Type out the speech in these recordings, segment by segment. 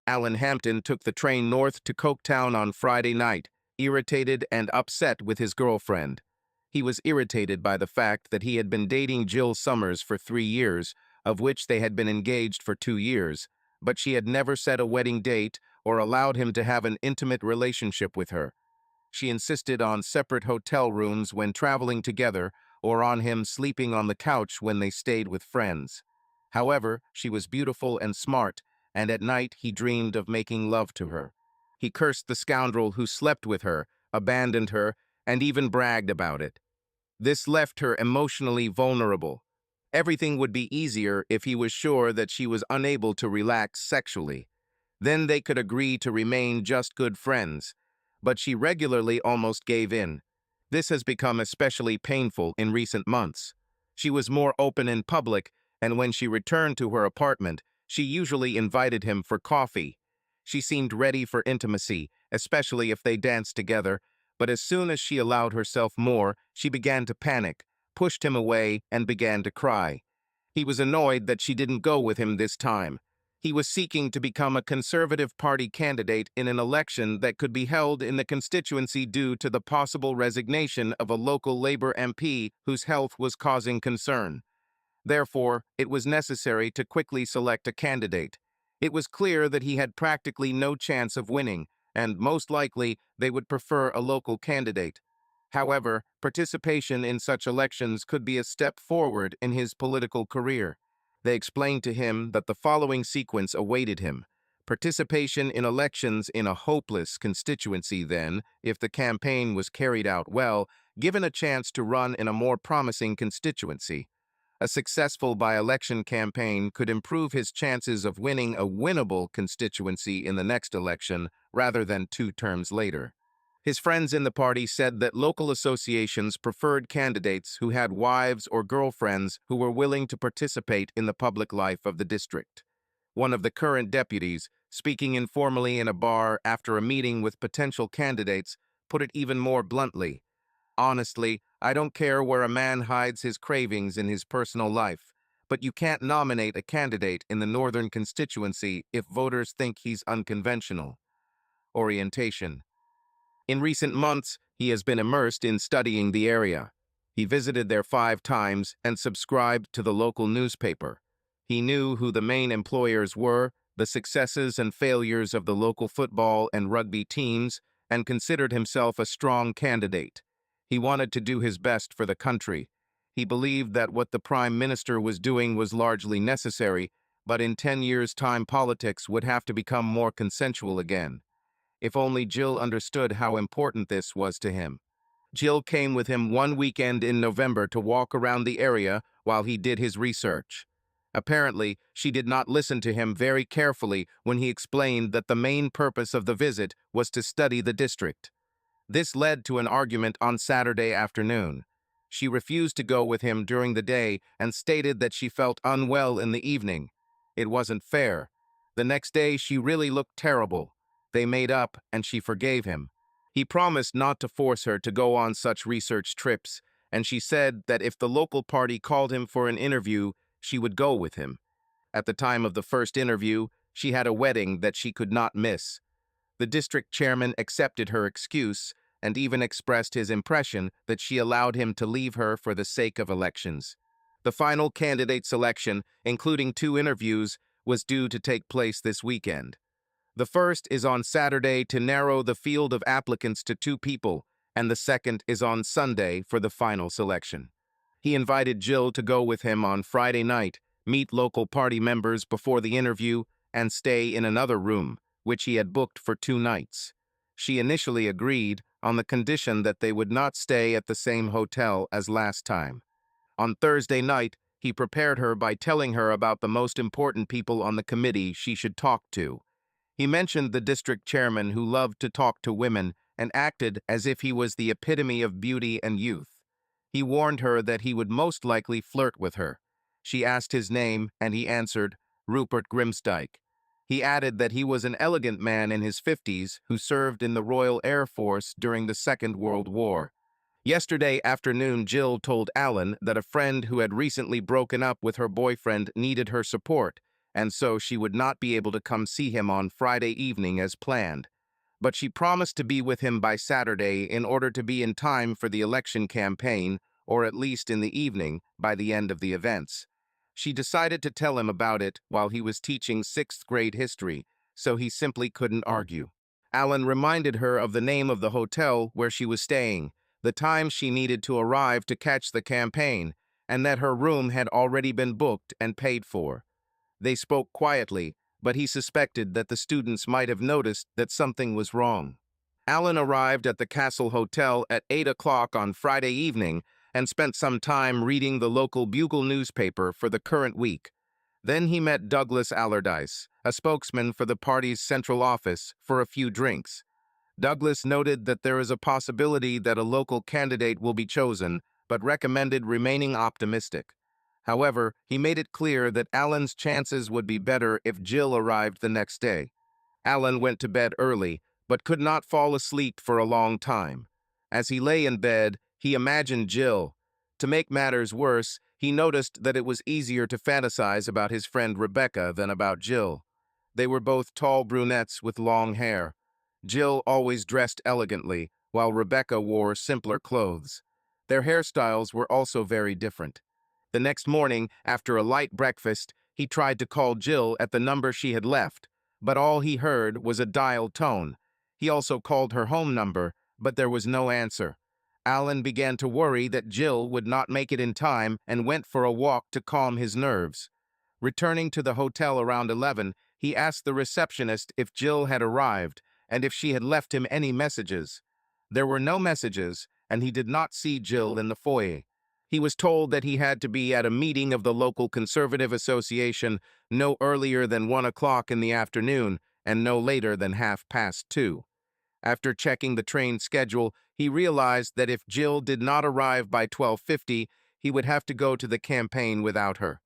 Alan Hampton took the train north to Coketown on Friday night, irritated and upset with his girlfriend. He was irritated by the fact that he had been dating Jill Summers for 3 years, of which they had been engaged for 2 years, but she had never set a wedding date or allowed him to have an intimate relationship with her. She insisted on separate hotel rooms when traveling together or on him sleeping on the couch when they stayed with friends. However, she was beautiful and smart, and at night he dreamed of making love to her. He cursed the scoundrel who slept with her, abandoned her, and even bragged about it. This left her emotionally vulnerable. Everything would be easier if he was sure that she was unable to relax sexually. Then they could agree to remain just good friends. But she regularly almost gave in. This has become especially painful in recent months. She was more open in public, and when she returned to her apartment, she usually invited him for coffee. She seemed ready for intimacy, especially if they danced together, but as soon as she allowed herself more, she began to panic, pushed him away, and began to cry. He was annoyed that she didn't go with him this time. He was seeking to become a Conservative Party candidate in an election that could be held in the constituency due to the possible resignation of a local Labour MP whose health was causing concern. Therefore, it was necessary to quickly select a candidate. It was clear that he had practically no chance of winning, and most likely they would prefer a local candidate. However, participation in such elections could be a step forward in his political career. They explained to him that the following sequence awaited him. Participation in elections in a hopeless constituency then, if the campaign was carried out well, given a chance to run in a more promising constituency. A successful by-election campaign could improve his chances of winning a winnable constituency in the next election rather than 2 terms later. His friends in the party said that local associations preferred candidates who had wives or girlfriends who were willing to participate in the public life of the district. One of the current deputies, speaking informally in a bar after a meeting with potential candidates, put it even more bluntly. "Honestly, I don't care where a man hides his cravings in his personal life, but you can't nominate a candidate in the northern constituency if voters think he's unconventional." Orientation. In recent months, he has been immersed in studying the area. He visited there 5 times and subscribed to the local newspaper. He knew who the main employers were, the successes and failures of the local football and rugby teams, and considered himself a strong candidate. He wanted to do his best for the country. He believed that what the Prime Minister was doing was largely necessary, but in 10 years' time politics would have to become more consensual again. If only Jill understood how important this was to him. Jill came with him one weekend in November to walk around the area while he did his research. Apparently, she did not listen to him very carefully when he explained that the main purpose of the visit was to study the district. This led to an argument on Saturday afternoon. She refused to go with him during the day and stated that she felt unwell in the evening. It wasn't fair. The next day, she really looked terrible. They made up, and she forgave him. He promised not to force her to go on such research trips, and she said that if the local party called him for an interview, she would go with him. At the time of the first interview, she had a wedding that she could not miss. The district chairman accepted her excuse and even expressed his impression that she allowed him to leave her for the sake of elections. The final candidate selection, including 2 interviews, was due to take place this weekend. The first is on Saturday to narrow the field of applicants to 2 people, and the second is on Sunday for the final selection. He invited Jill to go with him on Friday night, meet local party members before the interview, and stay in another room, which he had booked for 2 nights. She initially agreed on the condition that they would not stay at the same hotel as last time. On Thursday night, he prepared her by telling her about the most important people on the committee she should talk to. He mentioned the district chairman who loved to talk to women and acted as if he was the epitome of beauty and youth. He warned her that he would most likely flirt with her. She asked his name, and he answered, Rupert Grimsdyke. He added that he was an elegant man in his 50s who served in the Royal Air Force during the Second World War. Yesterday afternoon, Jill told Alan that a friend who had recently broken up with her boyfriend needed her support, and so she would not be able to come see him on Friday evening as planned. But she promised to be with him by Saturday in order to be in time for the election campaign, or at least in the evening, by the end of the events. She decided to tell him about it while he was teaching sixth grade history, so he simply couldn't argue. Alan reminded her of the name of the hotel where she was staying, the time she needed to arrive to catch the campaign, and that her room had already been booked and paid for. They spoke quietly, but he suspected that the students might have noticed that something was wrong. Alan arrived at the Castle Hotel at 8 o'clock on Friday evening and spent some time reading the local Bugle newspaper for the current week. Then he met Douglas Allardyce, a spokesman for the party's central office, for a few drinks. Douglas noted that there is a possibility that a local candidate will be chosen, but recommended remaining optimistic. However, he made it clear that Alan's chances would be better if Jill arrived the next day. Alan went to bed early, but could not fall asleep for a long time. As he lay in bed, he imagined Jill. To make matters worse, he noticed that it was easier to fantasize about his friend Rebecca than about Jill. They were both tall brunettes with long hair. Jill always dressed elegantly, while Rebecca wore simpler clothes. Their hairstyles were also very different. The next morning, after a light breakfast, he tried to call Jill at the number she had left, but all he heard was a dial tone. He also called her home number, but there was no answer. Alan began to worry that Jill would not make it in time and went for a walk to calm his nerves. Returning to the hotel around 11, he asked the receptionist if Jill had arrived and if she had left him any messages. There were no messages, and he did not see Jill in the foyer. He was told that he had to be at a meeting of the local Conservative Association no earlier than 1 o'clock in the afternoon and no later than 2:30. After checking the train schedule, he realized that if Jill did not arrive by 12:50, he would have to go to the campaign without her.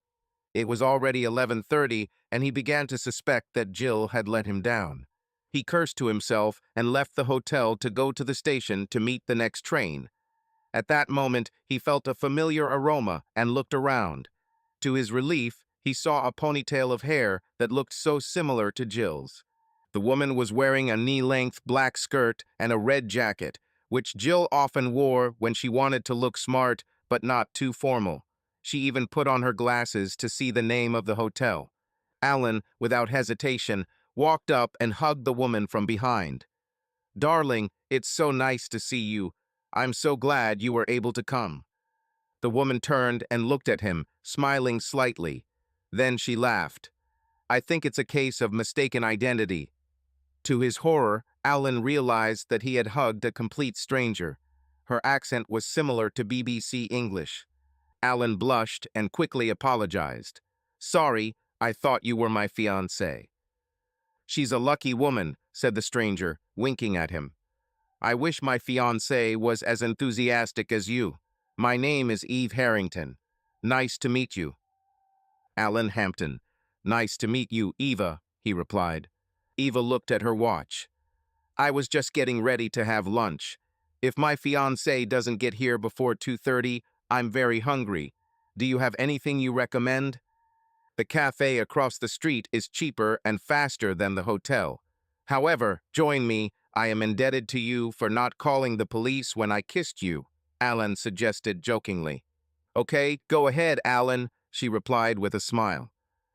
It was already 11:30, and he began to suspect that Jill had let him down. He cursed to himself and left the hotel to go to the station to meet the next train. At that moment, he felt a familiar aroma and looked around. To his relief, he saw a ponytail of hair that looked so similar to Jill's. The woman was wearing a knee-length black skirt and a red jacket, which Jill often wore when she wanted to look smart but not too formal. She even put on her glasses to see the name of the hotel. Alan, without hesitation, walked up and hugged the woman from behind. "Darling, it's so nice to see you. I'm so glad you were able to come." The woman turned and looked at him, smiling slightly. Then she laughed. "I think it's a case of mistaken identity." To his horror, Alan realized that he had hugged a complete stranger. Her accent was similar to BBC English. Alan blushed and quickly apologized. "Sorry, I thought you were my fiancée." "She's a lucky woman," said the stranger, winking at him. "I wish my fiancée was as enthusiastic as you. My name is Eve Harrington. Nice to meet you." Alan Hampton. "Nice to meet you, Eva," he replied. Eva looked at her watch. "I was just getting ready to have lunch. If my fiancé doesn't get here before 2:30, I'm very hungry. Do you have anything you recommend? The cafe across the street is cheaper and faster than the hotel. However, join me. I am indebted to you for not calling the police when I kissed you," Alan suggested jokingly. "Okay, go ahead, Alan," she replied with a smile.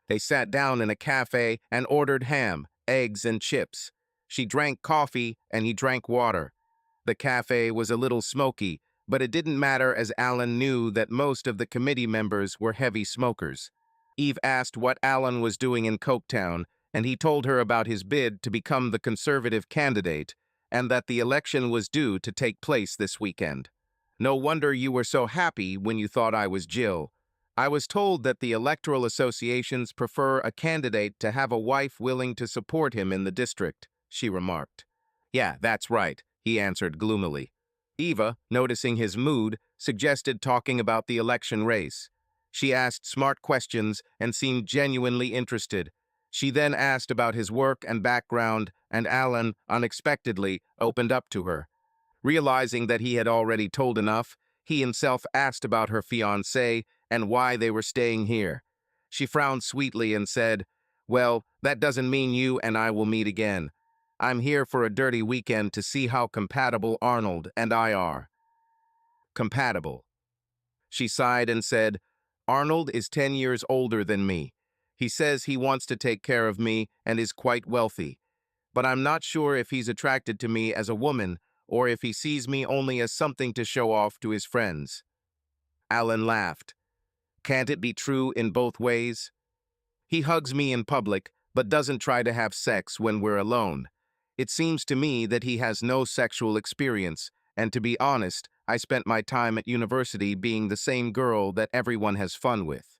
They sat down in a cafe and ordered ham, eggs, and chips. She drank coffee and he drank water. The cafe was a little smoky, but it didn't matter as Alan knew that most of the committee members were heavy smokers. Eve asked what Alan was doing in Coketown, and he told her about his bid to become the Conservative candidate and that the election was due to take place this weekend. "No wonder you were so happy when you thought I was Jill. I was told that the electoral associations prefer a candidate to have a wife willing to support him in the district," she remarked. "Yeah, that's right," he answered gloomily. Eva, noticing his mood, suggested talking about the election race. She asked smart questions and seemed genuinely interested. She then asked about his work and background, and Alan, unexpectedly, opened up to her. Realizing that he had already told enough, he himself asked about her fiancé and why they were staying here. She frowned sweetly and said, Well, that doesn't mean you and I will meet again. I'm here for a dirty weekend to see how compatible Arnold and I are. Compatible. She sighed and said, Arnold is 10 years older than me. He says he wants to take care of me and is quite wealthy. But I'm not sure if he's attracted to me as a woman or if he sees me only as something to show off to his friends. Alan laughed. Can't it be true in both ways? He hugs me in public, but doesn't try to have sex when we're alone. It seems to me that he has no sexual experience, and to be honest, I spent my time at university being the same girl that everyone has fun with.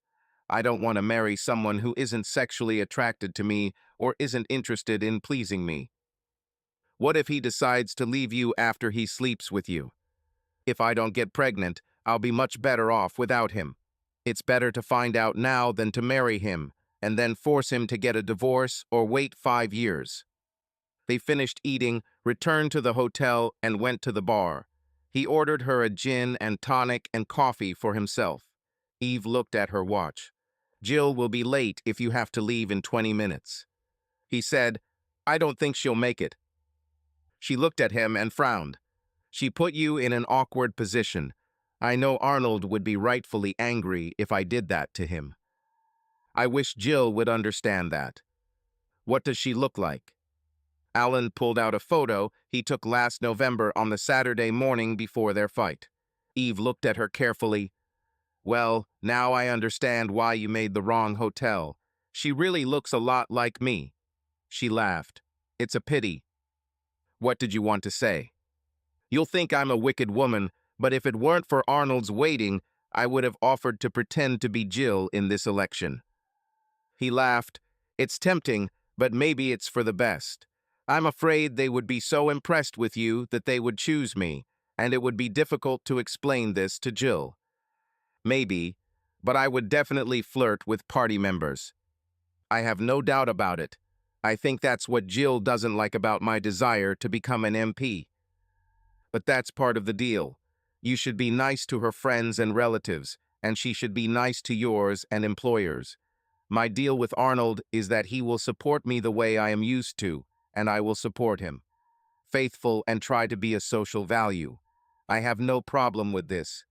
I don't want to marry someone who isn't sexually attracted to me or isn't interested in pleasing me. What if he decides to leave you after he sleeps with you? If I don't get pregnant, I'll be much better off without him. It's better to find out now than to marry him, and then force him to get a divorce or wait 5 years. They finished eating, returned to the hotel, and went to the bar. He ordered her a gin and tonic and coffee for himself. Eve looked at her watch. Jill will be late if you have to leave in 20 minutes. He said, I don't think she'll make it. She looked at him and frowned. She put you in an awkward position. I know Arnold would be rightfully angry if I did that to him. I wish Jill would understand that. What does she look like? Alan pulled out a photo he took last November on the Saturday morning before their fight. Eve looked at her carefully. Well, now I understand why you made the wrong hotel. She really looks a lot like me. She laughed. It's a pity. What did you want to say? You'll think I'm a wicked woman, but if it weren't for Arnold's waiting, I would have offered to pretend to be Jill in this election. He laughed. It's tempting, but maybe it's for the best. I'm afraid they would be so impressed with you that they would choose me, and it would be difficult to explain this to Jill. Maybe, but I would definitely flirt with party members. I have no doubt about it. I think that's what Jill doesn't like about my desire to become an MP. But that's part of the deal. You should be nice to her friends and relatives, and she should be nice to yours and employers. My deal with Arnold is that he will support me the way I am used to, and I will support him. Faithful and try to be a social value. I have no problem with this.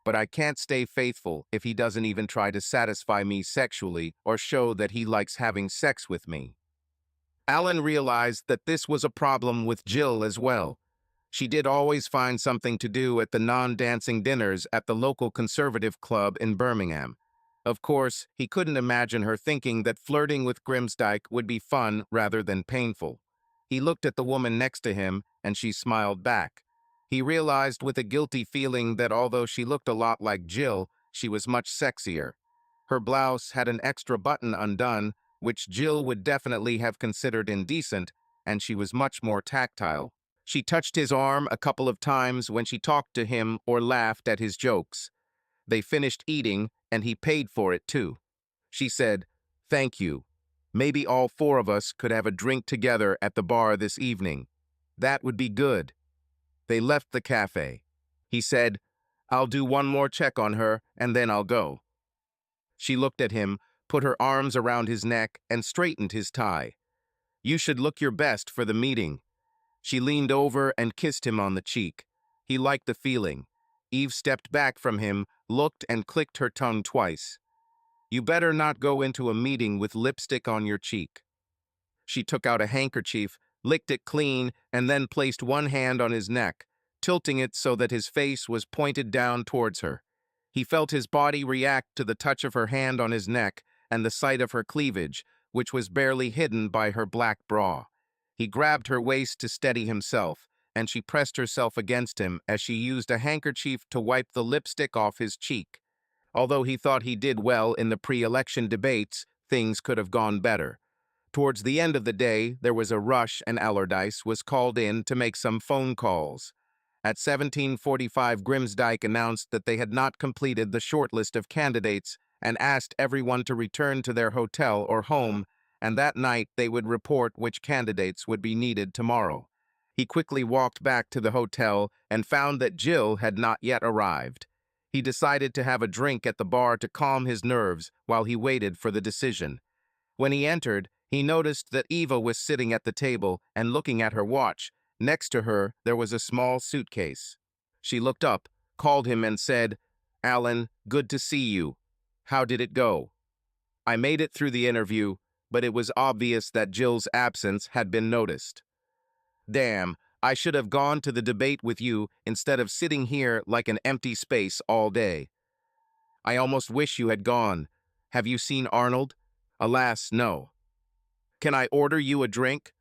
But I can't stay faithful if he doesn't even try to satisfy me sexually or show that he likes having sex with me. Alan realized that this was a problem with Jill as well. She did always find something to do at the non-dancing dinners at the local conservative club in Birmingham. Of course, he couldn't imagine her thinking that flirting with Grimsdyke would be fun rather than painful. He looked at the woman next to him, and she smiled back. He realized with a guilty feeling that although she looked a lot like Jill, she was much sexier. Her blouse had an extra button undone, which Jill would definitely have considered indecent, and she was much more tactile. She touched his arm a couple of times when she talked to him or laughed at his jokes. They finished eating, and he paid for it too. She said, "Thank you. Maybe all 4 of us could have a drink together at the bar this evening. That would be good." They left the cafe. He said, "I'll do one more check on her, and then I'll go." She looked at him, put her arms around his neck, and straightened his tie. "You should look your best for the meeting." She leaned over and kissed him on the cheek. He liked the feeling. Eve stepped back from him, looked and clicked her tongue twice. "You better not go into a meeting with lipstick on your cheek." She took out a handkerchief, licked it clean, and then placed one hand on his neck, tilting it so that his face was pointed down towards her. He felt his body react to the touch of her hand on his neck and the sight of her cleavage, which was barely hidden by her black bra. He grabbed her waist to steady himself, and she pressed herself against him as she used a handkerchief to wipe the lipstick off his cheek. Although he thought he did well in the pre-election debates, things could have gone better. Towards the end of the day, there was a rush and Allardyce was called in to make some phone calls. At 17:45, Grimsdyke announced that they had not completed the shortlist of candidates and asked everyone to return to their hotel or home, and that night they would report which candidates would be needed tomorrow. He quickly walked back to the hotel and found that Jill had not yet arrived. He decided to have a drink at the bar to calm his nerves while he waited for the decision. When he entered, he noticed that Eva was sitting at the table and looking at her watch. Next to her, there was a small suitcase. She looked up, called him and said, "Alan, good to see you. How did it go?" "I made it through the interview, but it was obvious that Jill's absence had been noticed." "Damn, I should have gone to the debate with you instead of sitting here like an empty space all day. I almost wish you had gone. Have you seen Arnold?" "Alas, no." "Can I order you a drink?"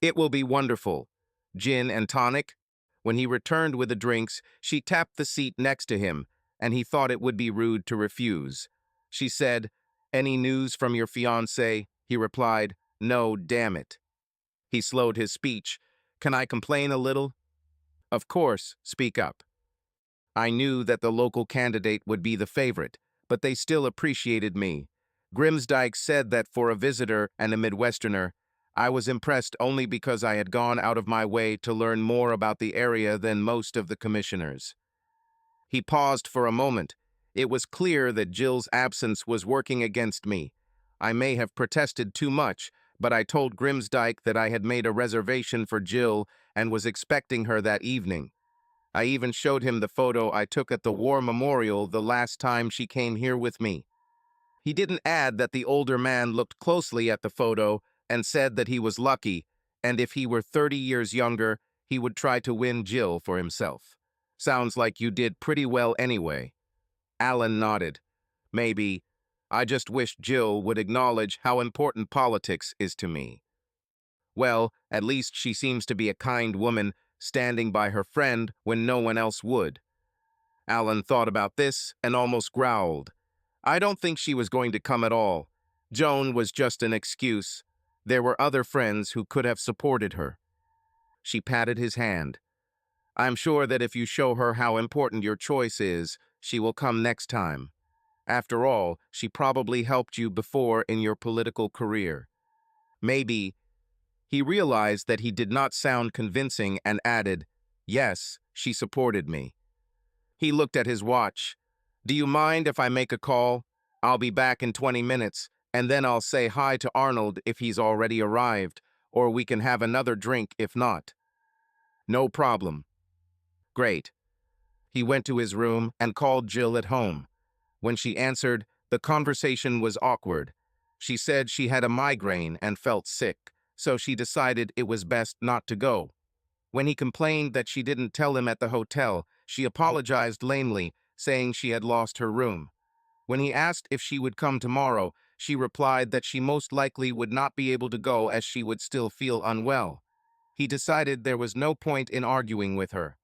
"It will be wonderful. Gin and tonic?" When he returned with the drinks, she tapped the seat next to him, and he thought it would be rude to refuse. She said, "Any news from your fiancée?" He replied, "No, damn it." He slowed his speech. "Can I complain a little?" "Of course, speak up." "I knew that the local candidate would be the favorite, but they still appreciated me. Grimsdyke said that for a visitor and a Midwesterner, I was impressed only because I had gone out of my way to learn more about the area than most of the commissioners." He paused for a moment. It was clear that Jill's absence was working against me. I may have protested too much, but I told Grimsdyke that I had made a reservation for Jill and was expecting her that evening. I even showed him the photo I took at the War Memorial the last time she came here with me. He didn't add that the older man looked closely at the photo and said that he was lucky, and if he were 30 years younger, he would try to win Jill for himself. "Sounds like you did pretty well anyway." Alan nodded. "Maybe. I just wish Jill would acknowledge how important politics is to me." "Well, at least she seems to be a kind woman, standing by her friend when no one else would." Alan thought about this and almost growled. "I don't think she was going to come at all. Joan was just an excuse. There were other friends who could have supported her." She patted his hand. "I'm sure that if you show her how important your choice is, she will come next time. After all, she probably helped you before in your political career." "Maybe." He realized that he did not sound convincing and added, "Yes, she supported me." He looked at his watch. "Do you mind if I make a call? I'll be back in 20 minutes, and then I'll say hi to Arnold if he's already arrived, or we can have another drink if not." "No problem." "Great." He went to his room and called Jill at home. When she answered, the conversation was awkward. She said she had a migraine and felt sick, so she decided it was best not to go. When he complained that she didn't tell him at the hotel, she apologized lamely, saying she had lost her room. When he asked if she would come tomorrow, she replied that she most likely would not be able to go as she would still feel unwell. He decided there was no point in arguing with her.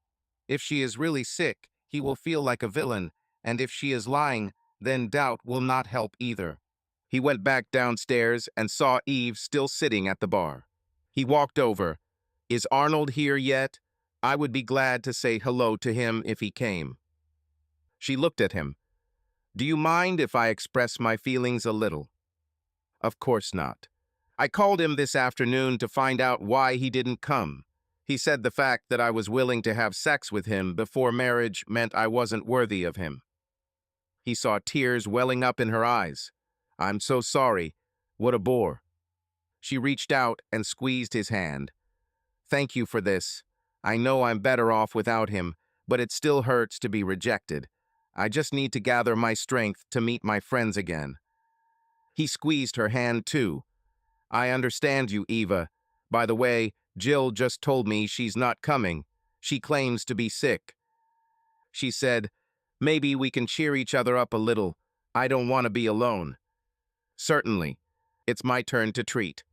If she is really sick, he will feel like a villain, and if she is lying, then doubt will not help either. He went back downstairs and saw Eve still sitting at the bar. He walked over. "Is Arnold here yet? I would be glad to say hello to him if he came." She looked at him. "Do you mind if I express my feelings a little?" "Of course not. I called him this afternoon to find out why he didn't come. He said the fact that I was willing to have sex with him before marriage meant I wasn't worthy of him." He saw tears welling up in her eyes. "I'm so sorry. What a bore." She reached out and squeezed his hand. "Thank you for this. I know I'm better off without him, but it still hurts to be rejected. I just need to gather my strength to meet my friends again." He squeezed her hand too. "I understand you, Eva. By the way, Jill just told me she's not coming. She claims to be sick." She said, "Maybe we can cheer each other up a little. I don't want to be alone." "Certainly. It's my turn to treat."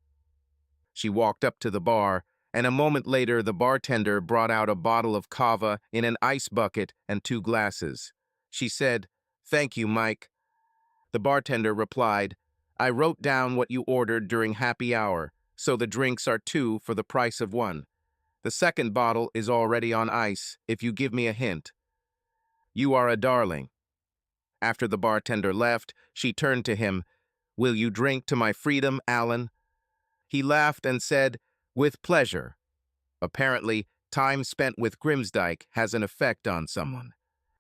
She walked up to the bar, and a moment later the bartender brought out a bottle of cava in an ice bucket and 2 glasses. She said, "Thank you, Mike." The bartender replied, "I wrote down what you ordered during happy hour, so the drinks are 2 for the price of 1. The second bottle is already on ice, if you give me a hint." "You are a darling." After the bartender left, she turned to him. "Will you drink to my freedom, Alan?" He laughed and said, "With pleasure." Apparently, time spent with Grimsdyke has an effect on someone.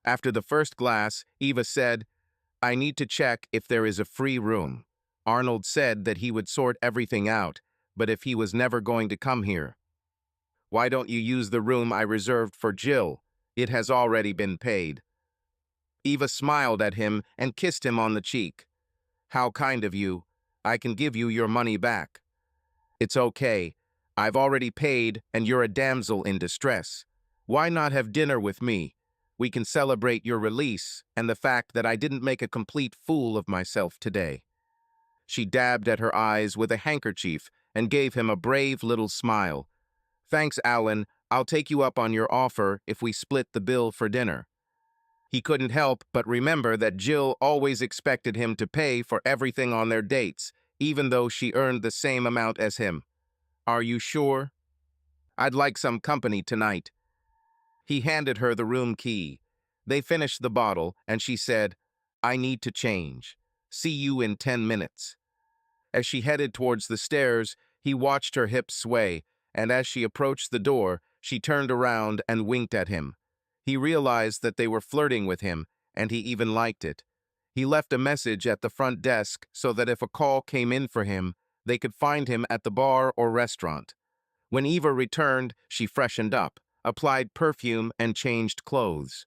After the first glass, Eva said, "I need to check if there is a free room. Arnold said that he would sort everything out, but if he was never going to come here. Why don't you use the room I reserved for Jill? It has already been paid. Eva smiled at him and kissed him on the cheek. How kind of you. I can give you your money back. It's okay. I've already paid and you're a damsel in distress. Why not have dinner with me? We can celebrate your release and the fact that I didn't make a complete fool of myself today. She dabbed at her eyes with a handkerchief and gave him a brave little smile. Thanks, Alan. I'll take you up on your offer if we split the bill for dinner. He couldn't help but remember that Jill always expected him to pay for everything on their dates, even though she earned the same amount as him. Are you sure? I'd like some company tonight. He handed her the room key. They finished the bottle, and she said, I need to change. See you in 10 minutes. As she headed towards the stairs, he watched her hips sway, and as she approached the door, she turned around and winked at him. He realized that they were flirting with him, and he even liked it. He left a message at the front desk so that if a call came in for him, they could find him at the bar or restaurant. When Eva returned, she freshened up, applied perfume, and changed clothes.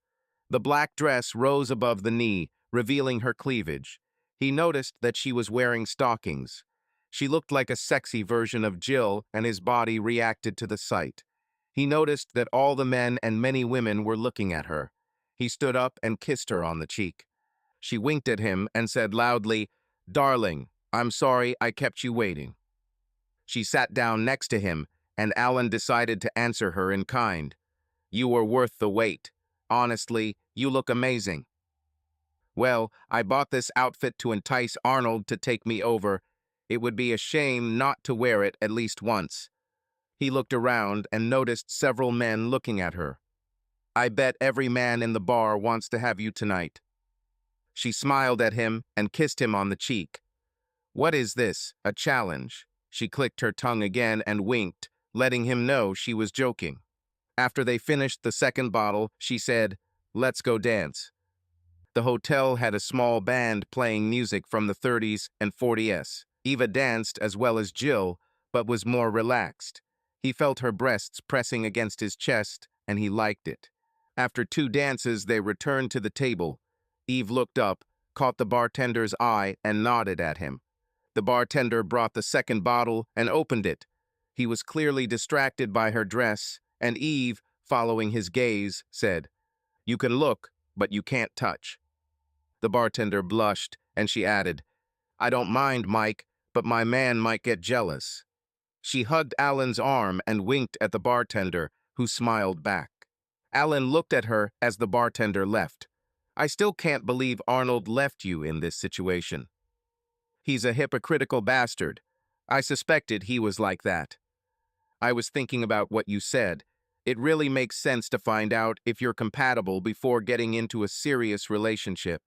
The black dress rose above the knee, revealing her cleavage. He noticed that she was wearing stockings. She looked like a sexy version of Jill, and his body reacted to the sight. He noticed that all the men and many women were looking at her. He stood up and kissed her on the cheek. She winked at him and said loudly, Darling, I'm sorry I kept you waiting. She sat down next to him, and Alan decided to answer her in kind. You were worth the wait. Honestly, you look amazing. Well, I bought this outfit to entice Arnold to take me over. It would be a shame not to wear it at least once. He looked around and noticed several men looking at her. I bet every man in the bar wants to have you tonight. She smiled at him and kissed him on the cheek. What is this, a challenge? She clicked her tongue again and winked, letting him know she was joking. After they finished the second bottle, she said, Let's go dance. The hotel had a small band playing music from the 30s and 40s. Eva danced as well as Jill, but was more relaxed. He felt her breasts pressing against his chest, and he liked it. After 2 dances, they returned to the table. Eve looked up, caught the bartender's eye, and nodded at him. The bartender brought the second bottle and opened it. He was clearly distracted by her dress, and Eve, following his gaze, said, You can look, but you can't touch. The bartender blushed, and she added, I don't mind, Mike, but my man might get jealous. She hugged Alan's arm and winked at the bartender, who smiled back. Alan looked at her as the bartender left. I still can't believe Arnold left you in this situation. He's a hypocritical bastard. I suspected he was like that. I was thinking about what you said. It really makes sense to find out if you're compatible before getting into a serious relationship.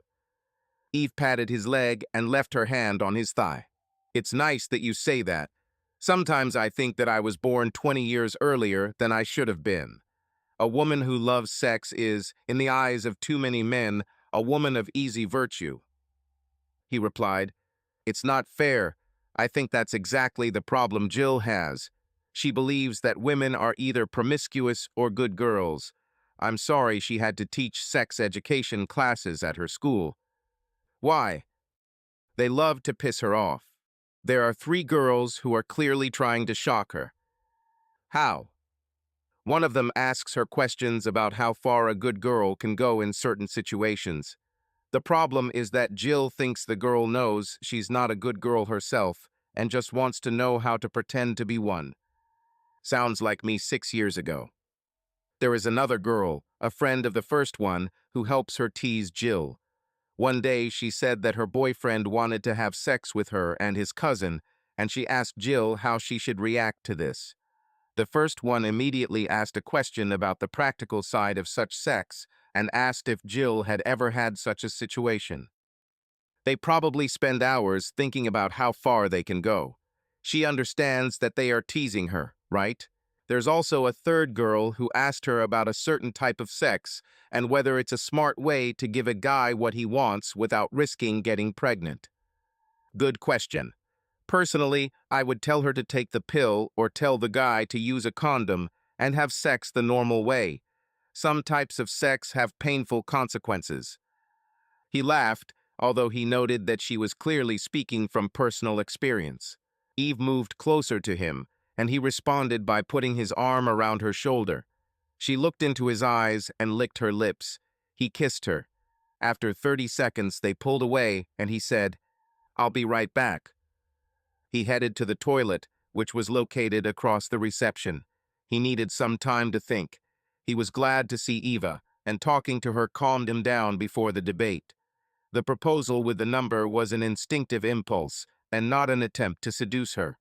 Eve patted his leg and left her hand on his thigh. It's nice that you say that. Sometimes I think that I was born 20 years earlier than I should have been. A woman who loves sex is, in the eyes of too many men, a woman of easy virtue. He replied, It's not fair. I think that's exactly the problem Jill has. She believes that women are either promiscuous or good girls. I'm sorry she had to teach sex education classes at her school. Why? They love to piss her off. There are 3 girls who are clearly trying to shock her. How? One of them asks her questions about how far a good girl can go in certain situations. The problem is that Jill thinks the girl knows she's not a good girl herself and just wants to know how to pretend to be one. Sounds like me 6 years ago. There is another girl, a friend of the first one, who helps her tease Jill. One day she said that her boyfriend wanted to have sex with her and his cousin, and she asked Jill how she should react to this. The first one immediately asked a question about the practical side of such sex and asked if Jill had ever had such a situation. They probably spend hours thinking about how far they can go. She understands that they are teasing her, right? There's also a third girl who asked her about a certain type of sex and whether it's a smart way to give a guy what he wants without risking getting pregnant. Good question. Personally, I would tell her to take the pill or tell the guy to use a condom and have sex the normal way. Some types of sex have painful consequences. He laughed, although he noted that she was clearly speaking from personal experience. Eve moved closer to him, and he responded by putting his arm around her shoulder. She looked into his eyes and licked her lips. He kissed her. After 30 seconds, they pulled away, and he said, "I'll be right back." He headed to the toilet, which was located across the reception. He needed some time to think. He was glad to see Eva, and talking to her calmed him down before the debate. The proposal with the number was an instinctive impulse, and not an attempt to seduce her.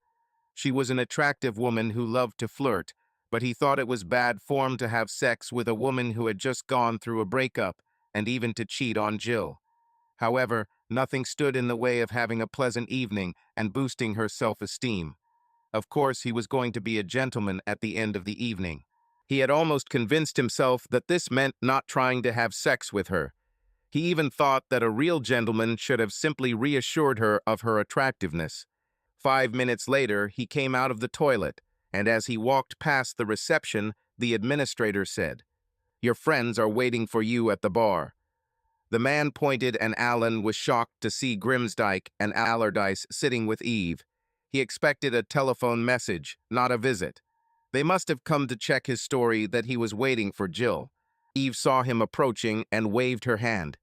She was an attractive woman who loved to flirt, but he thought it was bad form to have sex with a woman who had just gone through a breakup, and even to cheat on Jill. However, nothing stood in the way of having a pleasant evening and boosting her self-esteem. Of course, he was going to be a gentleman at the end of the evening. He had almost convinced himself that this meant not trying to have sex with her. He even thought that a real gentleman should have simply reassured her of her attractiveness. 5 minutes later, he came out of the toilet, and as he walked past the reception, the administrator said, "Your friends are waiting for you at the bar." The man pointed, and Alan was shocked to see Grimsdyke and Allardyce sitting with Eve. He expected a telephone message, not a visit. They must have come to check his story that he was waiting for Jill. Eve saw him approaching and waved her hand.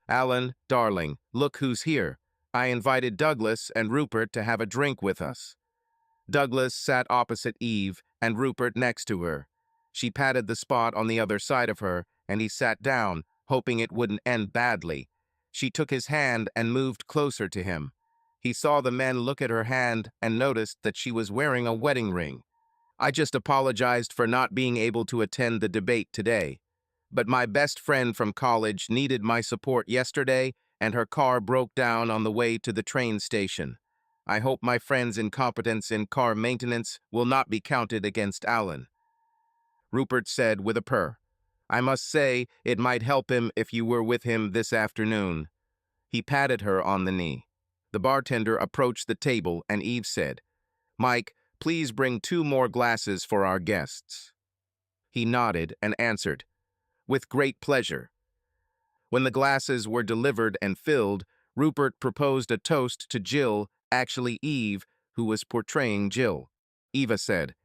"Alan, darling, look who's here. I invited Douglas and Rupert to have a drink with us." Douglas sat opposite Eve and Rupert next to her. She patted the spot on the other side of her, and he sat down, hoping it wouldn't end badly. She took his hand and moved closer to him. He saw the men look at her hand and noticed that she was wearing a wedding ring. "I just apologized for not being able to attend the debate today. But my best friend from college needed my support yesterday, and her car broke down on the way to the train station. I hope my friend's incompetence in car maintenance will not be counted against Alan." Rupert said with a purr, "I must say it might help him if you were with him this afternoon." He patted her on the knee. The bartender approached the table, and Eve said, "Mike, please bring 2 more glasses for our guests." He nodded and answered, "With great pleasure." When the glasses were delivered and filled, Rupert proposed a toast to Jill, actually Eve, who was portraying Jill. Eva said,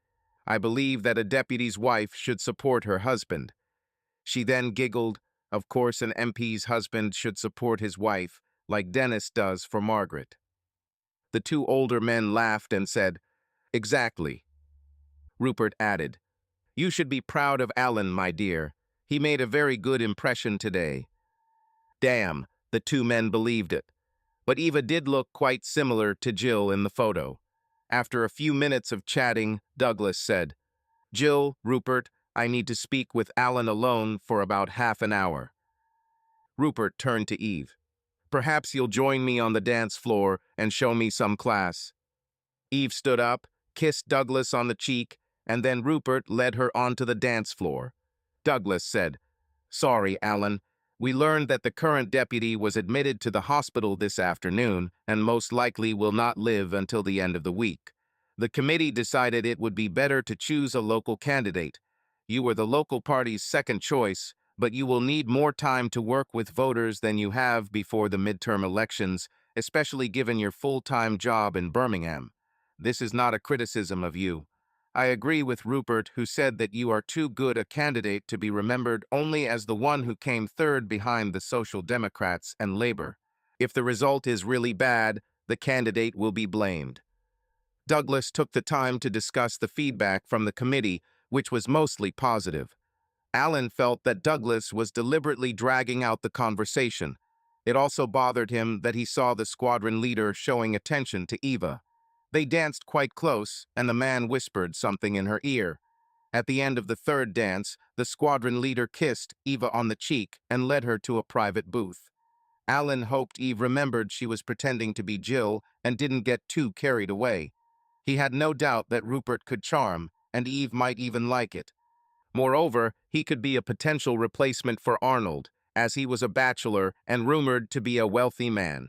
"I believe that a deputy's wife should support her husband." She then giggled, "Of course an MP's husband should support his wife, like Dennis does for Margaret." The 2 older men laughed and said, "Exactly." Rupert added, "You should be proud of Alan, my dear. He made a very good impression today." Damn, the 2 men believed it. But Eva did look quite similar to Jill in the photo. After a few minutes of chatting, Douglas said, "Jill, Rupert, I need to speak with Alan alone for about half an hour." Rupert turned to Eve. "Perhaps you'll join me on the dance floor and show me some class." Eve stood up, kissed Douglas on the cheek, and then Rupert led her onto the dance floor. Douglas said, "Sorry, Alan. We learned that the current deputy was admitted to the hospital this afternoon and most likely will not live until the end of the week. The committee decided it would be better to choose a local candidate. You were the local party's second choice, but you will need more time to work with voters than you have before the midterm elections, especially given your full-time job in Birmingham. This is not a criticism of you. I agree with Rupert, who said that you are too good a candidate to be remembered only as the one who came third behind the Social Democrats and Labour. If the result is really bad, the candidate will be blamed." Douglas took the time to discuss the feedback from the committee, which was mostly positive. Alan felt that Douglas was deliberately dragging out the conversation. It also bothered him that he saw the squadron leader showing attention to Eva. They danced quite close, and the man whispered something in her ear. At the end of the 3rd dance, the squadron leader kissed Eva on the cheek and led her to a private booth. Alan hoped Eve remembered she was pretending to be Jill and didn't get too carried away. He had no doubt that Rupert could charm, and Eve might even like it. Moreover, he could be a potential replacement for Arnold, as he was a bachelor and rumored to be a wealthy man.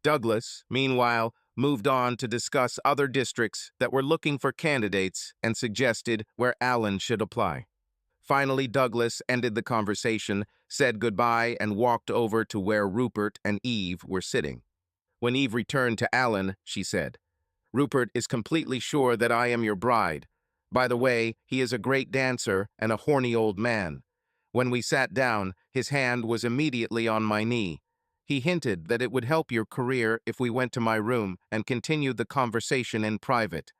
Douglas, meanwhile, moved on to discuss other districts that were looking for candidates and suggested where Alan should apply. Finally, Douglas ended the conversation, said goodbye, and walked over to where Rupert and Eve were sitting. When Eve returned to Alan, she said, "Rupert is completely sure that I am your bride. By the way, he is a great dancer and a horny old man. When we sat down, his hand was immediately on my knee. He hinted that it would help your career if we went to my room and continued the conversation in private.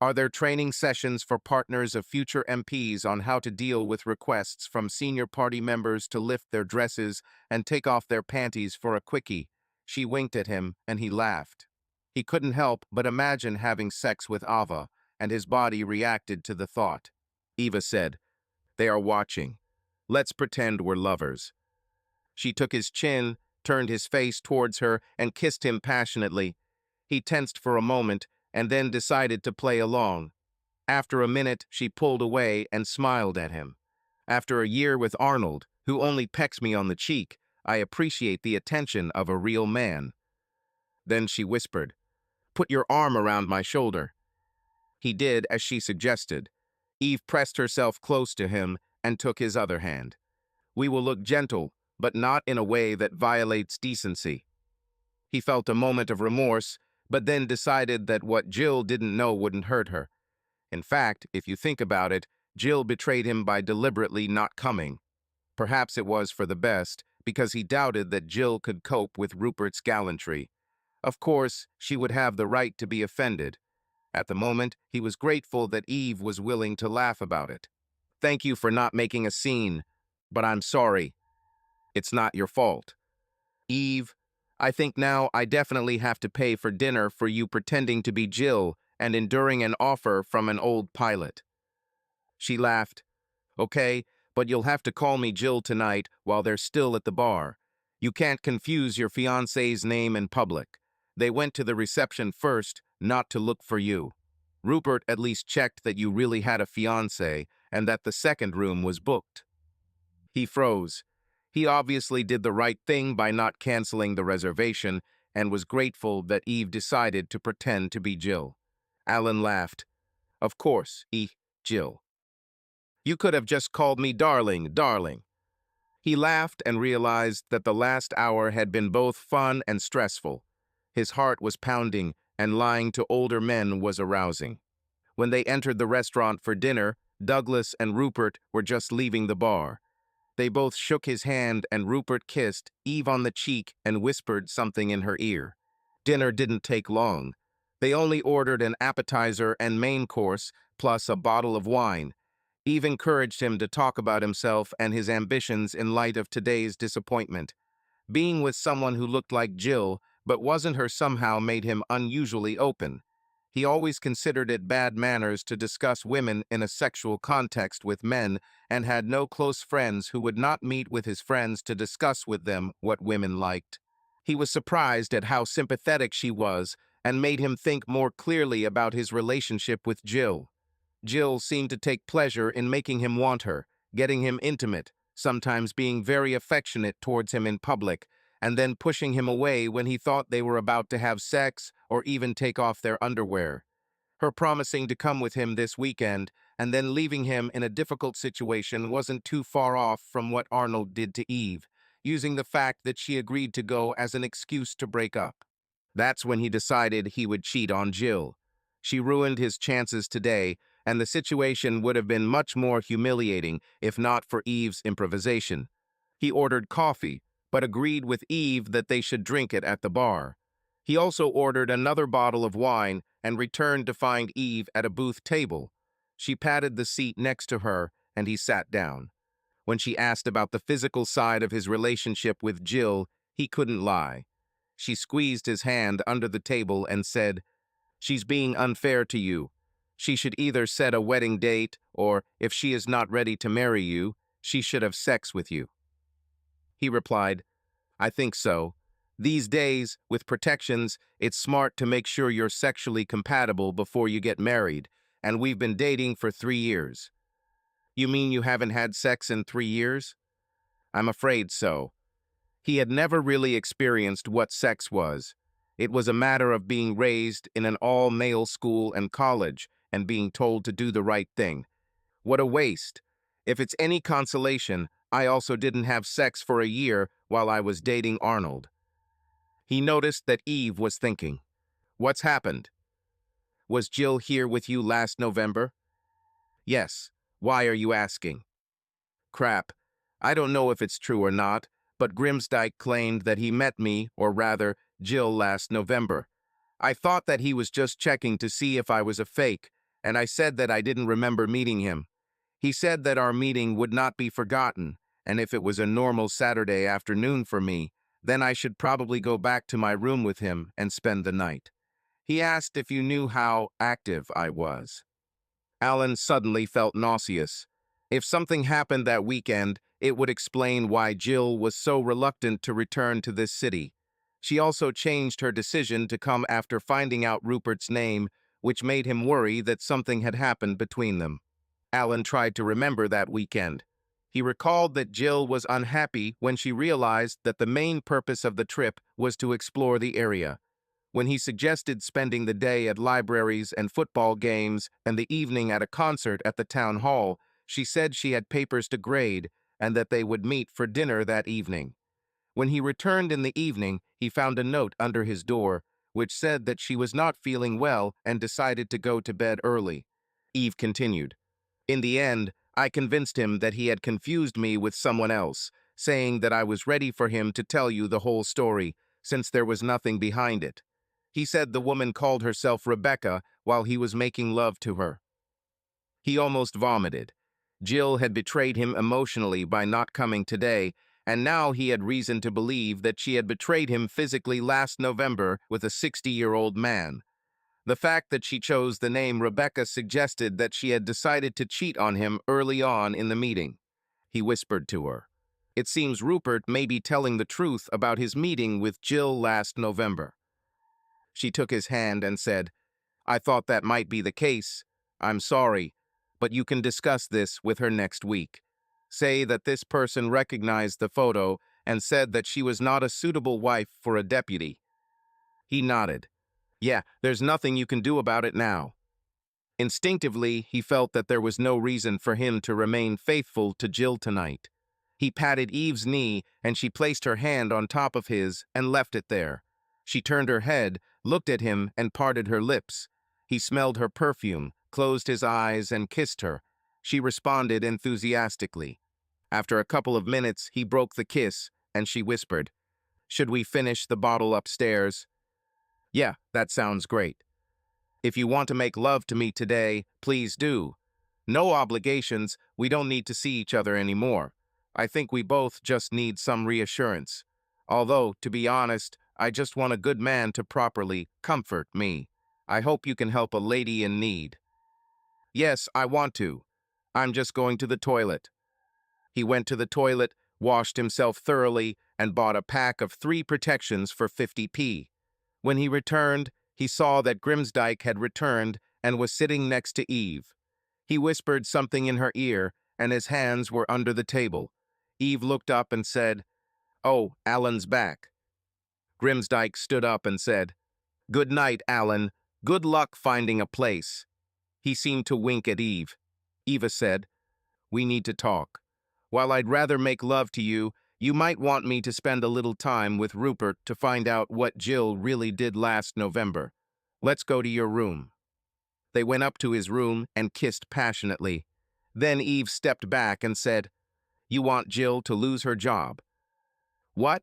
Are there training sessions for partners of future MPs on how to deal with requests from senior party members to lift their dresses and take off their panties for a quickie?" She winked at him, and he laughed. He couldn't help but imagine having sex with Ava, and his body reacted to the thought. Eva said, "They are watching. Let's pretend we're lovers." She took his chin, turned his face towards her, and kissed him passionately. He tensed for a moment, and then decided to play along. After a minute, she pulled away and smiled at him. "After a year with Arnold, who only pecks me on the cheek, I appreciate the attention of a real man." Then she whispered, "Put your arm around my shoulder." He did as she suggested. Eve pressed herself close to him and took his other hand. "We will look gentle, but not in a way that violates decency." He felt a moment of remorse, but then decided that what Jill didn't know wouldn't hurt her. In fact, if you think about it, Jill betrayed him by deliberately not coming. Perhaps it was for the best, because he doubted that Jill could cope with Rupert's gallantry. Of course, she would have the right to be offended. At the moment, he was grateful that Eve was willing to laugh about it. "Thank you for not making a scene, but I'm sorry. It's not your fault." "Eve, I think now I definitely have to pay for dinner for you pretending to be Jill and enduring an offer from an old pilot." She laughed. "Okay, but you'll have to call me Jill tonight while they're still at the bar. You can't confuse your fiancé's name in public. They went to the reception first, not to look for you. Rupert at least checked that you really had a fiancé and that the second room was booked." He froze. He obviously did the right thing by not canceling the reservation and was grateful that Eve decided to pretend to be Jill. Alan laughed. "Of course, Jill. You could have just called me darling, darling." He laughed and realized that the last hour had been both fun and stressful. His heart was pounding, and lying to older men was arousing. When they entered the restaurant for dinner, Douglas and Rupert were just leaving the bar. They both shook his hand, and Rupert kissed Eve on the cheek and whispered something in her ear. Dinner didn't take long. They only ordered an appetizer and main course, plus a bottle of wine. Eve encouraged him to talk about himself and his ambitions in light of today's disappointment. Being with someone who looked like Jill, but wasn't her, somehow made him unusually open. He always considered it bad manners to discuss women in a sexual context with men, and had no close friends who would not meet with his friends to discuss with them what women liked. He was surprised at how sympathetic she was, and made him think more clearly about his relationship with Jill. Jill seemed to take pleasure in making him want her, getting him intimate, sometimes being very affectionate towards him in public, and then pushing him away when he thought they were about to have sex or even take off their underwear. Her promising to come with him this weekend and then leaving him in a difficult situation wasn't too far off from what Arnold did to Eve, using the fact that she agreed to go as an excuse to break up. That's when he decided he would cheat on Jill. She ruined his chances today, and the situation would have been much more humiliating if not for Eve's improvisation. He ordered coffee, but agreed with Eve that they should drink it at the bar. He also ordered another bottle of wine and returned to find Eve at a booth table. She patted the seat next to her, and he sat down. When she asked about the physical side of his relationship with Jill, he couldn't lie. She squeezed his hand under the table and said, "She's being unfair to you. She should either set a wedding date, or, if she is not ready to marry you, she should have sex with you." He replied, "I think so. These days, with protections, it's smart to make sure you're sexually compatible before you get married, and we've been dating for 3 years." "You mean you haven't had sex in 3 years?" "I'm afraid so." He had never really experienced what sex was. It was a matter of being raised in an all-male school and college and being told to do the right thing. What a waste. If it's any consolation, I also didn't have sex for a year while I was dating Arnold. He noticed that Eve was thinking, "What's happened? Was Jill here with you last November?" "Yes. Why are you asking?" "Crap. I don't know if it's true or not, but Grimsdyke claimed that he met me, or rather, Jill last November. I thought that he was just checking to see if I was a fake, and I said that I didn't remember meeting him. He said that our meeting would not be forgotten, and if it was a normal Saturday afternoon for me, then I should probably go back to my room with him and spend the night. He asked if you knew how active I was." Alan suddenly felt nauseous. If something happened that weekend, it would explain why Jill was so reluctant to return to this city. She also changed her decision to come after finding out Rupert's name, which made him worry that something had happened between them. Alan tried to remember that weekend. He recalled that Jill was unhappy when she realized that the main purpose of the trip was to explore the area. When he suggested spending the day at libraries and football games and the evening at a concert at the town hall, she said she had papers to grade and that they would meet for dinner that evening. When he returned in the evening, he found a note under his door, which said that she was not feeling well and decided to go to bed early. Eve continued, "In the end, I convinced him that he had confused me with someone else, saying that I was ready for him to tell you the whole story, since there was nothing behind it. He said the woman called herself Rebecca while he was making love to her." He almost vomited. Jill had betrayed him emotionally by not coming today, and now he had reason to believe that she had betrayed him physically last November with a 60-year-old man. The fact that she chose the name Rebecca suggested that she had decided to cheat on him early on in the meeting. He whispered to her, "It seems Rupert may be telling the truth about his meeting with Jill last November." She took his hand and said, "I thought that might be the case. I'm sorry, but you can discuss this with her next week. Say that this person recognized the photo and said that she was not a suitable wife for a deputy." He nodded. "Yeah, there's nothing you can do about it now." Instinctively, he felt that there was no reason for him to remain faithful to Jill tonight. He patted Eve's knee, and she placed her hand on top of his and left it there. She turned her head, looked at him, and parted her lips. He smelled her perfume, closed his eyes, and kissed her. She responded enthusiastically. After a couple of minutes, he broke the kiss, and she whispered, "Should we finish the bottle upstairs?" "Yeah, that sounds great. If you want to make love to me today, please do. No obligations, we don't need to see each other anymore. I think we both just need some reassurance. Although, to be honest, I just want a good man to properly comfort me. I hope you can help a lady in need." "Yes, I want to. I'm just going to the toilet." He went to the toilet, washed himself thoroughly, and bought a pack of 3 protections for 50p. When he returned, he saw that Grimsdyke had returned and was sitting next to Eve. He whispered something in her ear, and his hands were under the table. Eve looked up and said, "Oh, Alan's back." Grimsdyke stood up and said, "Good night, Alan. Good luck finding a place." He seemed to wink at Eve. Eva said, "We need to talk. While I'd rather make love to you, you might want me to spend a little time with Rupert to find out what Jill really did last November. Let's go to your room." They went up to his room and kissed passionately. Then Eve stepped back and said, "You want Jill to lose her job?" "What?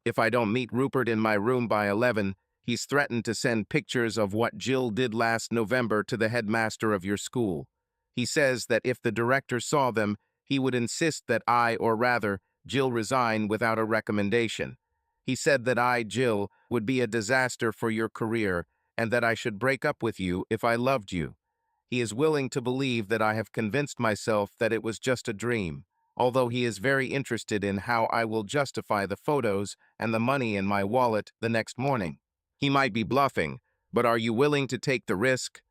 If I don't meet Rupert in my room by 11, he's threatened to send pictures of what Jill did last November to the headmaster of your school. He says that if the director saw them, he would insist that I, or rather, Jill, resign without a recommendation. He said that I, Jill, would be a disaster for your career and that I should break up with you if I loved you. He is willing to believe that I have convinced myself that it was just a dream, although he is very interested in how I will justify the photos and the money in my wallet the next morning. He might be bluffing, but are you willing to take the risk?"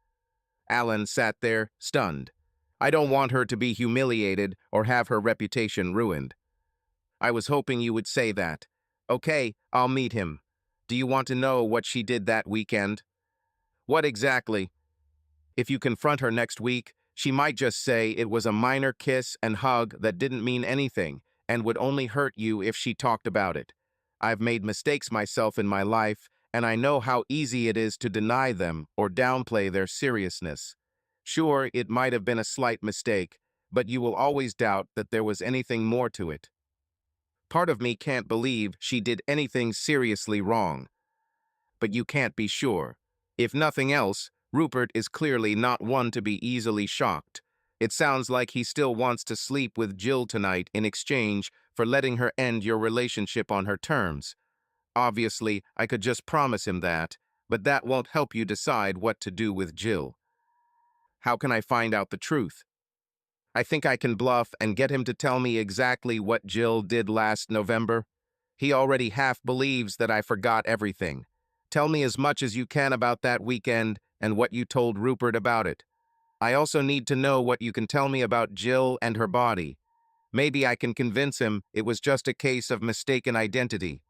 Alan sat there, stunned. "I don't want her to be humiliated or have her reputation ruined." "I was hoping you would say that. Okay, I'll meet him. Do you want to know what she did that weekend? What exactly? If you confront her next week, she might just say it was a minor kiss and hug that didn't mean anything and would only hurt you if she talked about it. I've made mistakes myself in my life, and I know how easy it is to deny them or downplay their seriousness. Sure, it might have been a slight mistake, but you will always doubt that there was anything more to it. Part of me can't believe she did anything seriously wrong, but you can't be sure. If nothing else, Rupert is clearly not one to be easily shocked. It sounds like he still wants to sleep with Jill tonight in exchange for letting her end your relationship on her terms. Obviously, I could just promise him that, but that won't help you decide what to do with Jill. How can I find out the truth? I think I can bluff and get him to tell me exactly what Jill did last November. He already half believes that I forgot everything. Tell me as much as you can about that weekend and what you told Rupert about it. I also need to know what you can tell me about Jill and her body. Maybe I can convince him it was just a case of mistaken identity.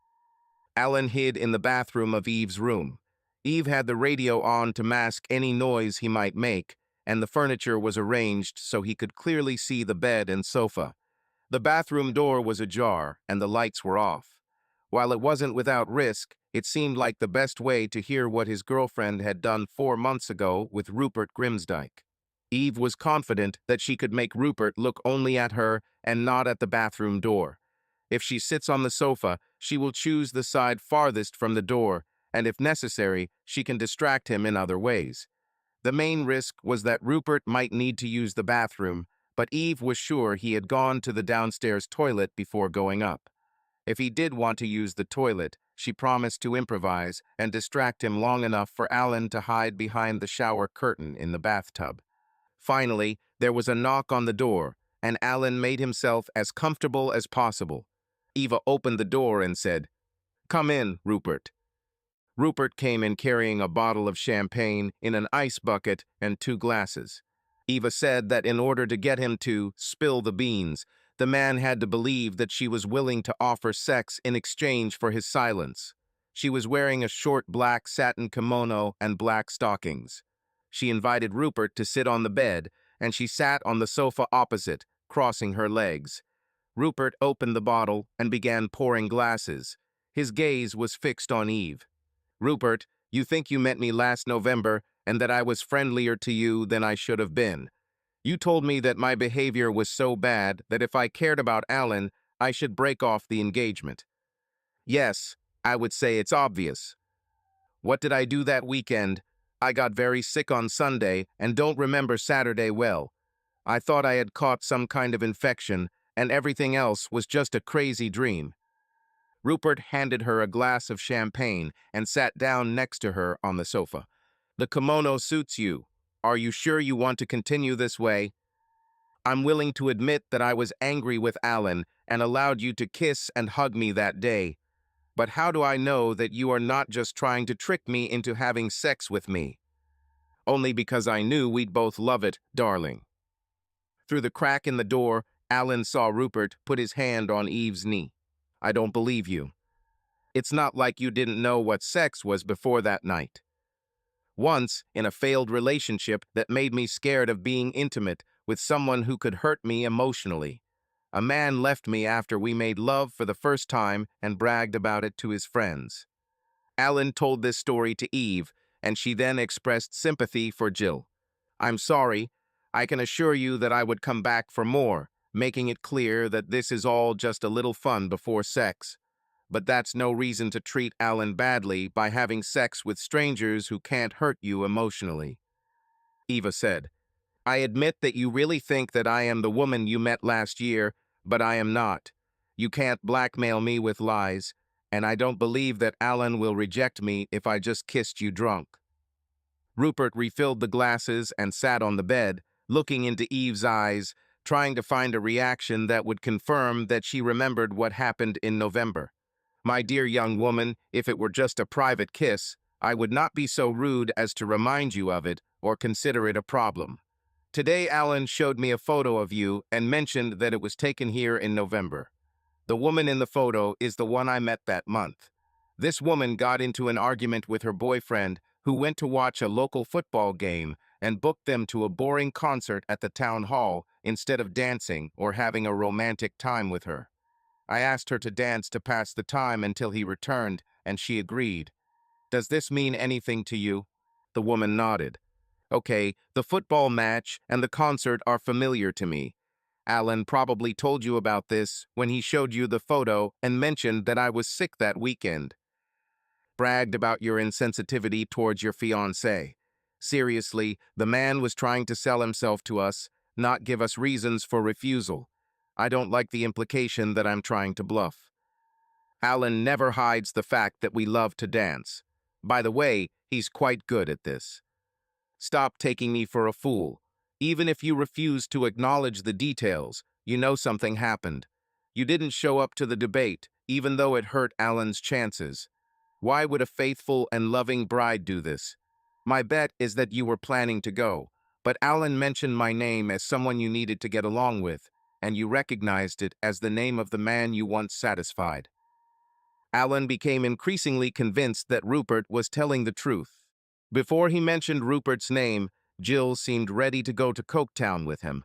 Alan hid in the bathroom of Eve's room. Eve had the radio on to mask any noise he might make, and the furniture was arranged so he could clearly see the bed and sofa. The bathroom door was ajar, and the lights were off. While it wasn't without risk, it seemed like the best way to hear what his girlfriend had done 4 months ago with Rupert Grimsdyke. Eve was confident that she could make Rupert look only at her and not at the bathroom door. If she sits on the sofa, she will choose the side farthest from the door, and if necessary, she can distract him in other ways. The main risk was that Rupert might need to use the bathroom, but Eve was sure he had gone to the downstairs toilet before going up. If he did want to use the toilet, she promised to improvise and distract him long enough for Alan to hide behind the shower curtain in the bathtub. Finally, there was a knock on the door, and Alan made himself as comfortable as possible. Eva opened the door and said, "Come in, Rupert." Rupert came in carrying a bottle of champagne in an ice bucket and 2 glasses. Eva said that in order to get him to spill the beans, the man had to believe that she was willing to offer sex in exchange for his silence. She was wearing a short black satin kimono and black stockings. She invited Rupert to sit on the bed, and she sat on the sofa opposite, crossing her legs. Rupert opened the bottle and began pouring glasses. His gaze was fixed on Eve. "Rupert, you think you met me last November and that I was friendlier to you than I should have been. You told me that my behavior was so bad that if I cared about Alan, I should break off the engagement. Yes, I would say it's obvious. What did I do that weekend? I got very sick on Sunday and don't remember Saturday well. I thought I had caught some kind of infection, and everything else was just a crazy dream." Rupert handed her a glass of champagne and sat down next to her on the sofa. "The kimono suits you. Are you sure you want to continue this way? I'm willing to admit that I was angry with Alan and allowed you to kiss and hug me that day. But how do I know that you are not just trying to trick me into having sex with me? Only because I knew we'd both love it, darling." Through the crack in the door, Alan saw Rupert put his hand on Eve's knee. "I don't believe you. It's not like you didn't know what sex was before that night. Once, in a failed relationship that made me scared of being intimate with someone who could hurt me emotionally. A man left me after we made love for the first time and bragged about it to his friends." Alan told this story to Eve, and she then expressed sympathy for Jill. "I'm sorry. I can assure you that I would come back for more, making it clear that this is all just a little fun before sex. But that's no reason to treat Alan badly by having sex with strangers who can't hurt you emotionally." Eva said, "I admit that you really think that I am the woman you met last year, but I am not. You can't blackmail me with lies, and I don't believe that Alan will reject me if I just kissed you drunk." Rupert refilled the glasses and sat on the bed, looking into Eve's eyes, trying to find a reaction that would confirm that she remembered what happened in November. "My dear young woman, if it were just a private kiss, I would not be so rude as to remind you of it or consider it a problem. Today Alan showed me a photo of you and mentioned that it was taken here in November. The woman in the photo is the one I met that month. This woman got into an argument with her boyfriend, who went to watch a local football game and booked them to a boring concert at the town hall instead of dancing or having a romantic time with her. I asked her to dance to pass the time until he returned, and she agreed. Does this mean anything to you? The woman nodded. Okay, the football match and the concert are familiar to me. Alan probably told you about this when he showed you the photo and mentioned that I was sick that weekend. Bragged about your insensitivity towards your fiancée. Seriously, the man was trying to sell himself to us, not give us reasons for refusal. I don't like the implication that I'm trying to bluff. Alan never hides the fact that we love to dance. By the way, he's quite good at this. Stop taking me for a fool. Even if you refuse to acknowledge the details, you know something happened. You didn't show up to the debate, even though it hurt Alan's chances. Why would a faithful and loving bride do this? My bet is that you were planning to go, but Alan mentioned my name as someone you needed to get along with, and you recognized it as the name of the man you once satisfied. Alan became increasingly convinced that Rupert was telling the truth. Before he mentioned Rupert's name, Jill seemed ready to go to Coketown with him.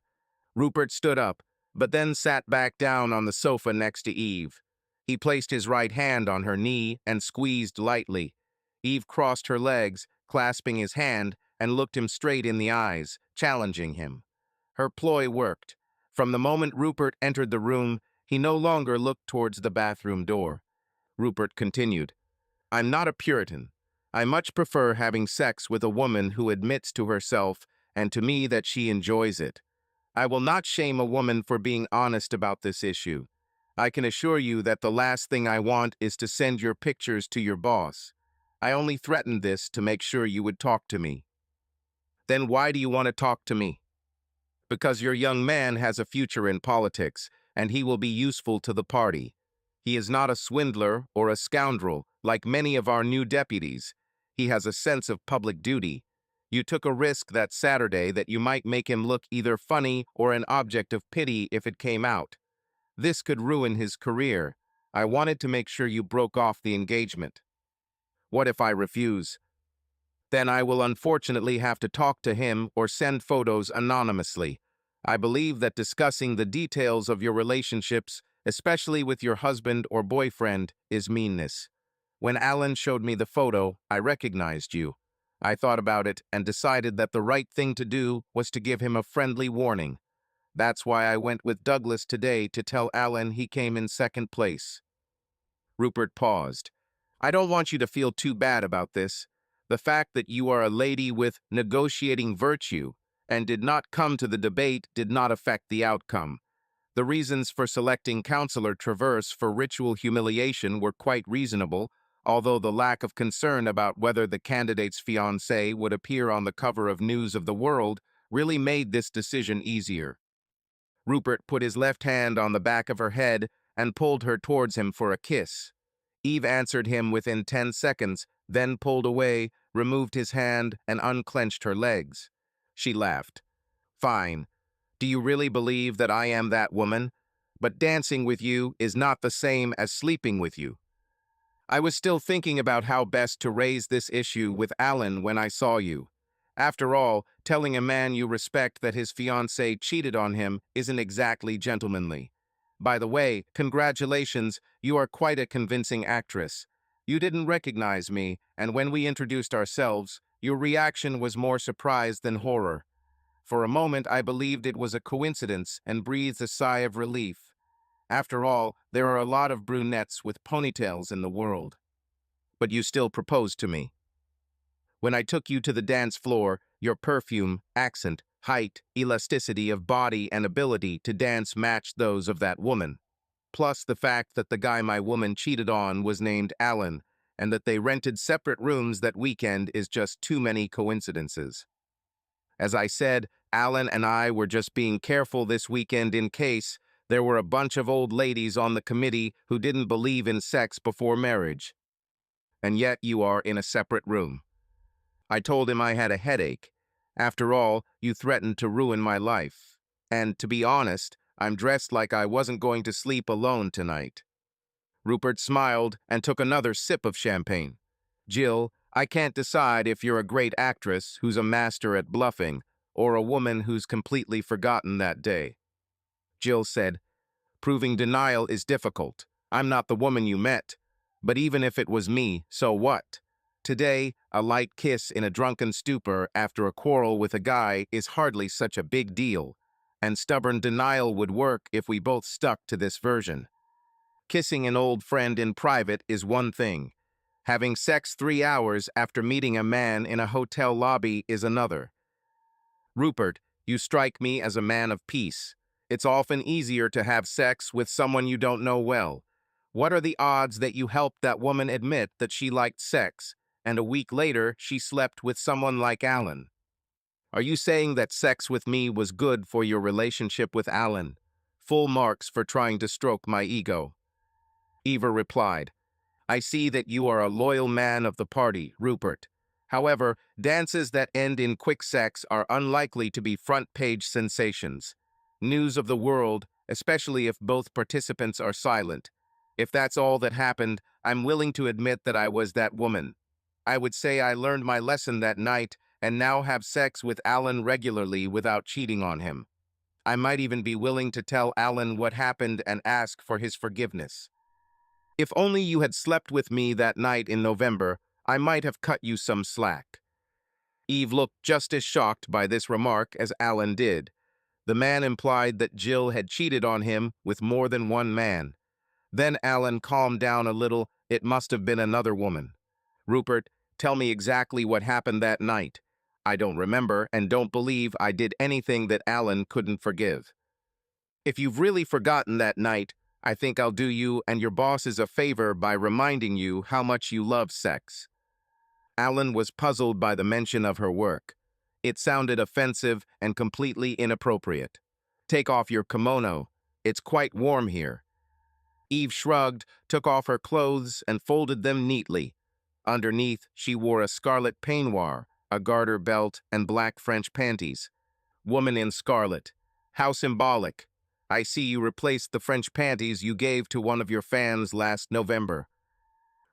Rupert stood up, but then sat back down on the sofa next to Eve. He placed his right hand on her knee and squeezed lightly. Eve crossed her legs, clasping his hand, and looked him straight in the eyes, challenging him. Her ploy worked. From the moment Rupert entered the room, he no longer looked towards the bathroom door. Rupert continued, I'm not a Puritan. I much prefer having sex with a woman who admits to herself and to me that she enjoys it. I will not shame a woman for being honest about this issue. I can assure you that the last thing I want is to send your pictures to your boss. I only threatened this to make sure you would talk to me. Then why do you want to talk to me? Because your young man has a future in politics, and he will be useful to the party. He is not a swindler or a scoundrel, like many of our new deputies. He has a sense of public duty. You took a risk that Saturday that you might make him look either funny or an object of pity if it came out. This could ruin his career. I wanted to make sure you broke off the engagement. What if I refuse? Then I will unfortunately have to talk to him or send photos anonymously. I believe that discussing the details of your relationships, especially with your husband or boyfriend, is meanness. When Alan showed me the photo, I recognized you. I thought about it and decided that the right thing to do was to give him a friendly warning. That's why I went with Douglas today to tell Alan he came in second place. Rupert paused. I don't want you to feel too bad about this. The fact that you are a lady with negotiating virtue and did not come to the debate did not affect the outcome. The reasons for selecting Counselor Traverse for ritual humiliation were quite reasonable, although the lack of concern about whether the candidate's fiancé would appear on the cover of News of the World really made this decision easier. Rupert put his left hand on the back of her head and pulled her towards him for a kiss. Eve answered him within 10 seconds, then pulled away, removed his hand, and unclenched her legs. She laughed. Fine. Do you really believe that I am that woman? But dancing with you is not the same as sleeping with you. I was still thinking about how best to raise this issue with Alan when I saw you. After all, telling a man you respect that his fiancée cheated on him isn't exactly gentlemanly. By the way, congratulations, you are quite a convincing actress. You didn't recognize me, and when we introduced ourselves, your reaction was more surprise than horror. For a moment, I believed it was a coincidence and breathed a sigh of relief. After all, there are a lot of brunettes with ponytails in the world. But you still proposed to me. When I took you to the dance floor, your perfume, accent, height, elasticity of body, and ability to dance matched those of that woman. Plus the fact that the guy my woman cheated on was named Alan, and that they rented separate rooms that weekend is just too many coincidences. As I said, Alan and I were just being careful this weekend in case there were a bunch of old ladies on the committee who didn't believe in sex before marriage. And yet you are in a separate room. I told him I had a headache. After all, you threatened to ruin my life. And to be honest, I'm dressed like I wasn't going to sleep alone tonight. Rupert smiled and took another sip of champagne. Jill, I can't decide if you're a great actress who's a master at bluffing or a woman who's completely forgotten that day. Jill said, proving denial is difficult. I'm not the woman you met. But even if it was me, so what? Today, a light kiss in a drunken stupor after a quarrel with a guy is hardly such a big deal, and stubborn denial would work if we both stuck to this version. Kissing an old friend in private is one thing. Having sex 3 hours after meeting a man in a hotel lobby is another. Rupert, you strike me as a man of peace. It's often easier to have sex with someone you don't know well. What are the odds that you helped that woman admit that she liked sex, and a week later she slept with someone like Alan? Are you saying that sex with me was good for your relationship with Alan? Full marks for trying to stroke my ego. Eva replied, I see that you are a loyal man of the party, Rupert. However, dances that end in quick sex are unlikely to be front-page sensations. News of the world, especially if both participants are silent. If that's all that happened, I'm willing to admit that I was that woman. I would say I learned my lesson that night and now have sex with Alan regularly without cheating on him. I might even be willing to tell Alan what happened and ask for his forgiveness. If only you had slept with me that night in November, I might have cut you some slack. Eve looked just as shocked by this remark as Alan did. The man implied that Jill had cheated on him with more than one man. Then Alan calmed down a little. It must have been another woman. Rupert, tell me exactly what happened that night. I don't remember and don't believe I did anything that Alan couldn't forgive. If you've really forgotten that night, I think I'll do you and your bosses a favor by reminding you how much you love sex. Alan was puzzled by the mention of her work. It sounded offensive and completely inappropriate. Take off your kimono. It's quite warm here. Eve shrugged, took off her clothes, and folded them neatly. Underneath, she wore a scarlet peignoir, a garter belt, and black French panties. Woman in scarlet. How symbolic. I see you replaced the French panties you gave to one of your fans last November.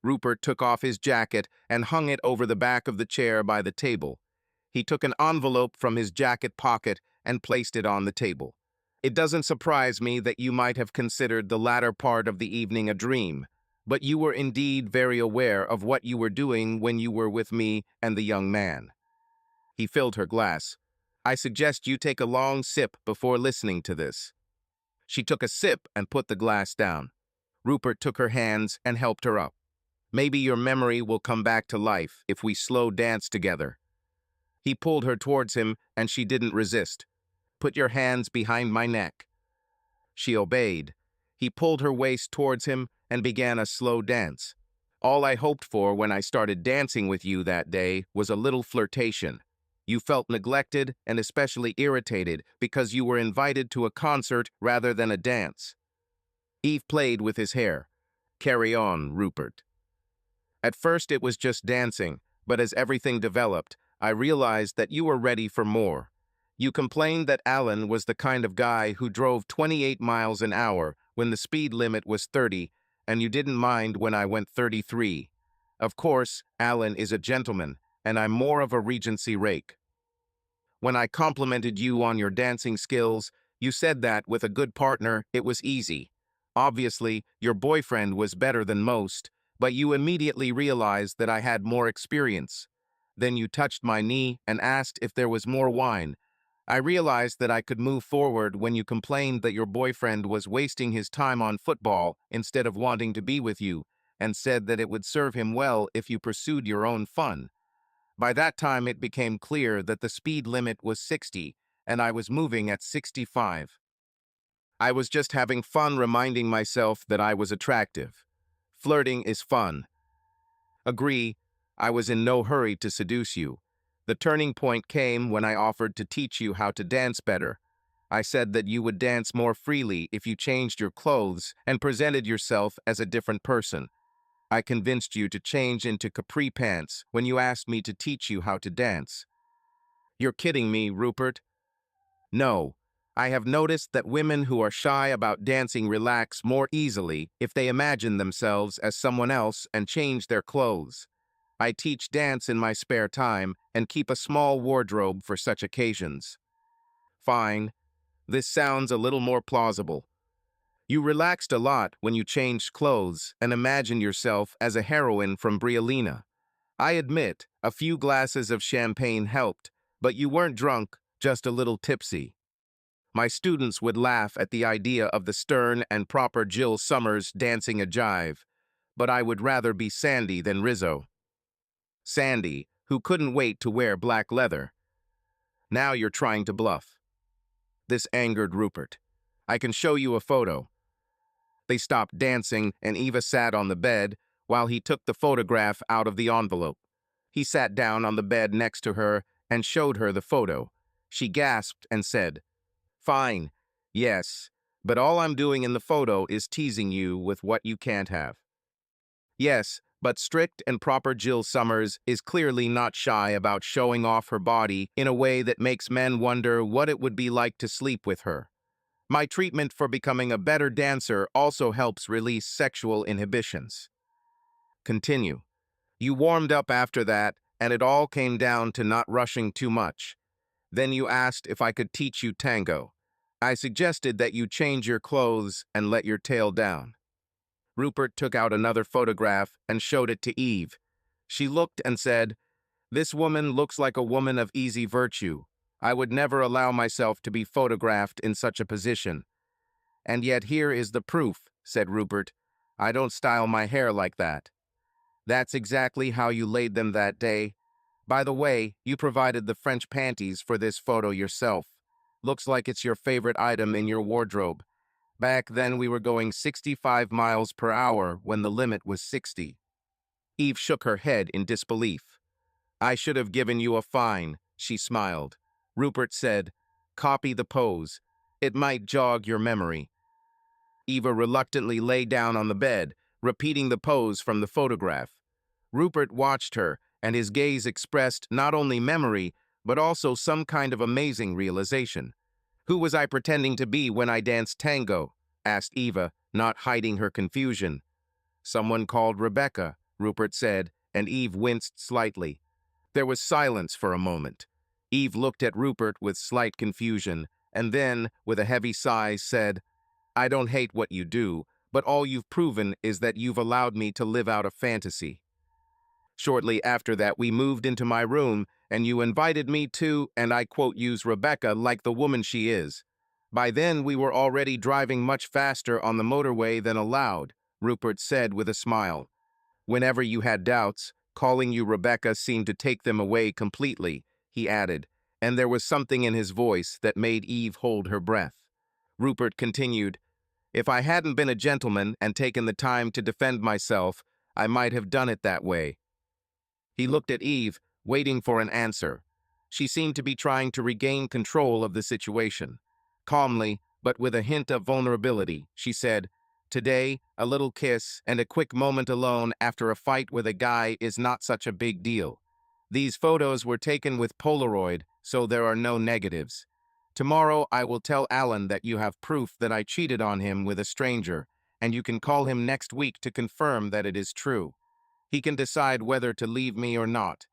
Rupert took off his jacket and hung it over the back of the chair by the table. He took an envelope from his jacket pocket and placed it on the table. It doesn't surprise me that you might have considered the latter part of the evening a dream, but you were indeed very aware of what you were doing when you were with me and the young man. He filled her glass. I suggest you take a long sip before listening to this. She took a sip and put the glass down. Rupert took her hands and helped her up. Maybe your memory will come back to life if we slow dance together. He pulled her towards him and she didn't resist. Put your hands behind my neck. She obeyed. He pulled her waist towards him and began a slow dance. All I hoped for when I started dancing with you that day was a little flirtation. You felt neglected and especially irritated because you were invited to a concert rather than a dance. Eve played with his hair. Carry on, Rupert. At first it was just dancing, but as everything developed, I realized that you were ready for more. You complained that Alan was the kind of guy who drove 28 miles an hour when the speed limit was 30, and you didn't mind when I went 33. Of course, Alan is a gentleman, and I'm more of a Regency rake. When I complimented you on your dancing skills, you said that with a good partner, it was easy. Obviously, your boyfriend was better than most, but you immediately realized that I had more experience. Then you touched my knee and asked if there was more wine. I realized that I could move forward when you complained that your boyfriend was wasting his time on football instead of wanting to be with you, and said that it would serve him well if you pursued your own fun. By that time, it became clear that the speed limit was 60, and I was moving at 65. I was just having fun reminding myself that I was attractive. Flirting is fun. Agree, I was in no hurry to seduce you. The turning point came when I offered to teach you how to dance better. I said that you would dance more freely if you changed your clothes and presented yourself as a different person. I convinced you to change into capri pants when you asked me to teach you how to dance. You're kidding me, Rupert. No, I have noticed that women who are shy about dancing relax more easily if they imagine themselves as someone else and change their clothes. I teach dance in my spare time and keep a small wardrobe for such occasions. Fine, this sounds a little more plausible. You relaxed a lot when you changed clothes and imagined yourself as a heroine from Briolina. I admit, a few glasses of champagne helped, but you weren't drunk, just a little tipsy. My students would laugh at the idea of the stern and proper Jill Summers dancing a jive, but I would rather be Sandy than Rizzo. Sandy, who couldn't wait to wear black leather. Now you're trying to bluff. This angered Rupert. I can show you a photo. They stopped dancing and Eva sat on the bed while he took the photograph out of the envelope. He sat down on the bed next to her and showed her the photo. She gasped and said, "Fine, yes, but all I'm doing in the photo is teasing you with what you can't have." Yes, but strict and proper Jill Summers is clearly not shy about showing off her body in a way that makes men wonder what it would be like to sleep with her. My treatment for becoming a better dancer also helps release sexual inhibitions. Continue. You warmed up after that, and it all came down to not rushing too much. Then you asked if I could teach you tango. I suggested that you change your clothes and let your tail down. Rupert took out another photograph and showed it to Eve. She looked and said, "This woman looks like a woman of easy virtue. I would never allow myself to be photographed in such a position." "And yet here is the proof," said Rupert. "I don't style my hair like that." "That's exactly how you laid them that day. By the way, you provided the French panties for this photo yourself. Looks like it's your favorite item in your wardrobe. Back then we were going 65 miles per hour when the limit was 60. Eve shook her head in disbelief. "I should have given you a fine," she smiled. Rupert said, "Copy the pose. It might jog your memory." Eva reluctantly lay down on the bed, repeating the pose from the photograph. Rupert watched her, and his gaze expressed not only memory, but also some kind of amazing realization. "Who was I pretending to be when I danced tango?" asked Eva, not hiding her confusion. "Someone called Rebecca," Rupert said, and Eve winced slightly. There was silence for a moment. Eve looked at Rupert with slight confusion, and then, with a heavy sigh, said, "I don't hate what you do, but all you've proven is that you've allowed me to live out a fantasy." Shortly after that, we moved into my room, and you invited me to, and I quote, "use Rebecca like the woman she is." By then, we were already driving much faster on the motorway than allowed, Rupert said with a smile. "Whenever you had doubts, calling you Rebecca seemed to take them away completely," he added, and there was something in his voice that made Eve hold her breath. Rupert continued, "If I hadn't been a gentleman and taken the time to defend myself, I might have done it that way." He looked at Eve, waiting for an answer. She seemed to be trying to regain control of the situation. Calmly, but with a hint of vulnerability, she said, "Today, a little kiss and a quick moment alone after a fight with a guy is not such a big deal. These photos were taken with Polaroid, so there are no negatives. Tomorrow I will tell Alan that you have proof that I cheated on him with a stranger, and you can call him next week to confirm that it is true. He can decide whether to leave me or not.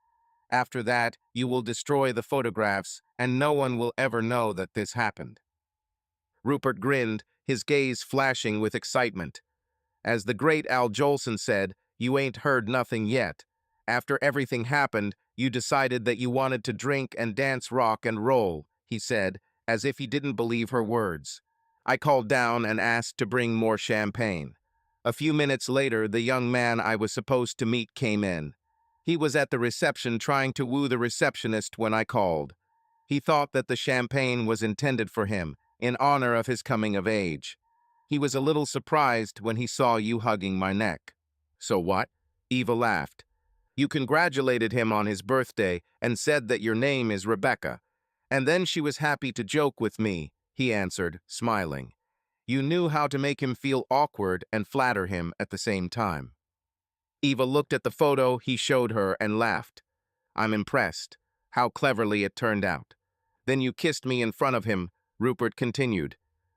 After that, you will destroy the photographs, and no one will ever know that this happened." Rupert grinned, his gaze flashing with excitement. As the great Al Jolson said, "You ain't heard nothing yet. After everything happened, you decided that you wanted to drink and dance rock and roll," he said, as if he didn't believe her words. I called down and asked to bring more champagne. A few minutes later, the young man I was supposed to meet came in. He was at the reception trying to woo the receptionist when I called. He thought that the champagne was intended for him, in honor of his coming of age. He was a little surprised when he saw you hugging my neck. "So what?" Eva laughed. "You congratulated him on his birthday and said that your name is Rebecca. And then she was happy to joke with me," he answered, smiling. "You knew how to make him feel awkward and flatter him at the same time." Eva looked at the photo he showed her and laughed. "I'm impressed. How cleverly it turned out. Then you kissed me in front of him," Rupert continued.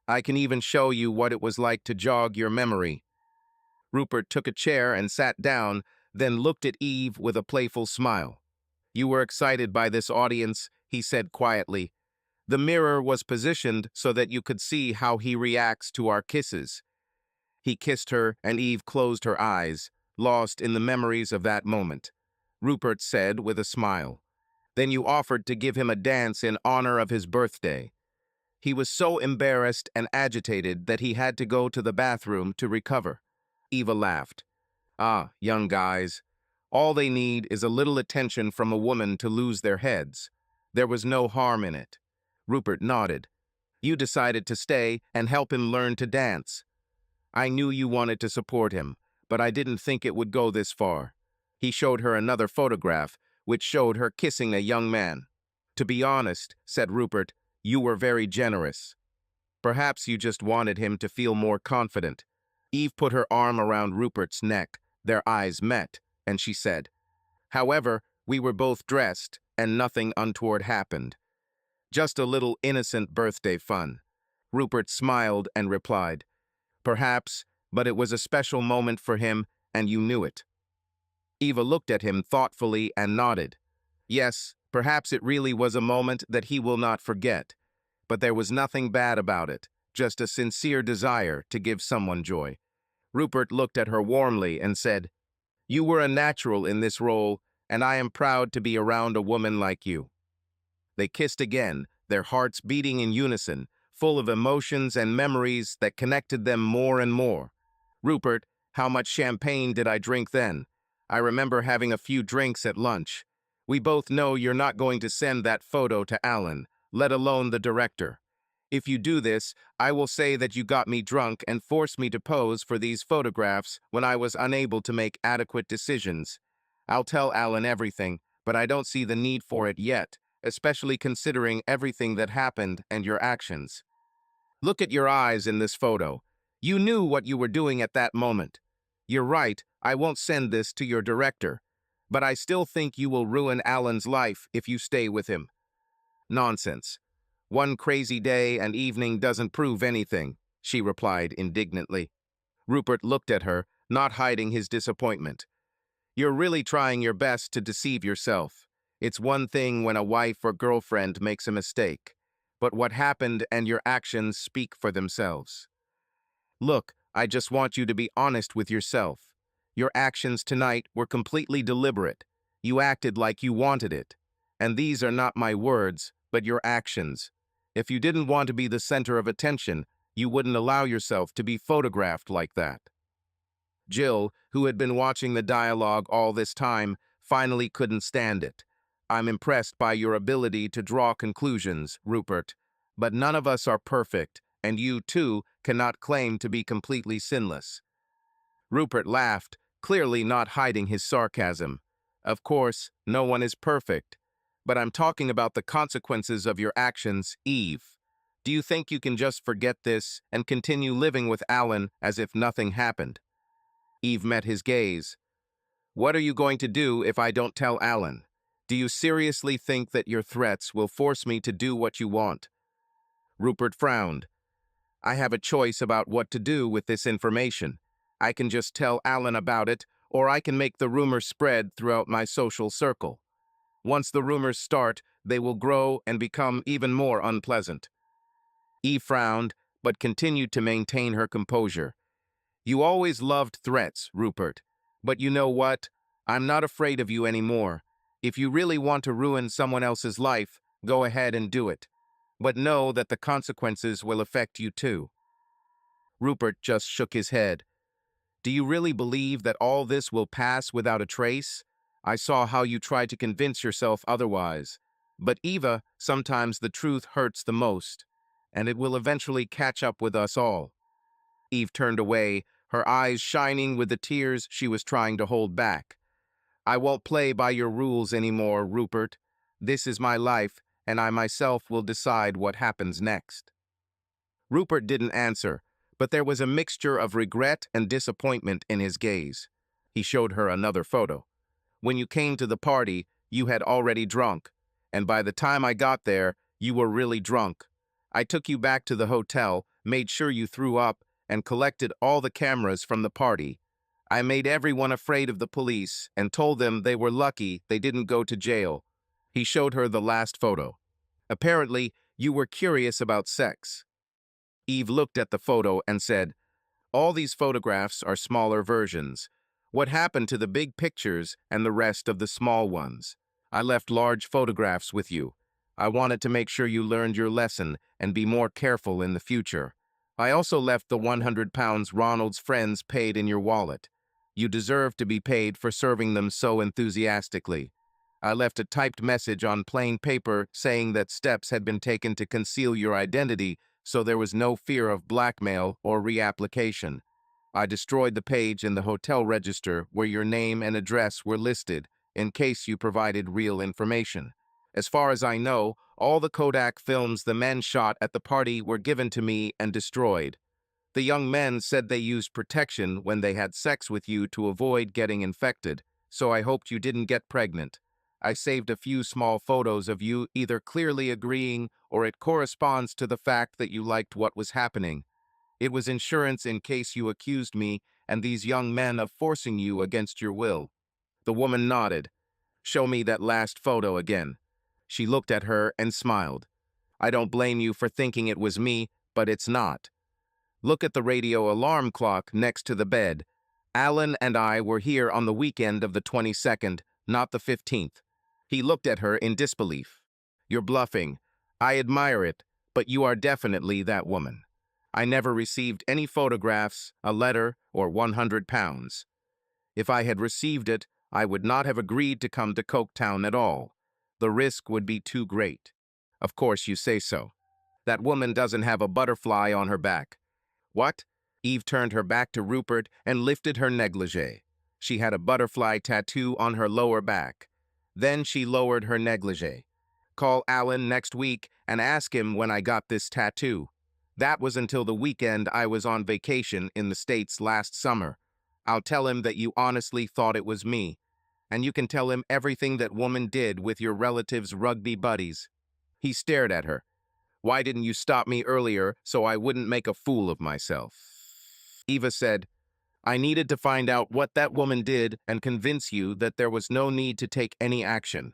I can even show you what it was like to jog your memory. Rupert took a chair and sat down, then looked at Eve with a playful smile. You were excited by this audience, he said quietly. The mirror was positioned so that you could see how he reacts to our kisses. He kissed her, and Eve closed her eyes, lost in the memories of that moment. Rupert said with a smile. Then you offered to give him a dance in honor of his birthday. He was so embarrassed and agitated that he had to go to the bathroom to recover. Eva laughed. Ah, young guys. All they need is a little attention from a woman to lose their heads. There was no harm in it. Rupert nodded. You decided to stay and help him learn to dance. I knew you wanted to support him, but I didn't think it would go this far. He showed her another photograph, which showed her kissing a young man. To be honest, said Rupert, you were very generous. Perhaps you just wanted him to feel more confident. Eve put her arm around Rupert's neck. Their eyes met, and she said, However, we were both dressed, and nothing untoward happened. Just a little innocent birthday fun. Rupert smiled and replied, Perhaps, but it was a special moment for him, and you knew it. Eva looked at him thoughtfully and nodded. Yes, perhaps it really was a moment that he will not forget. But there was nothing bad about it, just a sincere desire to give someone joy. Rupert looked at her warmly and said, You were a natural in this role, and I am proud to be around a woman like you. They kissed again, their hearts beating in unison, full of emotions and memories that connected them more and more. Rupert, how much champagne did I drink then? I remember having a few drinks at lunch. We both know you're not going to send that photo to Alan, let alone the director. If you do this, I will say that you got me drunk and forced me to pose for these photographs when I was unable to make adequate decisions. I'll tell Alan everything, but I don't see the need for it yet, especially considering everything that happened and your actions. Look at your eyes in this photo. You knew what you were doing at that moment. You're right, I won't send this to your director, but I still think you will ruin Alan's life if you stay with him. Nonsense. One crazy day and evening doesn't prove anything, she replied indignantly. Rupert looked at her, not hiding his disappointment. You're really trying your best to deceive yourself. It's one thing when a wife or girlfriend makes a mistake, but what happened and your actions speak for themselves. Look, I just want you to be honest with yourself. Your actions tonight were completely deliberate. You acted like you wanted it. And these are not my words, but your actions. If you didn't want to be the center of attention, you wouldn't allow yourself to be photographed like that. Jill, who had been watching the dialogue all this time, finally couldn't stand it. I'm impressed by your ability to draw conclusions, Rupert, but none of us are perfect, and you, too, cannot claim to be completely sinless. Rupert laughed, clearly not hiding his sarcasm. Of course, no one is perfect, but I'm talking about the consequences of your actions, Eve. Do you think you can just forget this and continue living with Alan as if nothing happened? Eve met his gaze. What are you going to do if I don't tell Alan? Do you seriously think that your threats will force me to do what you want? Rupert frowned. I have a choice about what to do with this information. I can just tell Alan about it, or I can make the rumors spread throughout my social circle. Once the rumors start, they will grow and become even more unpleasant. Eve frowned, but continued to maintain her composure. You always loved threats, Rupert. But you know what? I'm not afraid of you anymore. If you really want to ruin someone else's life, go ahead and do it. But know that the consequences will affect you too. Rupert just shook his head. Do you really believe that all this will pass without a trace? I saw how you tried to convince yourself otherwise. But Eva, sometimes the truth hurts the most, and it will eventually catch up with us all. Eve turned away, her eyes shining with the tears she was trying to hold back. I won't play by your rules anymore, Rupert. This is my life, and I myself will decide what happens next. Rupert didn't answer, but there was a mixture of regret and disappointment in his gaze. He showed her another photo. When you came to the party, you had already drunk, and by the time I got there, you were really drunk. I took you back to the hotel, made sure you threw up, and collected all the cameras from the party. I made everyone afraid of the police and told them they were lucky they didn't go to jail. He showed her the last photo. Apparently, you were curious about sex. Eve looked at the photo and said, all these photographs are smaller versions. What happened to the big pictures and the rest of the small ones? I left large photographs with you. I wanted to make sure you learned your lesson and be more careful in the future. I also left the 100 pounds Ronald's friends paid in your wallet. You deserve to be paid for serving them so enthusiastically. I left a typed message on plain paper saying that steps had been taken to conceal your identity, so there was no fear of blackmail or reapplication. I destroyed the page in the hotel register where your name and address were listed in case you provided real information. As far as I know, all the Kodak films the men shot at the party were given to me and destroyed. The young men said they used protection when they had sex with you to avoid getting infected, so I hoped you didn't get pregnant. I saved a few small photos of you either clearly agreeing or it corresponds to the fact that you liked what was happening. It was insurance in case you accused me and these young men of forcing you against your will. The woman nodded. Show me that last photo again. She looked at her and smiled. I don't blame you for thinking it was me, but it's not. Look at the radio alarm clock next to the bed. Alan and I were here on the weekend of the 22nd, not the 15th. He looked at her in disbelief. You're bluffing. I admire it, but you are definitely that woman. I never received any photographs, a letter, or 100 pounds. If I had received it, I would not have agreed to come to Coketown at all. The risk would be too great. Of course you say so. That woman doesn't have a butterfly on her back. What? Eve turned her back to Rupert and lifted her negligee. She had a butterfly tattoo on her lower back. Then she lowered her negligee. Call Alan next week and ask him when I got this tattoo. That was until the weekend I was on vacation in the States last summer. I'll tell him that you honestly thought it was me. And you can tell him everything that woman did with your relative's rugby buddies. He stared at her. Why didn't you stop me earlier so I wouldn't make a fool of myself? Eva said, I needed to find out what that woman did and convince you that there was no need to take any action.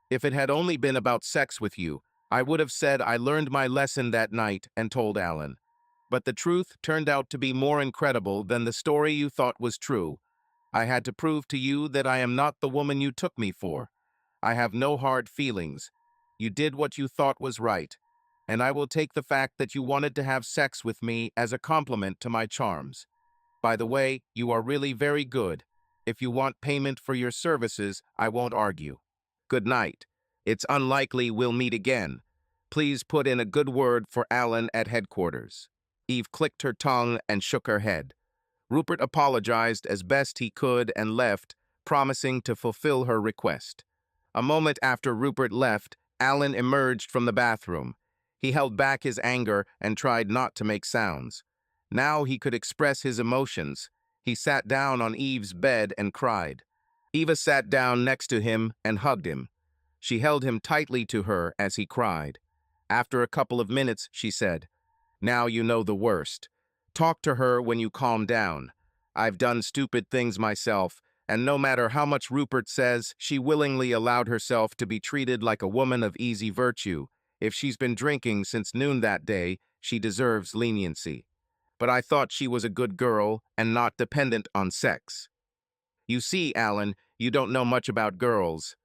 If it had only been about sex with you, I would have said I learned my lesson that night and told Alan. But the truth turned out to be more incredible than the story you thought was true. I had to prove to you that I am not the woman you took me for. I have no hard feelings. You did what you thought was right, and I will take the fact that you wanted to have sex with me as a compliment to my charms. By the way, you are really very good. If you want payment for your services, I won't argue. Good night. It's unlikely we'll meet again. Please put in a good word for Alan at headquarters. Eve clicked her tongue and shook her head. Rupert apologized as best he could and left, promising to fulfill her request. A moment after Rupert left, Alan emerged from the bathroom. He held back his anger and tried not to make sounds. Now he could express his emotions. He sat down on Eve's bed and cried. Eva sat down next to him and hugged him. She held him tightly to her as he cried. After a couple of minutes, she said, Now you know the worst. Talk to her when you calm down. I've done stupid things myself, and no matter how much Rupert says, she willingly allowed herself to be treated like a woman of easy virtue. If she's been drinking since noon that day, she deserves leniency. But I thought she was a good girl and not dependent on sex. You see, Alan, you don't know much about girls.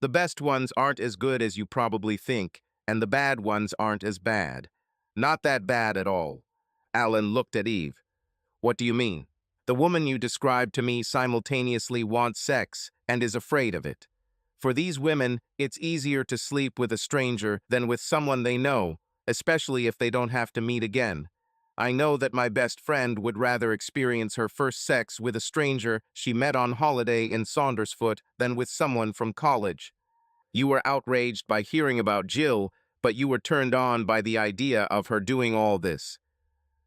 The best ones aren't as good as you probably think, and the bad ones aren't as bad. Not that bad at all. Alan looked at Eve. What do you mean? The woman you described to me simultaneously wants sex and is afraid of it. For these women, it's easier to sleep with a stranger than with someone they know, especially if they don't have to meet again. I know that my best friend would rather experience her first sex with a stranger she met on holiday in Saundersfoot than with someone from college. You were outraged by hearing about Jill, but you were turned on by the idea of her doing all this.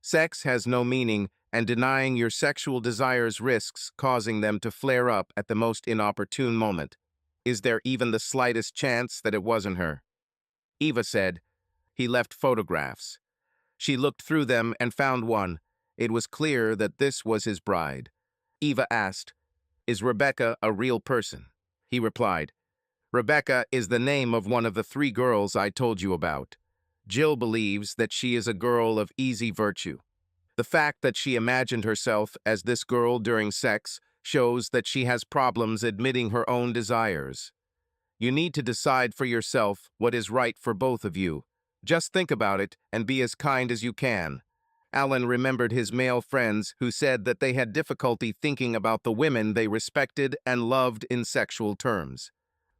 Sex has no meaning, and denying your sexual desires risks causing them to flare up at the most inopportune moment. Is there even the slightest chance that it wasn't her? Eva said, He left photographs. She looked through them and found one. It was clear that this was his bride. Eva asked, "Is Rebecca a real person?" He replied, "Rebecca is the name of one of the 3 girls I told you about. Jill believes that she is a girl of easy virtue. The fact that she imagined herself as this girl during sex shows that she has problems admitting her own desires. You need to decide for yourself what is right for both of you. Just think about it and be as kind as you can." Alan remembered his male friends who said that they had difficulty thinking about the women they respected and loved in sexual terms.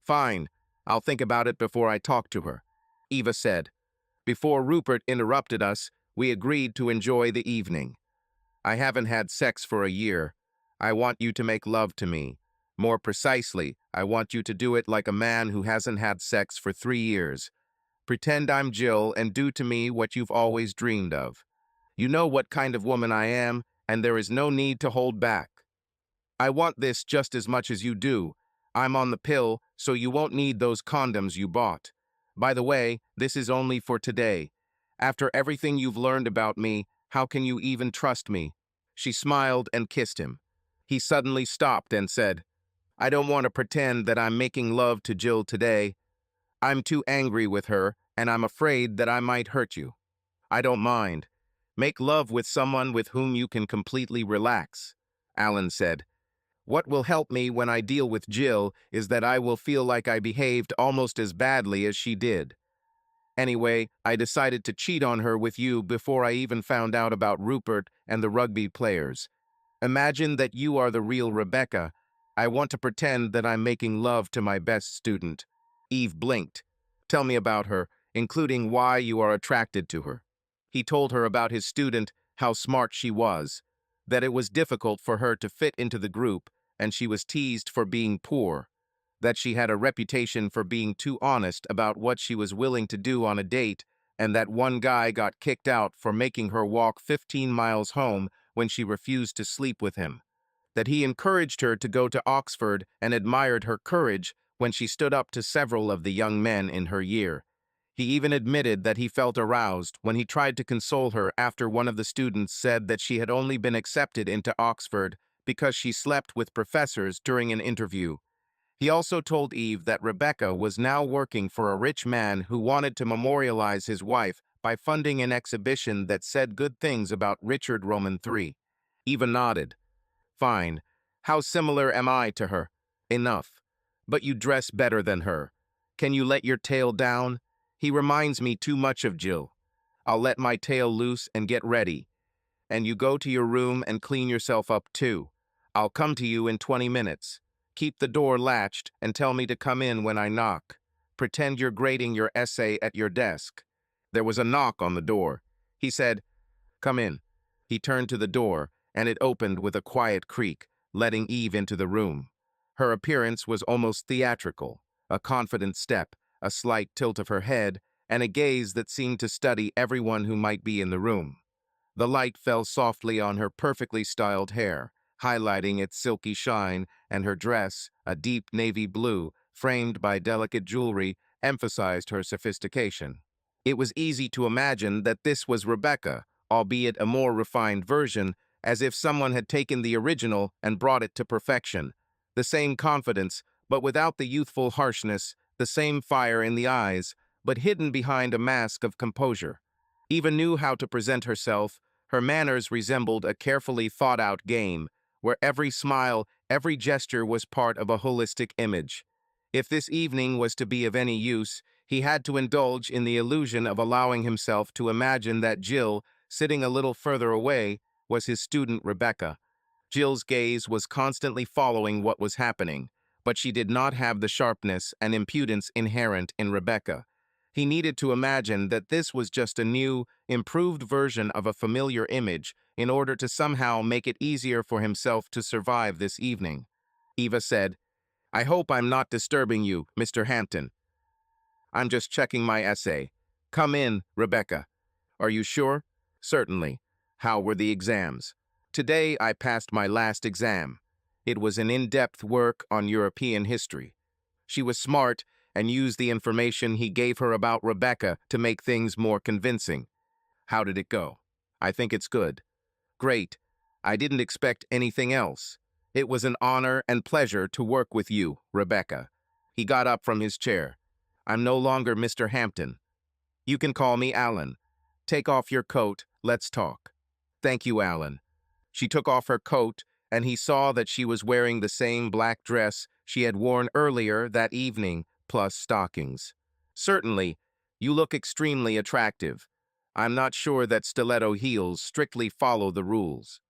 "Fine, I'll think about it before I talk to her," Eva said. "Before Rupert interrupted us, we agreed to enjoy the evening. I haven't had sex for a year. I want you to make love to me. More precisely, I want you to do it like a man who hasn't had sex for 3 years. Pretend I'm Jill and do to me what you've always dreamed of. You know what kind of woman I am, and there is no need to hold back. I want this just as much as you do. I'm on the pill, so you won't need those condoms you bought. By the way, this is only for today. After everything you've learned about me, how can you even trust me?" She smiled and kissed him. He suddenly stopped and said, "I don't want to pretend that I'm making love to Jill today. I'm too angry with her, and I'm afraid that I might hurt you. I don't mind. Make love with someone with whom you can completely relax," Alan said. "What will help me when I deal with Jill is that I will feel like I behaved almost as badly as she did. Anyway, I decided to cheat on her with you before I even found out about Rupert and the rugby players. Imagine that you are the real Rebecca. I want to pretend that I'm making love to my best student." Eve blinked. "Tell me about her, including why you are attracted to her." He told her about his student, how smart she was, that it was difficult for her to fit into the group, and she was teased for being poor, that she had a reputation for being too honest about what she was willing to do on a date, and that one guy got kicked out for making her walk 15 miles home when she refused to sleep with him, that he encouraged her to go to Oxford and admired her courage when she stood up to several of the young men in her year. He even admitted that he felt aroused when he tried to console her after one of the students said that she had only been accepted into Oxford because she slept with professors during an interview. He also told Eve that Rebecca was now working for a rich man who wanted to memorialize his wife by funding an exhibition that said good things about Richard Roman III. Eva nodded. "Fine. How similar am I to her?" "Enough. But you dress better than her. Can you let your tail down? He reminds me too much of Jill. I'll let my tail loose and get ready. And you go to your room and clean yourself up too. I'll come to you in 20 minutes. Keep the door latched and tell me to come in when I knock. Pretend you're grading your essay at your desk." There was a knock on the door. He said, "Come in." He turned to the door, and it opened with a quiet creak, letting Eve into the room. Her appearance was almost theatrical, a confident step, a slight tilt of her head, and a gaze that seemed to study everyone who might be in the room. The light fell softly on her perfectly styled hair, highlighting its silky shine, and her dress, a deep navy blue, framed by delicate jewelry, emphasized her sophistication. It was easy to imagine that this was Rebecca, albeit a more refined version, as if someone had taken the original and brought it to perfection. The same confidence, but without the youthful harshness, the same fire in the eyes, but hidden behind a mask of composure. Eva knew how to present herself. Her manners resembled a carefully thought-out game, where every smile, every gesture was part of a holistic image. If this evening was to be of any use, he had to indulge in the illusion of allowing himself to imagine that Jill, sitting a little further away, was his student Rebecca. Jill's gaze was constantly following what was happening, but she did not have the sharpness and impudence inherent in Rebecca. He needed to imagine that this was just a new, improved version of a familiar image in order to somehow make it easier for himself to survive this evening. Eva said, "I hope I'm not disturbing you, Mr. Hampton. I'm just checking my essay. Come in, Rebecca." "Are you sure?" "Certainly. How were the exams?" "Today I passed my last exam. It was an in-depth work on European history." She was smart, and used the information he gave her about Rebecca to make things more convincing. How did it go? I think it's good. Great. I didn't expect anything else. It was an honor and pleasure to work with you, Rebecca. He got up from his chair. I'm no longer Mr. Hampton. You can call me Alan. Take off your coat, let's talk. Thank you, Alan. She took off her coat, and he saw that she was wearing the same black dress she had worn earlier that evening, plus stockings. Certainly, you look extremely attractive. I'm not sure that stiletto heels strictly follow the rules.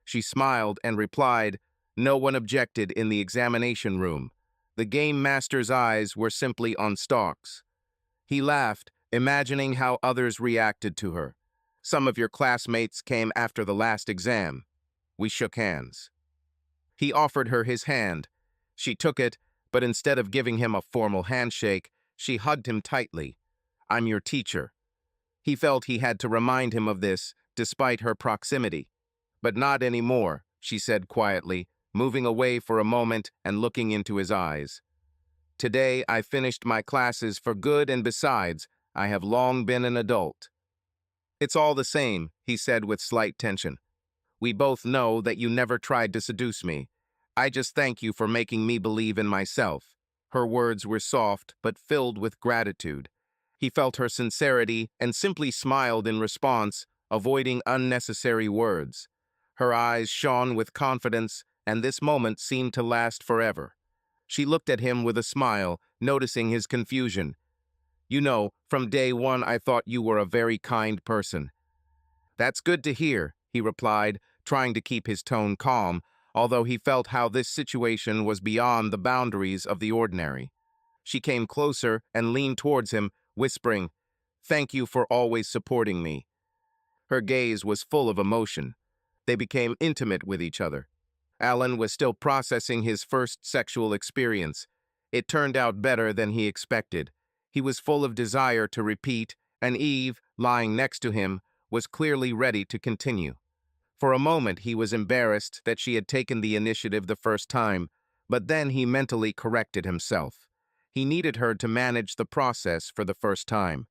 She smiled and replied, no one objected in the examination room. The game master's eyes were simply on stalks. He laughed, imagining how others reacted to her. Some of your classmates came after the last exam. We shook hands. He offered her his hand. She took it, but instead of giving him a formal handshake, she hugged him tightly. I'm your teacher. He felt he had to remind him of this, despite her proximity. But not anymore, she said quietly, moving away for a moment and looking into his eyes. Today I finished my classes for good, and besides, I have long been an adult. It's all the same, he said with slight tension. We both know that you never tried to seduce me. I just thank you for making me believe in myself. Her words were soft but filled with gratitude. He felt her sincerity and simply smiled in response, avoiding unnecessary words. Her eyes shone with confidence, and this moment seemed to last forever. She looked at him with a smile, noticing his confusion. You know, from day one I thought you were a very kind person. That's good to hear, he replied, trying to keep his tone calm, although he felt how this situation was beyond the boundaries of the ordinary. She came closer and leaned towards him, whispering, Thank you for always supporting me. Her gaze was full of emotion. They became intimate with each other. Alan was still processing his first sexual experience. It turned out better than he expected. He was full of desire to repeat, and Eve, lying next to him, was clearly ready to continue. For a moment he was embarrassed that she had taken the initiative the first time, but then he mentally corrected himself. He needed her to manage the process for the first time.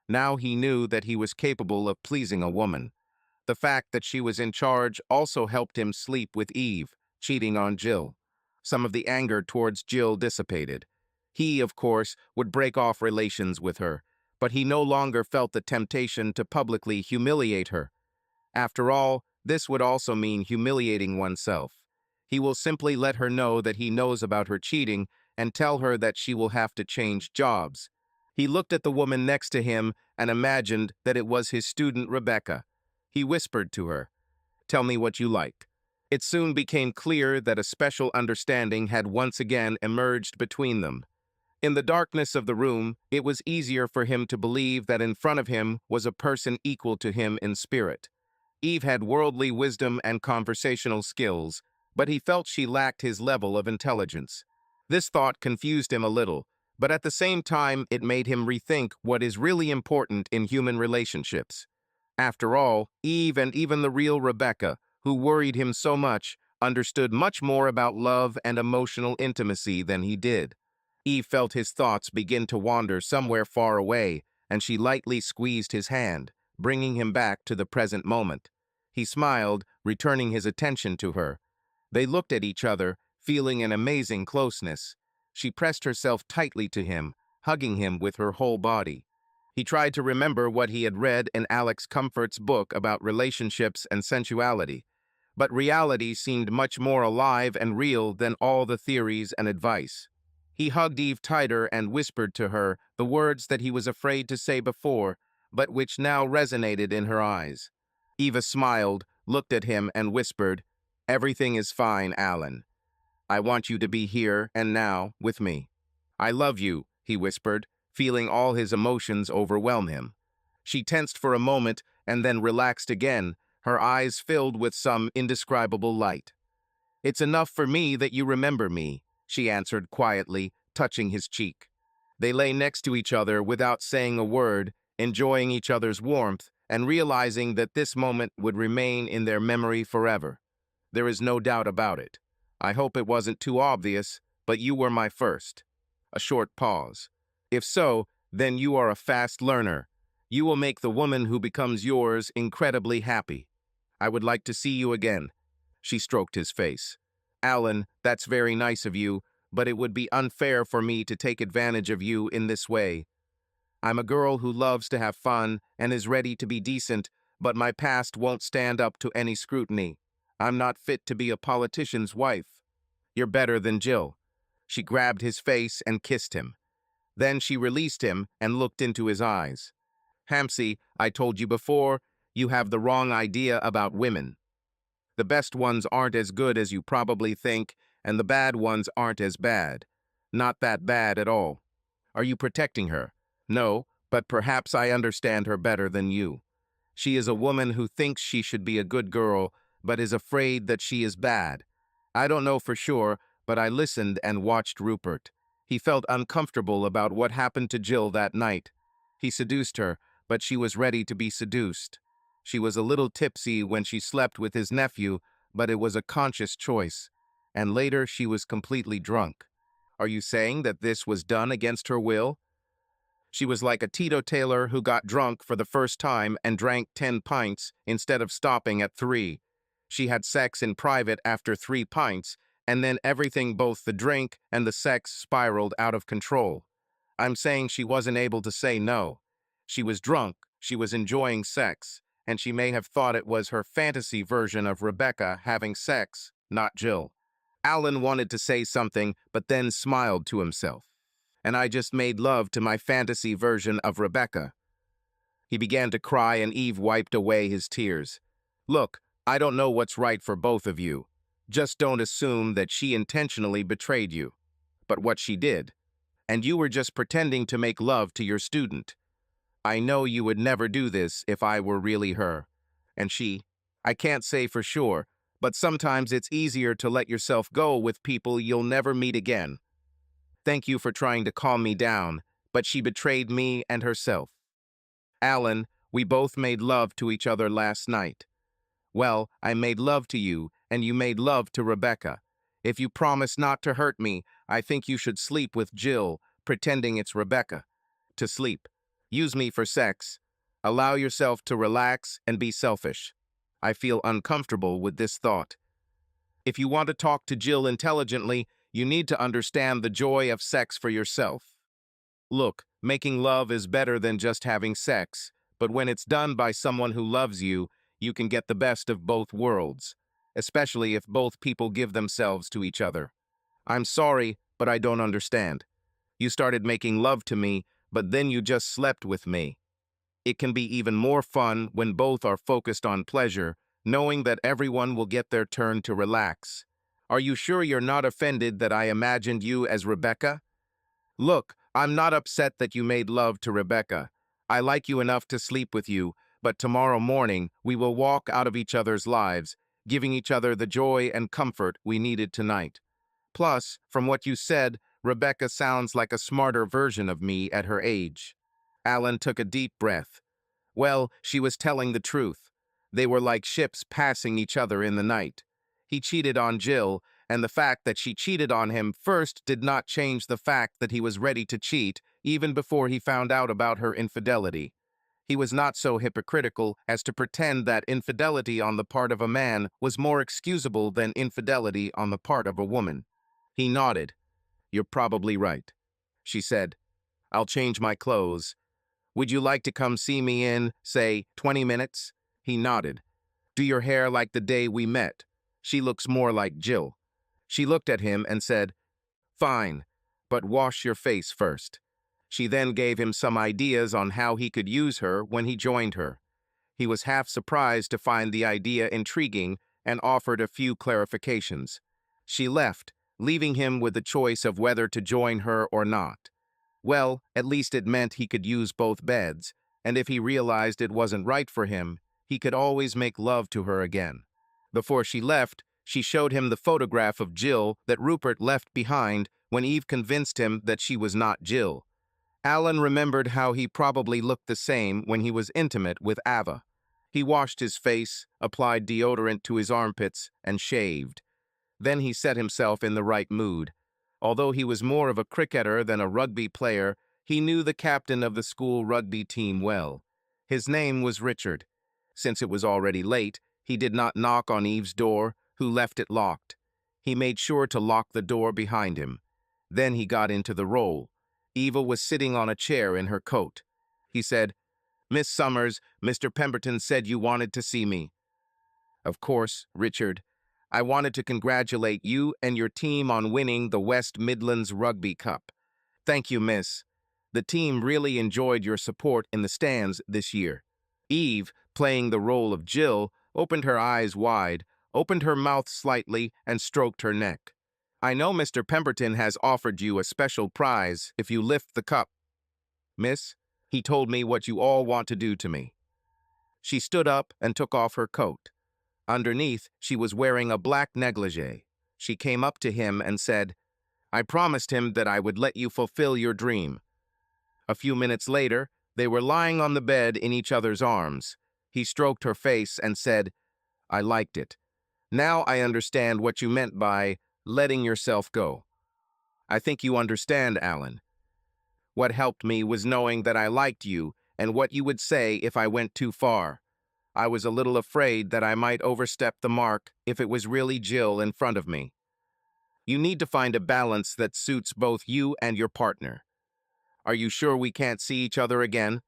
Now he knew that he was capable of pleasing a woman. The fact that she was in charge also helped him sleep with Eve, cheating on Jill. Some of the anger towards Jill dissipated. He, of course, would break off relations with her, but he no longer felt the temptation to publicly humiliate her. After all, this would also mean humiliating oneself. He will simply let her know that he knows about her cheating and tell her that she will have to change jobs. He looked at the woman next to him and imagined that it was his student Rebecca. He whispered to her, Tell me what you like. It soon became clear that a special understanding had once again emerged between them. In the darkness of the room, it was easier for him to believe that in front of him was a person equal to him in spirit. Eve had worldly wisdom and conversational skills, but he felt she lacked his level of intelligence. This thought confused him a little, but at the same time it made him rethink what is really important in human relationships. After all, Eve and even the real Rebecca, who worried him so much, understood much more about love and emotional intimacy than he did. Eve felt his thoughts begin to wander somewhere far away, and she lightly squeezed his hand, bringing him back to the present moment. He smiled, returning his attention to her. They looked at each other, feeling an amazing closeness. She pressed herself tightly to him, hugging him with her whole body. He tried to remember what he had read in Alex Comfort's book about relationships and sensuality, but reality seemed much more alive and real than all the theories and advice. He hugged Eve tighter and whispered to her the words that he was afraid to say before, but which now resonated in her eyes. Eva smiled, looked at him, and whispered, Everything is fine, Alan. I want you to be here and now with me. I love you, he whispered, feeling all his emotions overwhelm him. She tensed for a moment and then relaxed again, her eyes filled with some indescribable light. It's enough for me that you remember me, she answered quietly, touching his cheek. They lay next to each other without saying a word, enjoying each other's warmth and realizing that this moment would remain in their memory forever. There is no doubt about it. I hope it wasn't too obvious, but you were my first. A short pause. If so, then you are a fast learner. You will make the woman who becomes yours incredibly happy. I would like to see you again. She stroked his face. Alan, that's very nice of you, but it would be unfair for me to take advantage of you in this way. I'm a girl who loves to have fun and is ready to be decent, but my past won't stand up to any scrutiny. I'm not fit to be a politician's wife. You're better than Jill. She grabbed his face and kissed him. Then she released him and looked into his eyes. Hamsey, I told you before, you have the wrong idea about women. The best ones aren't as good as you probably think, and the bad ones aren't as bad. Not that bad at all. Are you protecting her? No, but perhaps I understand her better than you. She is a woman who thinks she should be a good girl, but is afraid that she is bad. I don't know for sure, but I listened and watched Rupert. He felt uncomfortable about what happened to Jill that night. He seduced her, but she was ready to be seduced. She was a little tipsy when she slept with his nephew, but it was a conscious choice. And later she was completely drunk. Are you saying that this was done against her will? She was like a teetotaler who got drunk for the first time and drank 10 pints instead of stopping at 3. She had sex in private after 3 pints, and then everything, both the drink and the sex, spiraled out of control. I'm saying she wasn't able to say no. She was drunk, she was enjoying sex, and she may have thought it was her fantasy version of Rebecca having sex, not Jill. Alan wanted to say something, but then smiled to himself. And I just made love to my fantasy version of Rebecca. He began to cry and Eve wiped away his tears. Look, I don't know what's right for both of you. Just don't assume that she intentionally betrayed you. But what she did. And you were just pretending to make love to your student. I know you would never do this if I were really her. And I can't say for sure, but sometimes it's easier to let yourself go with people you'll never meet again. Thank you for trying to calm me down, but she betrayed me and herself. Alan, we both made love to each other last night. Well, I made love to you, and you made love to Rebecca. If you promise not to hurt me, I think you should sleep with Jill, pretending it's Rebecca. To sleep. Use me for sex. Allow yourself to relax and be selfish. I feel uncomfortable with this thought. If you want to talk to Jill intelligently, you need to understand the joy of sex for yourself. Look, making love is better than just having sex, but when it's done by someone who loves you, you can get the best of both worlds, especially if both people give themselves to each other. I'm sorry, but I don't understand. You started making love to me, but then you just slept with me. It can be even more fun when both are focused on pleasure, knowing that everyone will get their turn to relax. Are you sure you're not offended that I imagined you as Rebecca? Look, I'm not upset that you made love to Rebecca. I like you enough to sleep with you, but tomorrow morning we will walk out of each other's lives, giving each other the joy and comfort we needed tonight. Plus, from what you said, Rebecca sounds like a smarter version of me at her age. Alan took a deep breath. Well, she was telling the truth. They were like ships passing each other in the night. He cheated on Jill, and the fact that she cheated on him first did not change the fact that he was ready to cheat even before he found out about her infidelity. He was not so hypocritical as to pretend that infidelity on the part of a man was more excusable than infidelity on the part of a woman. He nodded. You're probably right. She said, I'll change my clothes. Would you like to come see me in, say, 20 minutes? He nodded. Do your hair like the day we met. She looks more like Jill. She looked at him and said, Fine, but wash your face first. She then gave him some ideas on how he could use her when he joined her. He was half surprised to find the idea intriguing and offered a few clarifications. She left, leaving him with the choice of whether to join her or not. Well, at least it meant he could use both beds, and if he realized it wasn't right for him, he could always make love to her again. Before she left, she showed him the photograph of Jill that Rupert left behind when Eve convinced him that she was not Jill. Alan remembered how he probably looked the same when he was intimate with Ava. He washed his face, applied deodorant to his armpits, and shaved. Then he set himself in the right mood. Although he was more of a cricketer than a rugby player, he knew the captain of the school rugby team well. His name was Richard. Since it was already late, he did not knock on Eve's door, who left it locked. He made sure to lock the door behind him. Then he got into the role. Eva was sitting on a chair in her coat. He said, "Miss Summers, Mr. Pemberton said you wanted to see me." "Of course, Richard. I wanted to congratulate you and your team on winning the West Midlands Rugby Cup." "Thank you, miss. The team really enjoyed your support in the stands this year." Eve, playing the role of Jill, opened her eyes wide, opened her mouth slightly, and stroked her neck. "I know Mr. Pemberton has offered you a special prize if you lift the cup, miss. He told me what you all want to do to me." She stood up and took off her coat. Underneath, she was wearing a black negligee. She came up to him and said, "I promised him that I would let you fulfill your dream." A few minutes later, they were lying on the bed in each other's arms. He stroked her face and said, "I liked it. Now I understand what you meant by letting yourself go. I think you understand, Alan. What helped me was knowing that I liked you and what you would say if I went too far. I was a little afraid that I might overstep the mark if it was really Jill in front of me. You need to find a balance that suits both you and your partner. Are you sure we can't see each other again?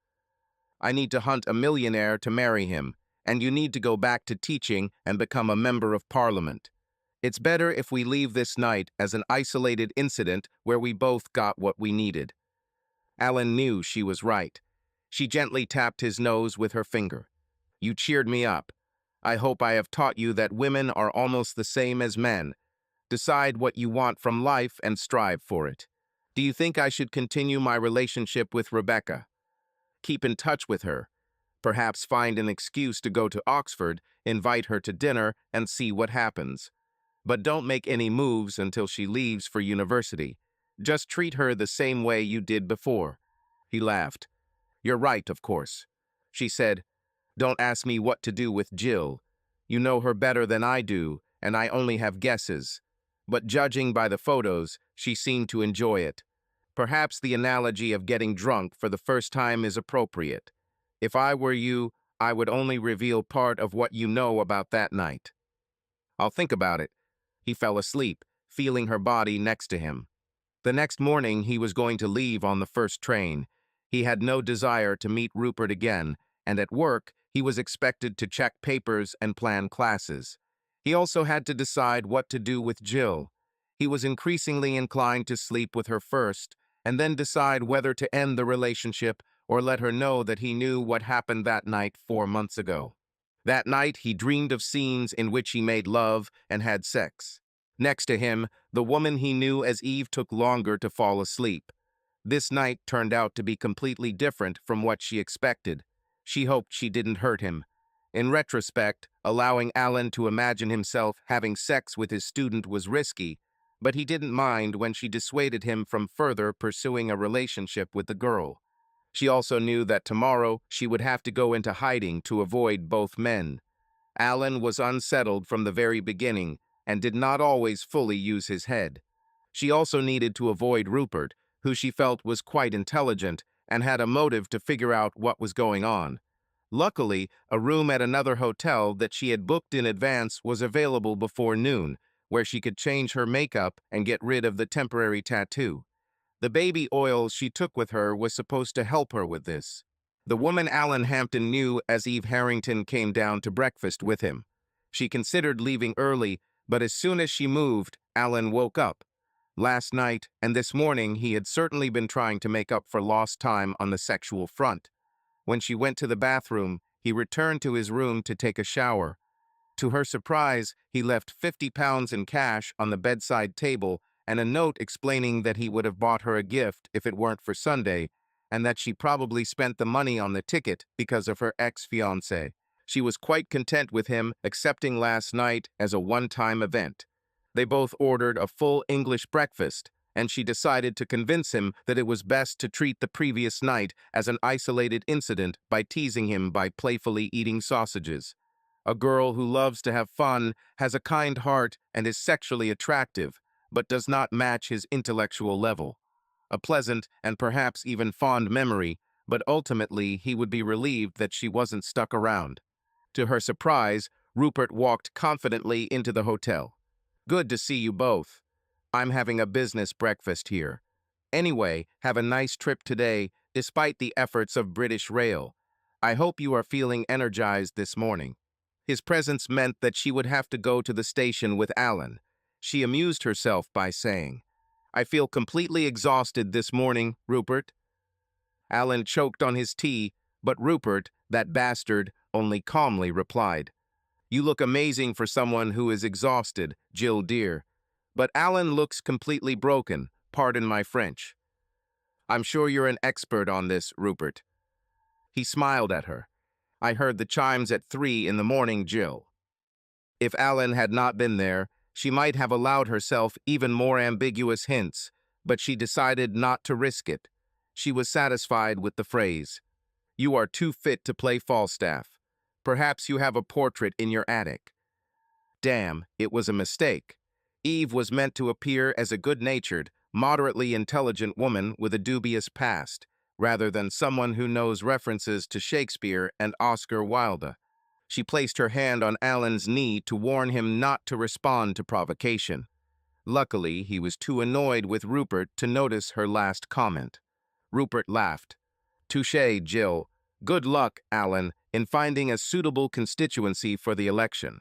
I need to hunt a millionaire to marry him, and you need to go back to teaching and become a member of parliament. It's better if we leave this night as an isolated incident where we both got what we needed." Alan knew she was right. She gently tapped his nose with her finger. "You cheered me up. I hope I have taught you that women are almost the same as men. Decide what you want from life and strive for it. Do you think I should continue my relationship with Rebecca? Keep in touch with her. Perhaps find an excuse to go to Oxford, invite her to dinner, and see what happens. But don't make any moves until she leaves for university. Just treat her the same way you did before." He laughed. "You're right, of course." She said, "Don't ask me what to do with Jill. You know her better than I do, and I only have guesses. But judging by the photos, she seemed to enjoy it. Perhaps the analogy of getting drunk for the first time is appropriate. If I were you, I would only reveal part of what you know about that night." "I'll think about it." He fell asleep, feeling her body next to him. The next morning, he was going to leave on the first train. He had no desire to meet Rupert again, and at work, he was expected to check papers and plan classes. He also had to decide what to do with Jill. He was increasingly inclined to sleep with her first, and then decide whether to end the relationship or let her know that he knew what happened that night 4 months ago. That night, he dreamed of scenes in which he made love and had sex. Next to him, the woman he knew as Eve took longer to fall asleep. This night turned out to be completely different from what she expected. She hoped she didn't hurt him. In retrospect, allowing Alan to imagine himself having sex with his student was risky, but he didn't mind when she dissuaded him from further pursuing a relationship with the girl. She also knew that tomorrow she would have to go into hiding to avoid both men. Alan was unsettled from the very beginning and did not always fully use his head. She also needed to avoid Rupert, who she felt was quite intelligent and had a motive to figure out what was going on. Luckily, a room at another hotel that she had booked in advance was available before noon, where she could change her makeup and get rid of the temporary tattoo. The baby oil she took with her was supposed to help her with this. The woman Alan Hampton knew as Eve Harrington came down to breakfast with him. She considered leaving early, but as soon as she moved, Alan woke up. Last night and this morning, he had certainly been trying to make up for lost time on the sexual front. When she went to the bathroom, he returned to his room to take a shower. To her surprise, he left £50 in cash on the bedside table and a note explaining that he would have bought her a gift if it weren't for Sunday, and that she probably spent the money on the ticket because of her ex-fiancé. She was quite content with him accepting last night as a one-time event. They both ordered a full English breakfast, and she decided to convince him that it was best to treat the previous night as an isolated incident by teasing him by playfully eating sausages. A girl who loves to have fun, has a kind heart, and is sexually attractive, but does not match his intellectual level. A pleasant and perhaps even fond memory, but ultimately he would be relieved that she wasn't stuck around. To her surprise, Rupert walked confidently into the hotel. "Good to see you both. I'm having a business breakfast here. Anyway, have a nice trip today, despite the efforts of British Rail. I hope you are feeling energized this morning." His presence meant that she would have to go to the station with Alan. She amused herself by saying, "I feel completely exhausted this morning, Rupert." Alan choked on his tea, but Rupert, that bastard, only calmly replied, "You look amazing for someone who is exhausted, Jill dear. But Alan looks completely broken, pardon my French." "I'm sure you're an expert on this, Rupert." He smiled at her. "I heard the chimes at 3 in the morning, Jill." If Alan had not been there, she might have allowed herself even more ambiguous hints, but she decided not to risk it. She was satisfied with the phrase, "You are too fit to play Falstaff. Perhaps you have a portrait in your attic." Damn, it was a mistake. Eve was meant to appear as a good-natured, moderately intelligent woman with a dubious past, rather than someone who knows references to Shakespeare and Oscar Wilde. She placed her hand on Alan's knee to warn him not to respond to provocation. Luckily, he was too annoyed with Rupert to notice her last comment. Rupert laughed. "Touché, Jill. Good luck, Alan, in finding a suitable constituency for the election.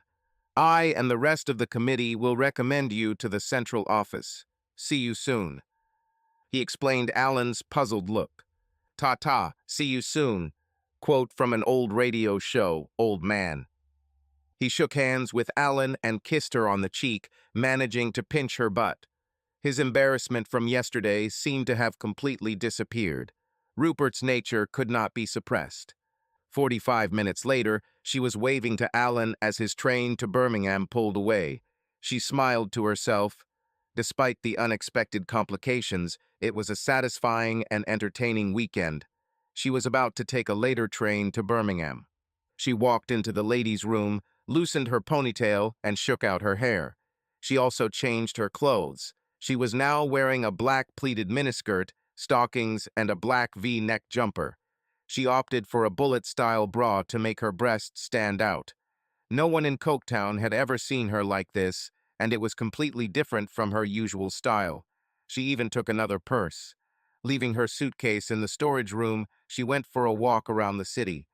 I and the rest of the committee will recommend you to the central office. See you soon." He explained Alan's puzzled look. "Ta-ta, see you soon." Quote from an old radio show, old man. He shook hands with Alan and kissed her on the cheek, managing to pinch her butt. His embarrassment from yesterday seemed to have completely disappeared. Rupert's nature could not be suppressed. 45 minutes later, she was waving to Alan as his train to Birmingham pulled away. She smiled to herself. Despite the unexpected complications, it was a satisfying and entertaining weekend. She was about to take a later train to Birmingham. She walked into the ladies' room, loosened her ponytail, and shook out her hair. She also changed her clothes. She was now wearing a black pleated miniskirt, stockings, and a black V-neck jumper. She opted for a bullet-style bra to make her breasts stand out. No one in Coketown had ever seen her like this, and it was completely different from her usual style. She even took another purse. Leaving her suitcase in the storage room, she went for a walk around the city.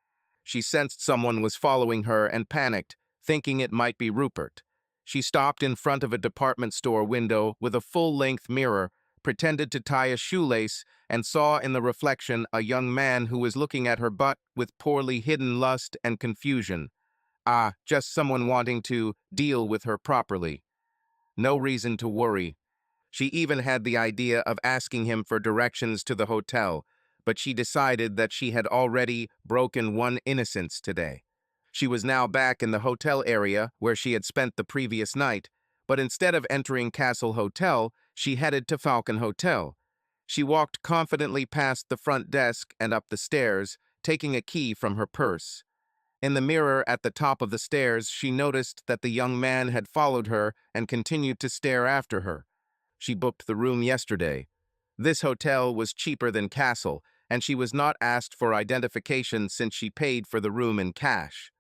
She sensed someone was following her and panicked, thinking it might be Rupert. She stopped in front of a department store window with a full-length mirror, pretended to tie a shoelace, and saw in the reflection a young man who was looking at her butt with poorly hidden lust and confusion. Ah, just someone wanting to deal with her properly. No reason to worry. She even had the idea of asking him for directions to the hotel, but she decided that she had already broken one innocence today. She was now back in the hotel area where she had spent the previous night, but instead of entering Castle Hotel, she headed to Falcon Hotel. She walked confidently past the front desk and up the stairs, taking a key from her purse. In the mirror at the top of the stairs, she noticed that the young man had followed her and continued to stare after her. She booked the room yesterday. This hotel was cheaper than Castle, and she was not asked for identification since she paid for the room in cash.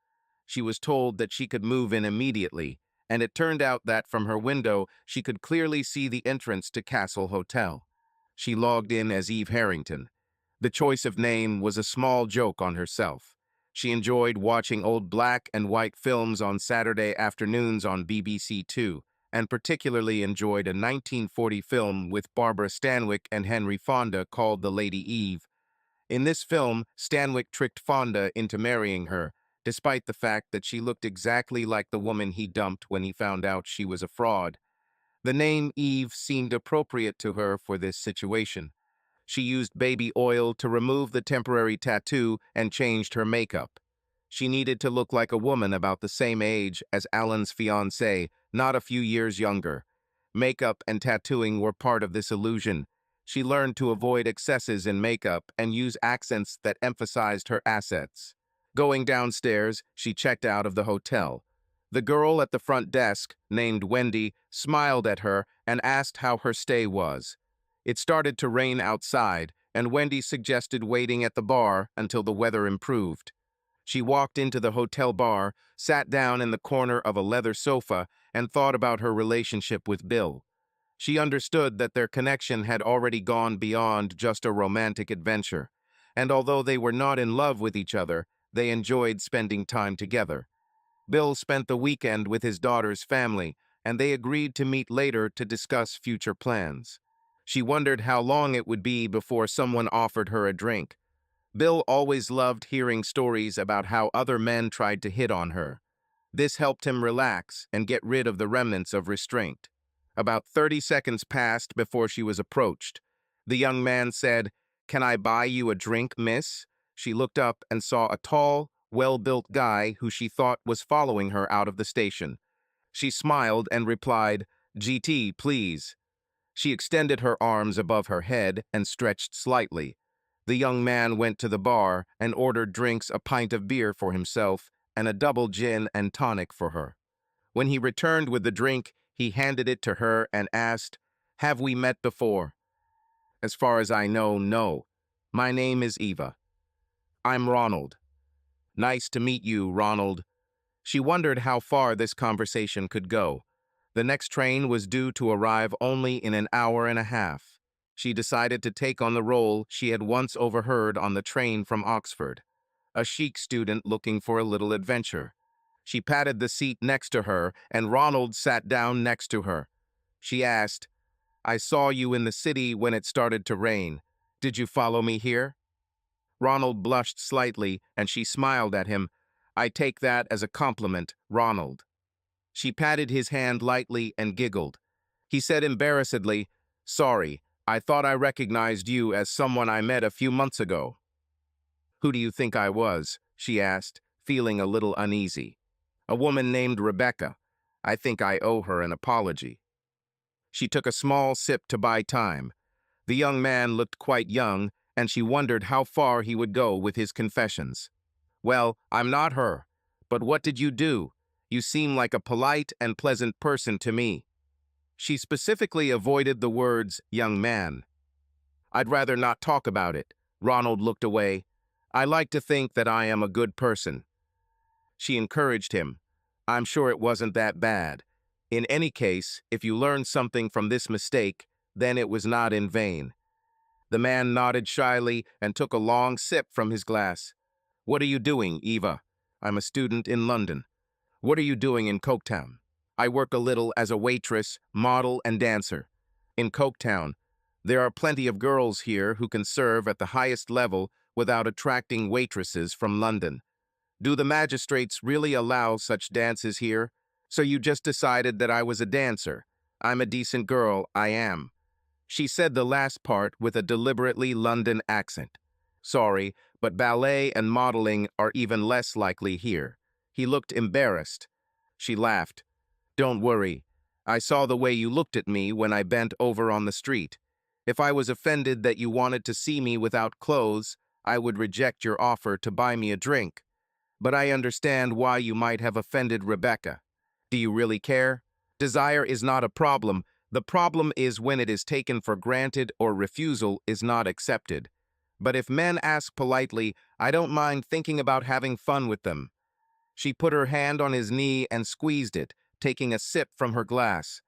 She was told that she could move in immediately, and it turned out that from her window she could clearly see the entrance to Castle Hotel. She logged in as Eve Harrington. The choice of name was a small joke on herself. She enjoyed watching old black and white films on Saturday afternoons on BBC Two, and particularly enjoyed a 1940 film with Barbara Stanwyck and Henry Fonda called The Lady Eve. In this film, Stanwyck tricked Fonda into marrying her, despite the fact that she looked exactly like the woman he dumped when he found out she was a fraud. The name Eve seemed appropriate to her for this situation. She used baby oil to remove the temporary tattoo and changed her makeup. She needed to look like a woman about the same age as Alan's fiancée, not a few years younger. Makeup and tattooing were part of this illusion. She learned to avoid excesses in makeup and use accents that emphasized her assets. Going downstairs, she checked out of the hotel. The girl at the front desk, named Wendy, smiled at her and asked how her stay was. It started to rain outside, and Wendy suggested waiting at the bar until the weather improved. She walked into the hotel bar, sat down in the corner of a leather sofa, and thought about her relationship with Bill. She understood that their connection had already gone beyond just a romantic adventure, and although they were not in love with each other, they enjoyed spending time together. Bill spent the weekend with his daughter's family, and they agreed to meet later to discuss future plans. She wondered how long it would be before someone offered her a drink. Bill always loved hearing stories about how other men tried to hit on her. This helped him relax and get rid of the remnants of restraint. About 30 seconds passed before she was approached. The young man said, "Can I buy you a drink, miss?" She looked up and saw a tall, well-built guy who she thought was following her out of the station. She smiled and replied, "GT, please." She extended her arms above her head and stretched slightly. The young man went to the bar and ordered drinks, a pint of beer for himself and a double gin and tonic for her. When he returned with the drink, he handed it to her and asked, "Have we met before?" "As far as I know, no. My name is Eva." "I'm Ronald." "Nice to meet you, Ronald." She wondered how far this conversation could go. The next train was due to arrive only in an hour and a half. She decided to take on the role she had once overheard on the train from Oxford, a chic student looking for a little adventure. She patted the seat next to her, and Ronald sat down next to her. She asked, "I saw you in the city when it started to rain. Did you follow me here?" Ronald blushed slightly, and she smiled at him. "I take that as a compliment, Ronald." She patted his hand lightly and giggled. He said embarrassedly, "Sorry, I thought I recognized you as someone I met a few months ago." "Who do you think I was?" she asked, feeling a little uneasy. "A woman named Rebecca. I think I owe her an apology." She took a small sip to buy time. The young man looked quite young, and she wondered how far he would go with his confessions. "Well, I'm not her. But what did you do? You seem like a polite and pleasant person to me." She specifically avoided the words, "young man." "I'd rather not talk about it." Ronald looked away. "I like to think that I am a good person." She encouraged him. "I'm sure it wasn't that bad. In any case, if you learned something from this mistake, then it was not in vain." The man nodded shyly and took a long sip from his glass. "What are you doing, Eva?" "I'm a student in London." "What are you doing in Coketown?" "I work a little as a waitress, model, and dancer." "In Coketown, there are plenty of girls here who can serve at the highest level without attracting waitresses from London." "Do the magistrates really allow such dances here?" "So you just decided that I was a dancer?" "I'm a decent girl, I am." She said the last part with a deliberately London accent. "Sorry, but ballet and modeling are even less likely here." He looked embarrassed. She laughed. "Don't worry. I saw the way you looked at me when I bent over on the street. If I was offended that you wanted to see me without clothes, I would reject your offer to buy me a drink. But I understand why you might have offended Rebecca. Do you really care? Desire is not a problem. The problem is when it is taken for granted or refusal is not accepted. But if men ask politely, I don't mind thinking about having fun with them." She put her hand on his knee and squeezed it, taking a sip from her glass.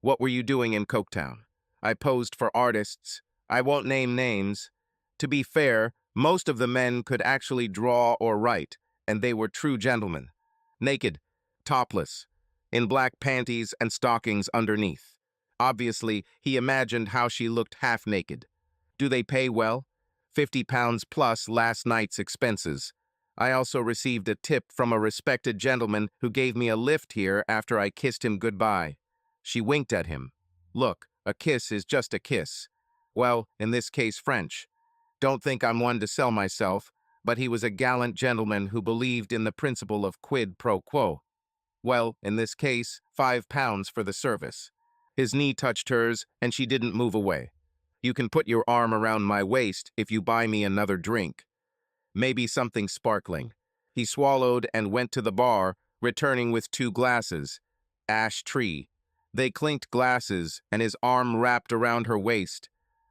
"What were you doing in Coketown?" "I posed for artists. I won't name names. To be fair, most of the men could actually draw or write, and they were true gentlemen. Naked, topless, in black panties and stockings underneath." Obviously, he imagined how she looked half naked. "Do they pay well?" £50 plus last night's expenses. I also received a tip from a respected gentleman who gave me a lift here after I kissed him goodbye." She winked at him. "Look, a kiss is just a kiss. Well, in this case, French. Don't think I'm one to sell myself, but he was a gallant gentleman who believed in the principle of quid pro quo. Well, in this case, £5 for the service." His knee touched hers, and she didn't move away. "You can put your arm around my waist if you buy me another drink. Maybe something sparkling." He swallowed and went to the bar, returning with 2 glasses. Ash tree. They clinked glasses, and his arm wrapped around her waist.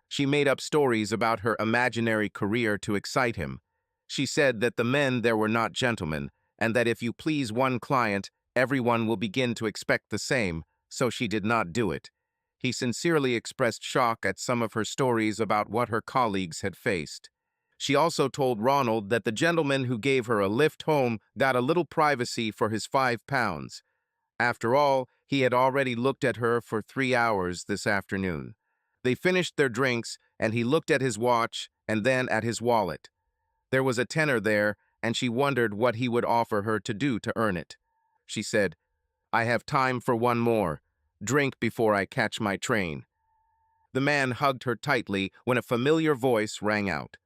She made up stories about her imaginary career to excite him. She said that the men there were not gentlemen, and that if you please one client, everyone will begin to expect the same, so she did not do it. He sincerely expressed shock at some of her stories about what her colleagues had faced. She also told Ronald that the gentleman who gave her a lift home got a little privacy for his £5. After all, he had already looked at her for 3 hours this afternoon. They finished their drinks, and he looked at his watch and then at his wallet. There was a tenner there, and she wondered what he would offer her to do to earn it. She said, "I have time for one more. Drink before I catch my train." The man hugged her tightly when a familiar voice rang out.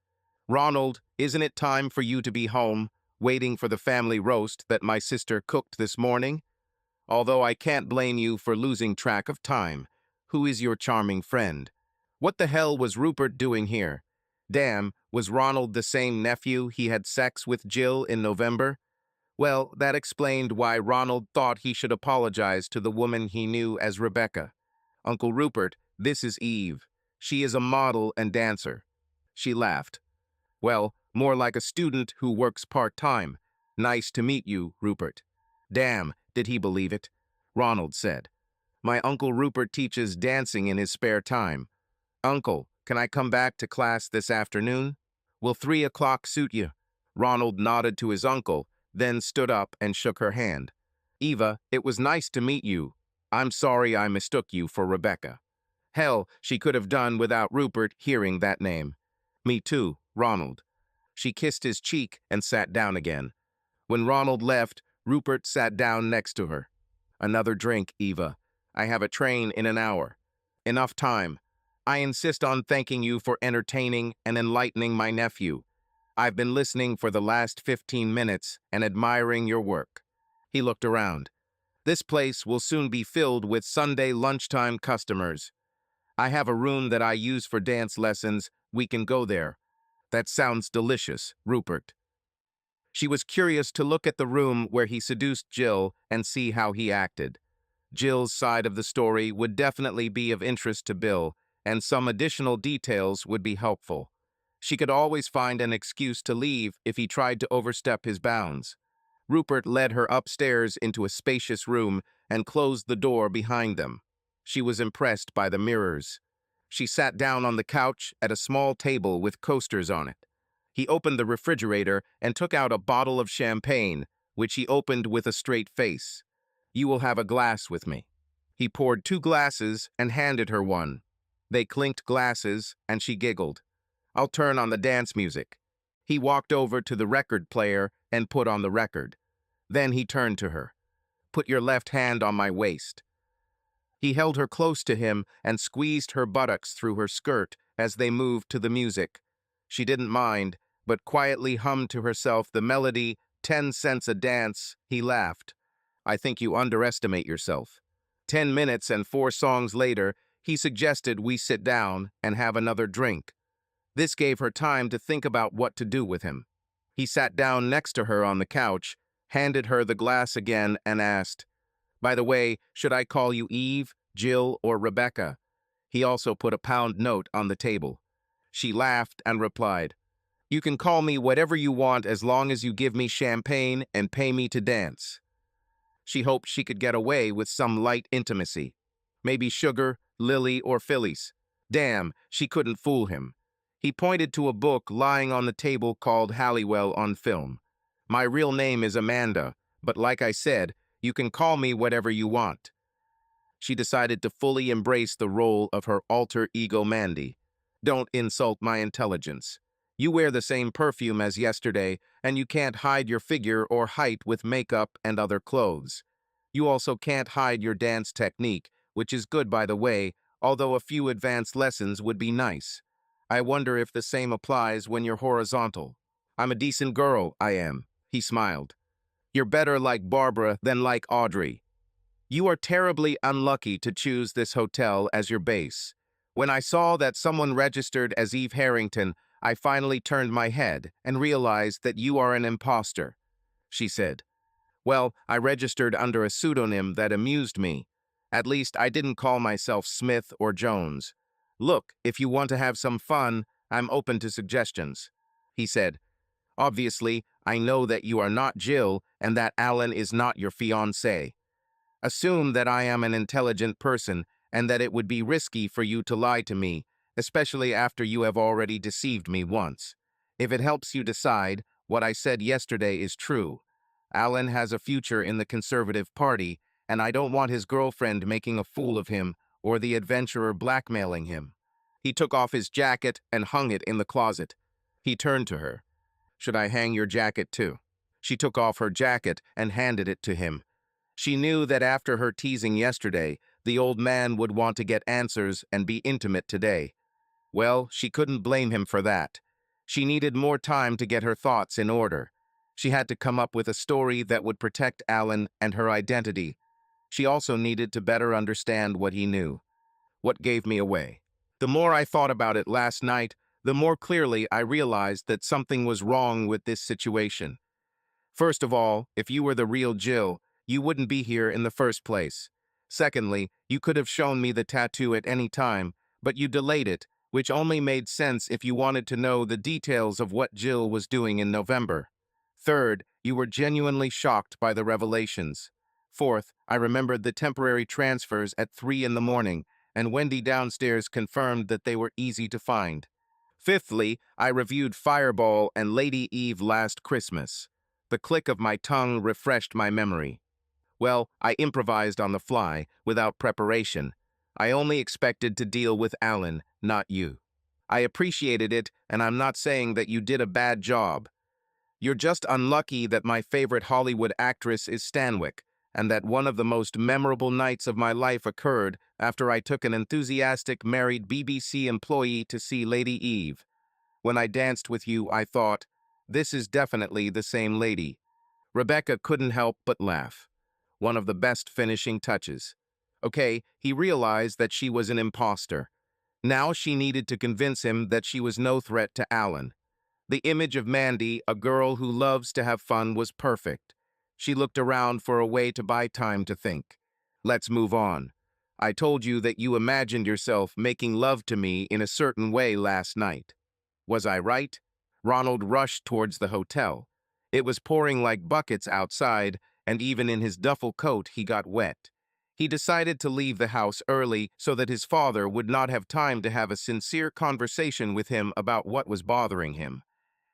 "Ronald, isn't it time for you to be home, waiting for the family roast that my sister cooked this morning? Although I can't blame you for losing track of time. Who is your charming friend? What the hell was Rupert doing here? Damn, was Ronald the same nephew he had sex with Jill in November? Well, that explained why Ronald thought he should apologize to the woman he knew as Rebecca. Uncle Rupert, this is Eve. She is a model and dancer." She laughed. "Well, more like a student who works part-time. Nice to meet you, Rupert." Damn, did he believe it? Ronald said, "My Uncle Rupert teaches dancing in his spare time. Uncle, can I come back to class this afternoon? Will 3 o'clock suit you?" Ronald nodded to his uncle, then stood up and shook her hand. "Eva, it was nice to meet you. I'm sorry I mistook you for Rebecca." Hell, she could have done without Rupert hearing that name. "Me too, Ronald." She kissed his cheek and sat down again. When Ronald left, Rupert sat down next to her. "Another drink, Eva. I have a train in an hour. Enough time. I insist on thanking you for entertaining and enlightening my nephew. I've been listening for the last 15 minutes and admiring your work." He looked around. "This place will soon be filled with Sunday lunchtime customers. I have a room that I use for dance lessons. We can go there." "That sounds delicious, Rupert." She was curious to look at the room where he seduced Jill and see how he acted. Jill's side of the story would definitely be of interest to Bill, and some additional details would be helpful. She could always find an excuse to leave if he tried to overstep his bounds. Rupert led her upstairs into a spacious room and closed the door behind them. She was impressed by the mirrors. She sat down on the couch at a small table with coasters on it. He opened the refrigerator and took out a bottle of champagne, which he opened with a straight face. "You will have a glass with me." He poured 2 glasses and handed her one. They clinked glasses, and she giggled. "I'll turn on the dance music." He walked over to the record player and put on the record. Then he turned to her. "Put your left hand on my waist." He held her close to him and squeezed her buttocks through her skirt as they moved to the music. She didn't mind, but quietly hummed to herself the melody, 10 cents a dance. He laughed. "I think you underestimate yourself." 10 minutes and 4 songs later, he suggested we sit down and have another drink. This gave her time to think about what to do with him. He sat down next to her on the couch, handed her the glass again, and asked, "By the way, should I call you Eve, Jill, or Rebecca?" He also put a pound note on the table. She laughed and replied, "You can call me whatever you want as long as you give me champagne and pay me to dance." She hoped she could get away with some light intimacy. Maybe Sugar, Lily, or Phyllis. Damn, she couldn't fool him. He pointed to a book lying on the table called Halliwell on Film. "My real name is Amanda, but like I said, you can call me whatever you want." She decided to fully embrace the role of her alter ego Mandy. "Don't insult my intelligence. You wear the same perfume as yesterday, and you can't hide your figure or height with makeup and other clothes. You also can't hide your dance technique, which is good by the way, although a few advanced lessons would be nice. I wonder if the same applies when you're horizontal." "I'm a decent girl, I am," he smiled. "You're better like Barbara than like Audrey. You are terribly unlucky to choose this hotel as your base. When I saw that someone registered as Eve Harrington, I finally turned my head and realized that you are an imposter," she said. Well, I registered under a pseudonym that amused me. At least I didn't call myself Smith or Jones. Look, if you want to have some fun, I'm open to suggestions. He said, obviously, I know that you are not Jill and that Alan is not your fiancé. Assume that I am an intelligent person and that it would be risky for you to lie to me, especially after you have already deceived me once. If it helps you decide, what I said yesterday is true. Alan has a future in the Conservative Party, and I don't want his girlfriend making a fool of him or the adventurer blackmailing him. He took off his jacket and hung it in the closet. He turned to her. Should I hang your jacket too? She took off her jacket and handed it to him. She knew that after her teasing yesterday, the old man would want to get answers and be intimate today. Well, she couldn't blame him for that. She needed more time to get her thoughts in order. She had to come up with a story that would protect Alan and her identity. She also needed to better understand what he knew. What gave me away? The more I thought about it last night, the more clearly I realized that something was wrong with this situation. First of all, if you were the real Jill, you wouldn't be here in the first place. Secondly, you could have shown me the tattoo at any time, but you delayed it, which only made sense if you wanted to know the details of what Jill was doing in November. Third, you were genuinely shocked by the revelations. Fourth, I remembered the temporary transfers at 3 in the morning, and Wendy downstairs confirmed that they were easy to find. Fifthly, I reviewed Fireball and Lady Eve last Christmas. The click of my tongue refreshed my memory. Well, I improvised on the fly, without preparation. I only expected to deal with Alan, not you. I appreciated it, and I'm not saying that you did a bad job. You're just unlucky that my favorite Hollywood actress is Stanwyck, and that one of the most memorable nights of my life occurred after I took an enthusiastic married BBC employee to see Lady Eve. When I danced with you, I thought, this is definitely the same lady. Rebecca couldn't help but laugh. One of the best finishing touches. Okay, he realized that she was an imposter. Now she needed to convince him that she was no threat to Alan. The image of Mandy, a girl who loves to have fun, was perfect. She looked around for a way to buy time to think. Let's move on. I told you that you imagined yourself making love to me in a certain way last night. Was I right? Ronald rushed towards the hotel. It was pouring like buckets outside, and even in his duffel coat he got wet. He decided to leave the house early so that his father would not have time to have a sincere conversation with him about what was bothering him.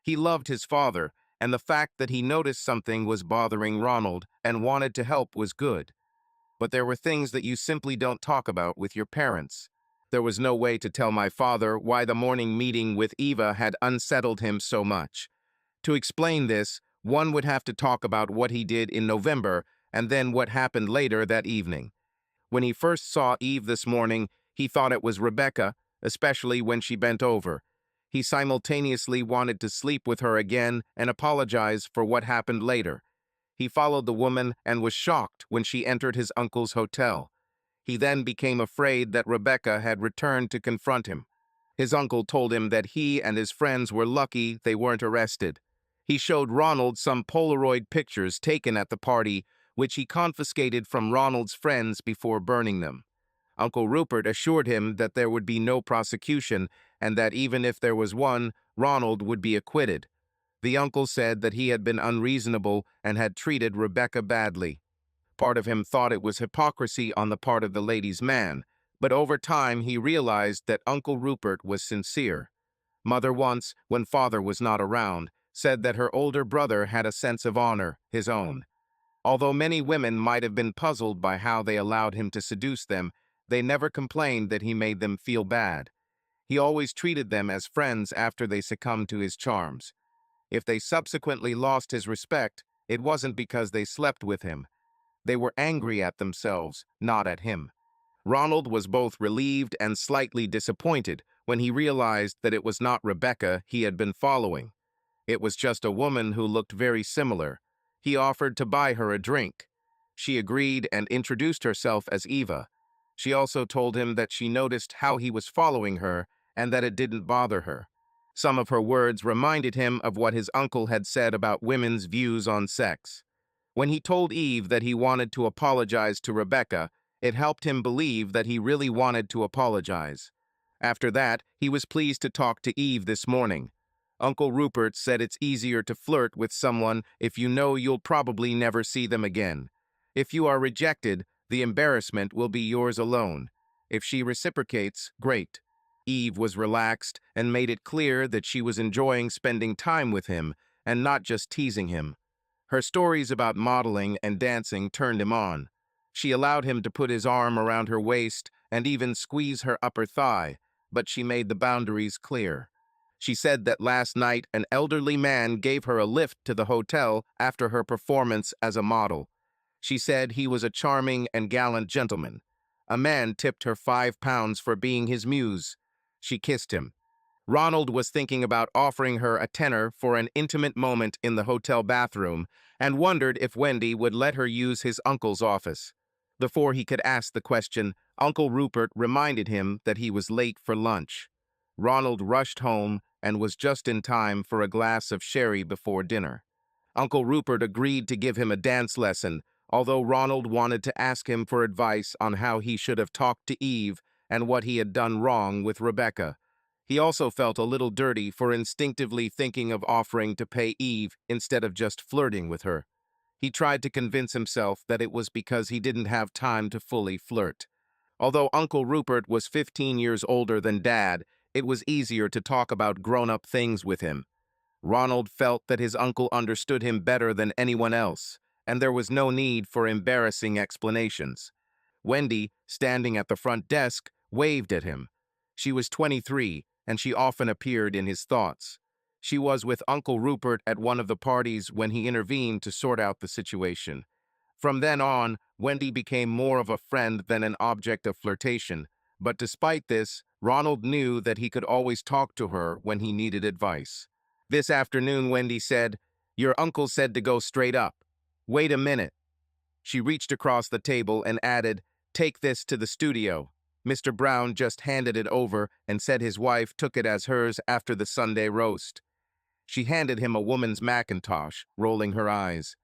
He loved his father, and the fact that he noticed something was bothering Ronald and wanted to help was good. But there were things that you simply don't talk about with your parents. There was no way to tell my father why the morning meeting with Eva had unsettled him so much. To explain this, one would have to talk about what he did in November and then what happened later that evening. When he first saw Eve this morning, he thought it was Rebecca, especially when she bent over. He simultaneously wanted to sleep with her again and apologize for what happened later. He followed the woman and was shocked when she entered his uncle's hotel. He then became afraid that Rebecca had returned to confront him. His uncle told him that he and his friends were lucky they weren't arrested. He showed Ronald some Polaroid pictures taken at the party, which he confiscated from Ronald's friends before burning them. Uncle Rupert assured him that there would be no prosecution and that even if there was one, Ronald would be acquitted. The uncle said that he had been unreasonable and had treated Rebecca badly. Part of him thought it was hypocrisy on the part of the lady's man, but over time he realized that Uncle Rupert was sincere. Mother once, when father was not around, said that her older brother had a sense of honor, his own. Although many women might have been puzzled by how they allowed him to seduce them, they never complained that he made them feel bad. He always treated them as friends after they succumbed to his charms. If they subsequently lost his respect, it wasn't because they slept with him. They were angry at themselves, not at him. Ronald was both relieved and slightly disappointed when he realized that it was not Rebecca he had been following. It was just a woman who looked very similar. He offered to buy her a drink. She agreed and introduced herself as Eva. She also told him that she noticed how he was following her and that it didn't bother her. Some of her words reminded him of what his uncle had said about women's views on sex. When he told Eve that he wanted to apologize to Rebecca, it helped him believe that he really wanted to apologize. After that, he was pleased to talk to Eve this morning. Uncle Rupert said it's easier to flirt with someone if you know you'll probably never see them again. If you are rejected, the embarrassment will be yours alone. If she reciprocates, great. Eve was relaxed and made it clear that she was enjoying spending time with him and not just teasing him. Her stories about modeling and dancing turned him on. She allowed him to put his arm around her waist and even squeeze her upper thigh, but she made the boundaries clear. She said that last night an elderly man gave her a lift to the hotel after her performance as a model. She said he was a charming and gallant gentleman. A man tipped her £5 for being his muse. She kissed him. Ronald was thinking about offering her a tenner for an intimate moment in the hotel bathroom and wondered if Wendy would let her use his uncle's office. Before he could ask the question, Uncle Rupert reminded him that he was late for lunch. Ronald rushed home and was just in time for a glass of sherry before dinner. Uncle Rupert agreed to give him a dance lesson, although Ronald wanted to ask him for advice on how he should have talked to Eve and what he had done wrong with Rebecca. He also felt a little dirty for instinctively thinking of offering to pay Eve instead of just flirting with her. He tried to convince himself that it was because he didn't have time to fully flirt. Although Uncle Rupert was 15 years older than Dad, it was easier to talk about grown-up things with him. Ronald felt that his uncle understood him better than anyone else, and there was no need for embarrassing explanations. Wendy, standing at the front desk, waved at him. She was 23, and she often appeared in his thoughts. She was with Uncle Rupert at one of the parties when he intervened to sort out the situation. From then on, Wendy became more of a friend than an object of flirtation, but despite this, Ronald knew that he could always talk to her when he needed advice. This afternoon, Wendy said, "Your uncle said to go straight up. Wait a minute." She reached across the table and added, "Take this to the studio." Mr. Brown just handed it over and said his wife took it as hers after the Sunday roast. She handed him a woman's Macintosh, rolling her eyes.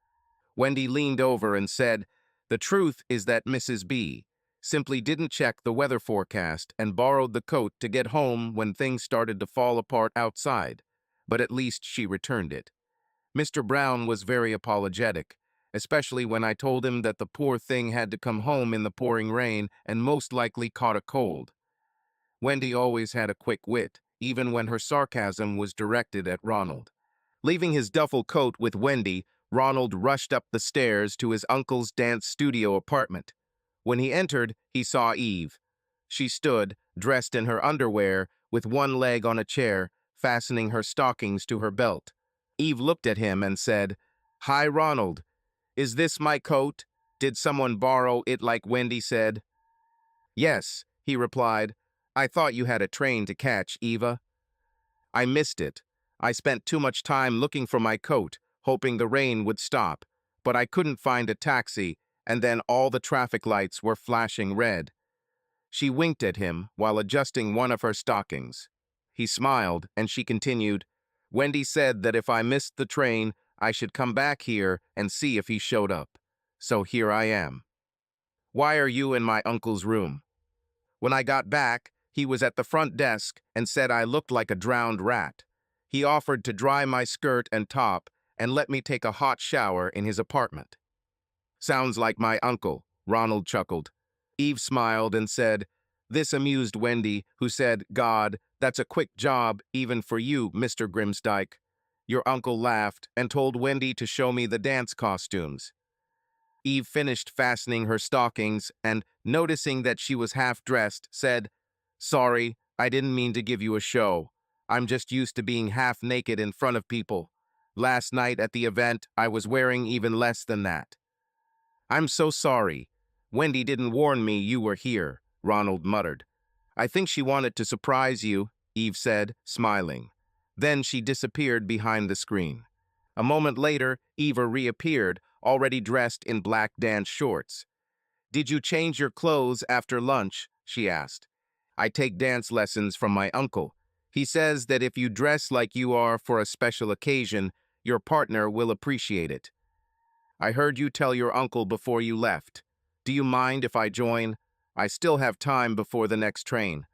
Wendy leaned over and said, "The truth is that Mrs. B simply didn't check the weather forecast and borrowed the coat to get home when things started to fall apart outside, but at least she returned it." Mr. Brown was very apologetic, especially when I told him that the poor thing had to come home in the pouring rain and most likely caught a cold. Wendy always had a quick wit, even when her sarcasm was directed at Ronald. Leaving his duffel coat with Wendy, Ronald rushed up the stairs to his uncle's dance studio apartment. When he entered, he saw Eve. She stood, dressed in her underwear, with one leg on a chair, fastening her stockings to her belt. Eve looked at him and said, "Hi, Ronald. Is this my coat? Did someone borrow it like Wendy said?" "Yes," he replied. "I thought you had a train to catch, Eva." "I missed it. I spent too much time looking for my coat, hoping the rain would stop, but I couldn't find a taxi, and then all the traffic lights were flashing red." She winked at him while adjusting one of her stockings. He smiled, and she continued, "Wendy said that if I missed the train, I should come back here and see if he showed up. So here I am." "Why are you in my uncle's room?" "When I got back, he was at the front desk and said I looked like a drowned rat. He offered to dry my skirt and top and let me take a hot shower in his apartment." "Sounds like my uncle," Ronald chuckled. Eve smiled and said, This amused Wendy, who said, "God, that's a quick job even for you, Mr. Grimsdyke." Your uncle laughed and told Wendy to show me the dance costumes. Eve finished fastening her stockings and, noticing that she was half-dressed, said, "Sorry, I didn't mean to give you a show. I'm just used to being half-naked in front of people. Last night at the event, I was wearing even less than that." "I'm so sorry. Wendy didn't warn me you were here," Ronald muttered. "I think she wanted to surprise you," Eve said, smiling. Then she disappeared behind the screen. A moment later, Eva reappeared, already dressed in black dance shorts. "Did you change your clothes after lunch?" she asked. "I take dance lessons from my uncle. He says that if you dress like you are for a special occasion, your partner will appreciate it." I heard you tell your uncle before you left. Do you mind if I join? I still have time before the next train."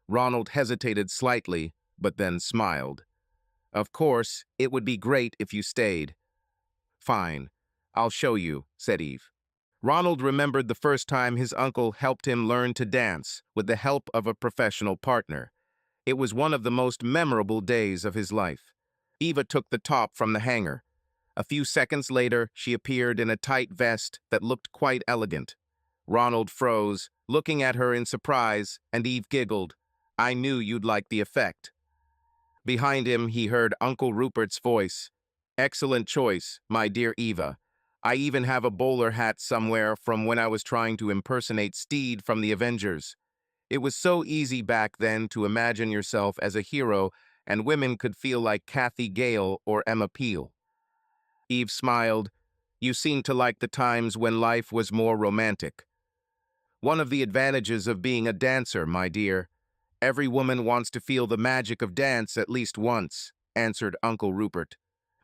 Ronald hesitated slightly, but then smiled. "Of course, it would be great if you stayed." "Fine. I'll show you," said Eve. Ronald remembered the first time his uncle helped him learn to dance with the help of a professional partner. It was one of the most memorable days of his life. Eva took the top from the hanger. A few seconds later, she appeared in a tight vest that looked quite elegant. Ronald froze, looking at her in surprise, and Eve giggled. "I knew you'd like the effect." Behind him, he heard Uncle Rupert's voice. "Excellent choice, my dear Eva. I even have a bowler hat somewhere from when I was trying to impersonate Steed from the Avengers. It was so easy back then to imagine yourself as a hero, and women could feel like Kathy Gale or Emma Peel." Eve smiled. "You seem to like the times when life was more romantic." "One of the advantages of being a dancer, my dear. Every woman wants to feel the magic of dance at least once," answered Uncle Rupert.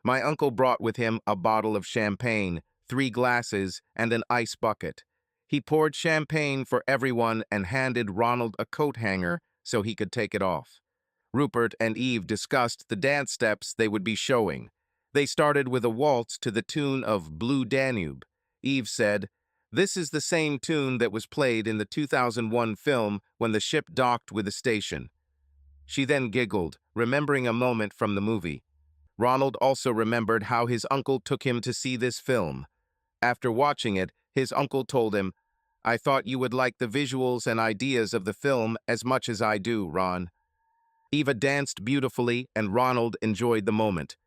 "My uncle brought with him a bottle of champagne, 3 glasses, and an ice bucket. He poured champagne for everyone and handed Ronald a coat hanger so he could take it off." Rupert and Eve discussed the dance steps they would be showing. They started with a waltz to the tune of Blue Danube. Eve said, "This is the same tune that was played in the 2001 film when the ship docked with the station." She then giggled, remembering a moment from the movie. Ronald also remembered how his uncle took him to see this film. After watching it, his uncle told him, "I thought you would like the visuals and ideas of the film as much as I do, Ron." Eva danced beautifully, and Ronald enjoyed the moment.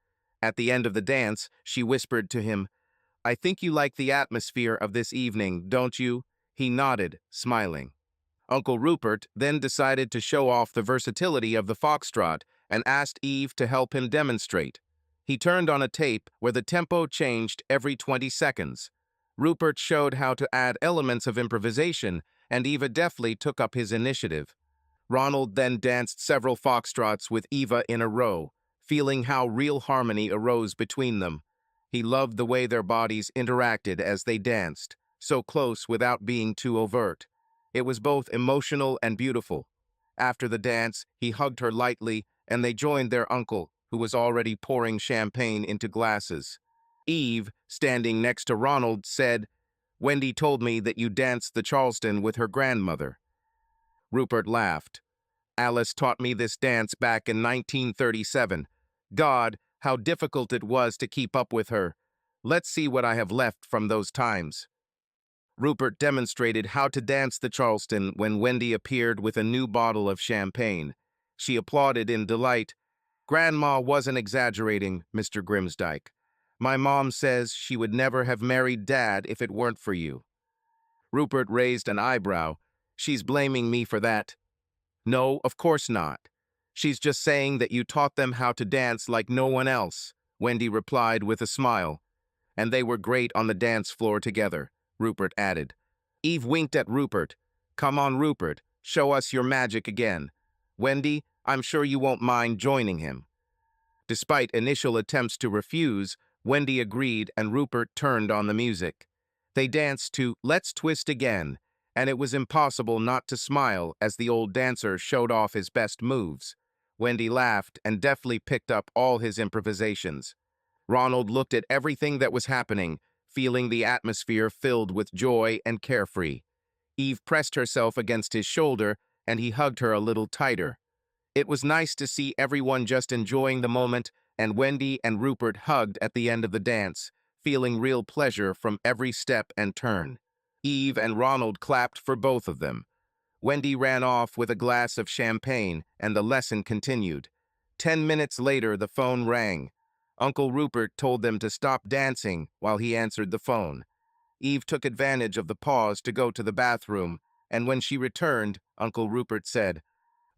At the end of the dance, she whispered to him, "I think you like the atmosphere of this evening, don't you?" He nodded, smiling. Uncle Rupert then decided to show off the versatility of the foxtrot and asked Eve to help him demonstrate. He turned on a tape where the tempo changed every 20 seconds. Rupert showed how to add elements of improvisation, and Eva deftly took up his initiative. Ronald then danced several foxtrots with Eva in a row, feeling how real harmony arose between them. He loved the way their bodies interacted as they danced, so close without being too overt. It was both emotional and beautiful. After the dance, he hugged her lightly, and they joined their uncle, who was already pouring champagne into glasses. Eve, standing next to Ronald, said, "Wendy told me that you danced the Charleston with her grandmother." Rupert laughed. "Alice taught me this dance back in 1937. God, how difficult it was to keep up with her. Let's see what I have left from those times." Rupert demonstrated how to dance the Charleston when Wendy appeared with a new bottle of champagne. She applauded in delight. "Grandma wasn't exaggerating, Mr. Grimsdyke. My mom says she would never have married Dad if it weren't for you." Rupert raised an eyebrow. "She's blaming me for that." "No, of course not. She's just saying that you taught them how to dance like no one else," Wendy replied with a smile. "And they were great on the dance floor together," Rupert added. Eve winked at Rupert. "Come on, Rupert, show us your magic again. Wendy, I'm sure you won't mind joining him." Despite initial attempts to refuse, Wendy agreed and Rupert turned on the music. They danced to "Let's Twist Again," and it was impossible not to smile as the old dancer showed off his best moves. Wendy laughed and deftly picked up all his improvisations. Ronald looked at everything that was happening, feeling the atmosphere filled with joy and carefree. Eve pressed herself against his shoulder, and he hugged her a little tighter. It was nice to see everyone just enjoying the moment, and Wendy and Rupert hugged at the end of the dance, feeling real pleasure from every step and turn. Eve and Ronald clapped for both of them. Wendy ran off with a glass of champagne, and the lesson continued. 10 minutes later, the phone rang. Uncle Rupert told them to stop dancing while he answered the phone. Eve took advantage of the pause to go to the bathroom, and when she returned, Uncle Rupert said,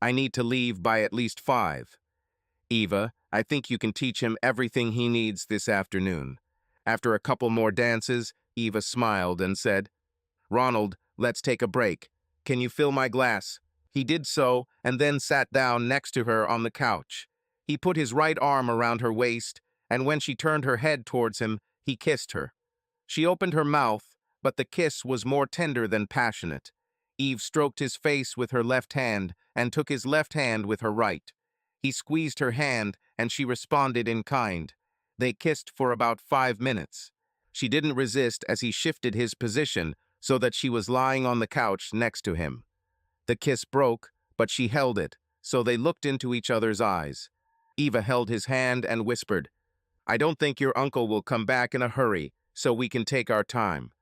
"I need to leave by at least 5. Eva, I think you can teach him everything he needs this afternoon." After a couple more dances, Eva smiled and said, "Ronald, let's take a break. Can you fill my glass?" He did so, and then sat down next to her on the couch. He put his right arm around her waist, and when she turned her head towards him, he kissed her. She opened her mouth, but the kiss was more tender than passionate. Eve stroked his face with her left hand and took his left hand with her right. He squeezed her hand, and she responded in kind. They kissed for about 5 minutes. She didn't resist as he shifted his position so that she was lying on the couch next to him. The kiss broke, but she held it, so they looked into each other's eyes. Eva held his hand and whispered, "I don't think your uncle will come back in a hurry, so we can take our time."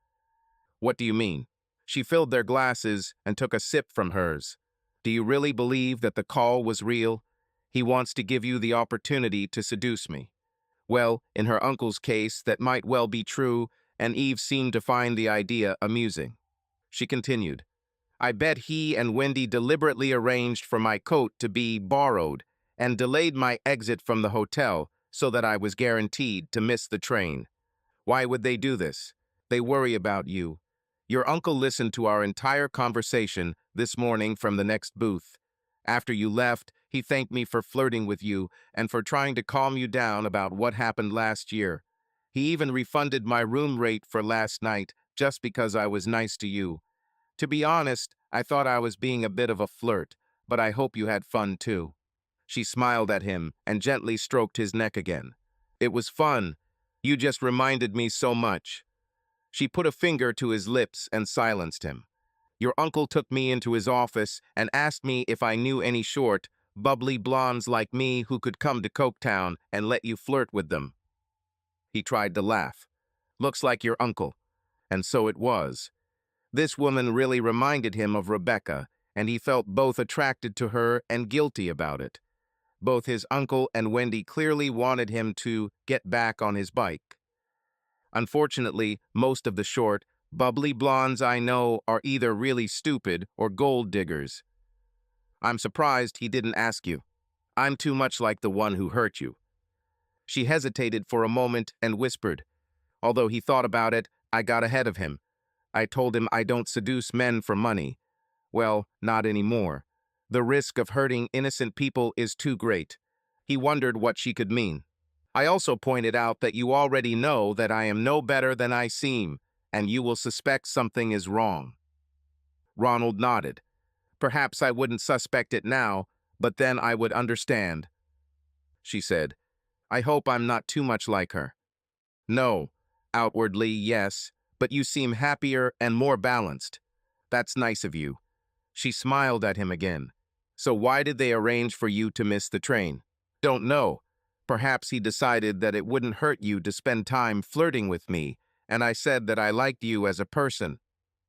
"What do you mean?" She filled their glasses and took a sip from hers. "Do you really believe that the call was real? He wants to give you the opportunity to seduce me." Well, in her uncle's case, that might well be true, and Eve seemed to find the idea amusing. She continued, "I bet he and Wendy deliberately arranged for my coat to be borrowed and delayed my exit from the hotel so that I was guaranteed to miss the train. Why would they do this? They worry about you. Your uncle listened to our entire conversation this morning from the next booth. After you left, he thanked me for flirting with you and for trying to calm you down about what happened last year. He even refunded my room rate for last night just because I was nice to you. To be honest, I thought I was being a bit of a flirt, but I hope you had fun too." She smiled at him and gently stroked his neck again. "It was fun. You just reminded me so much." She put a finger to his lips and silenced him. "Your uncle took me into his office and asked me if I knew any short, bubbly blondes like me who could come to Coketown and let you flirt with them." He tried to laugh. "Looks like your uncle." And so it was. This woman really reminded him of Rebecca, and he felt both attracted to her and guilty about it. Both his uncle and Wendy clearly wanted him to get back on his bike. Unfortunately, most of the short, bubbly blondes I know are either really stupid or gold diggers. I'm surprised he didn't ask you. I'm too much like the one who hurt you." She hesitated for a moment and whispered, "Although he thought about it, I got ahead of him. I told him I don't seduce men for money. Well, not anymore. The risk of hurting innocent people is too great." He wondered what she could mean. "I also pointed out that you already know that I am no better than I seem, and you will suspect something is wrong." Ronald nodded. "Perhaps I wouldn't suspect it now, but then I would understand." She said, "I hope I'm not too much like her." "No. Outwardly, yes, but you seem happier and more balanced. That's nice of you." She smiled at him again. "So why did they arrange for you to miss the train?" "Don't know. Perhaps he decided that it wouldn't hurt you to spend time flirting with me, and I said that I liked you as a person.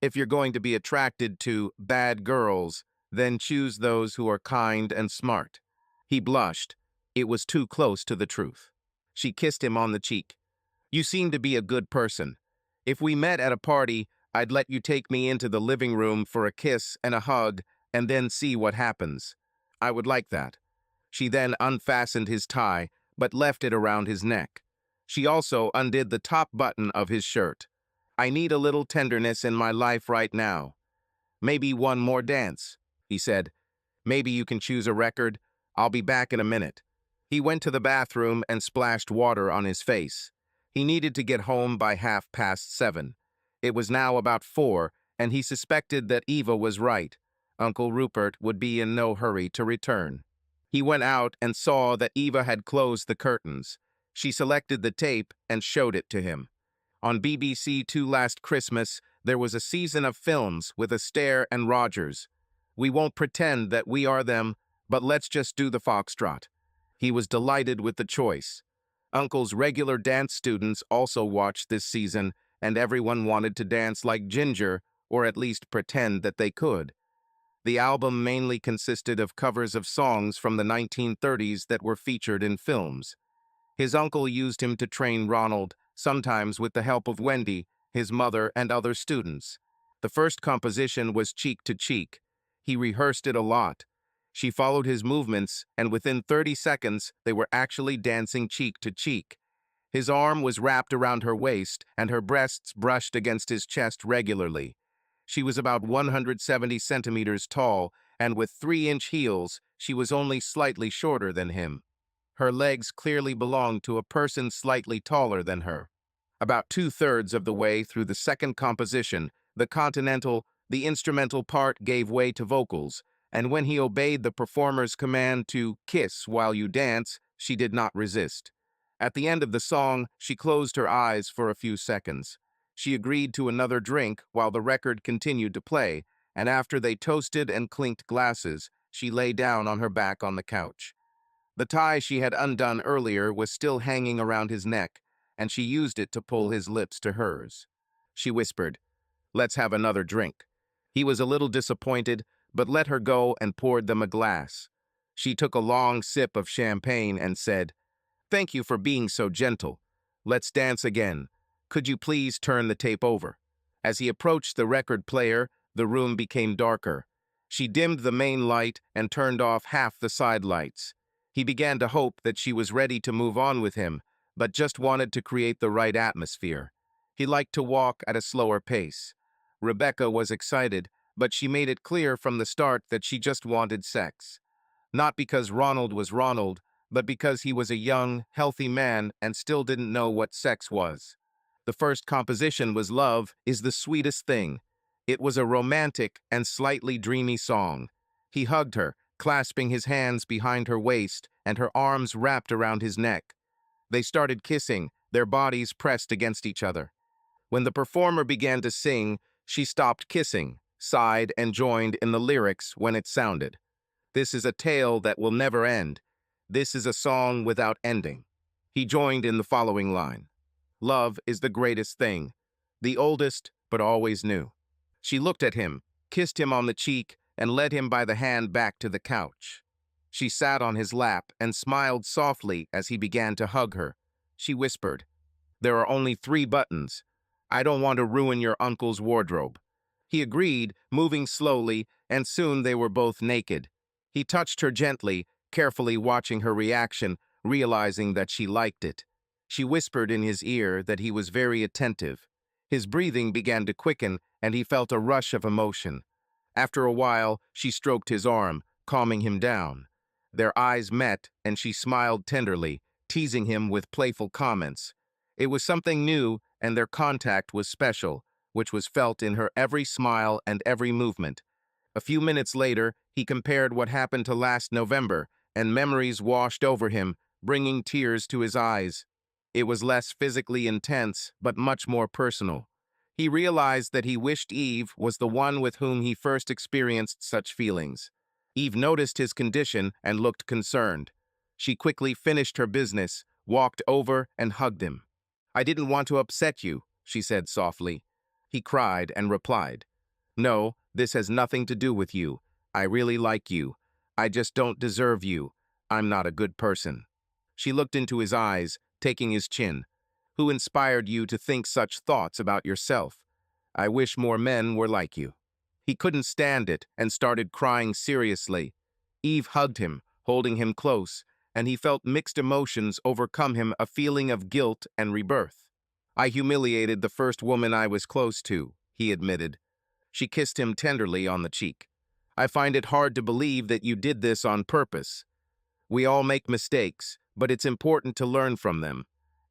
If you're going to be attracted to bad girls, then choose those who are kind and smart." He blushed. It was too close to the truth. She kissed him on the cheek. "You seem to be a good person. If we met at a party, I'd let you take me into the living room for a kiss and a hug and then see what happens. I would like that." She then unfastened his tie, but left it around his neck. She also undid the top button of his shirt. "I need a little tenderness in my life right now. Maybe one more dance," he said. "Maybe you can choose a record. I'll be back in a minute." He went to the bathroom and splashed water on his face. He needed to get home by 7:30. It was now about 4, and he suspected that Eva was right. Uncle Rupert would be in no hurry to return. He went out and saw that Eva had closed the curtains. She selected the tape and showed it to him. On BBC Two last Christmas, there was a season of films with Astaire and Rogers. "We won't pretend that we are them, but let's just do the foxtrot." He was delighted with the choice. Uncle's regular dance students also watched this season, and everyone wanted to dance like Ginger, or at least pretend that they could. The album mainly consisted of covers of songs from the 1930s that were featured in films. His uncle used him to train Ronald, sometimes with the help of Wendy, his mother, and other students. The first composition was Cheek to Cheek. He rehearsed it a lot. She followed his movements, and within 30 seconds, they were actually dancing cheek to cheek. His arm was wrapped around her waist, and her breasts brushed against his chest regularly. She was about 170 centimeters tall, and with 3-inch heels, she was only slightly shorter than him. Her legs clearly belonged to a person slightly taller than her. About two-thirds of the way through the second composition, the instrumental part gave way to vocals, and when he obeyed the performer's command to kiss while you dance, she did not resist. At the end of the song, she closed her eyes for a few seconds. She agreed to another drink while the record continued to play, and after they toasted and clinked glasses, she lay down on her back on the couch. The tie she had undone earlier was still hanging around his neck, and she used it to pull his lips to hers. She whispered, "Let's have another drink." He was a little disappointed, but let her go and poured them a glass. She took a long sip of champagne and said, "Thank you for being so gentle. Let's dance again. Could you please turn the tape over?" As he approached the record player, the room became darker. She dimmed the main light and turned off half the side lights. He began to hope that she was ready to move on with him, but just wanted to create the right atmosphere. He liked to walk at a slower pace. Rebecca was excited, but she made it clear from the start that she just wanted sex. Not because Ronald was Ronald, but because he was a young, healthy man and still didn't know what sex was. The first composition was Love is the Sweetest Thing. It was a romantic and slightly dreamy song. He hugged her, clasping his hands behind her waist and her arms wrapped around his neck. They started kissing, their bodies pressed against each other. When the performer began to sing, she stopped kissing, sighed, and joined in the lyrics when it sounded. This is a tale that will never end. This is a song without ending. He joined in the following line. Love is the greatest thing, the oldest but always new. She looked at him, kissed him on the cheek, and led him by the hand back to the couch. She sat on his lap and smiled softly as he began to hug her. She whispered, "There are only 3 buttons. I don't want to ruin your uncle's wardrobe." He agreed, moving slowly, and soon they were both naked. He touched her gently, carefully watching her reaction, realizing that she liked it. She whispered in his ear that he was very attentive. His breathing began to quicken, and he felt a rush of emotion. After a while, she stroked his arm, calming him down. Their eyes met, and she smiled tenderly, teasing him with playful comments. It was something new, and their contact was special, which was felt in her every smile and every movement. A few minutes later, he compared what happened to last November, and memories washed over him, bringing tears to his eyes. It was less physically intense, but much more personal. He realized that he wished Eve was the one with whom he first experienced such feelings. Eve noticed his condition and looked concerned. She quickly finished her business, walked over and hugged him. "I didn't want to upset you," she said softly. He cried and replied, "No, this has nothing to do with you. I really like you. I just don't deserve you. I'm not a good person." She looked into his eyes, taking his chin. "Who inspired you to think such thoughts about yourself? I wish more men were like you." He couldn't stand it and started crying seriously. Eve hugged him, holding him close, and he felt mixed emotions overcome him, a feeling of guilt and rebirth. "I humiliated the first woman I was close to," he admitted. She kissed him tenderly on the cheek. "I find it hard to believe that you did this on purpose. We all make mistakes, but it's important to learn from them.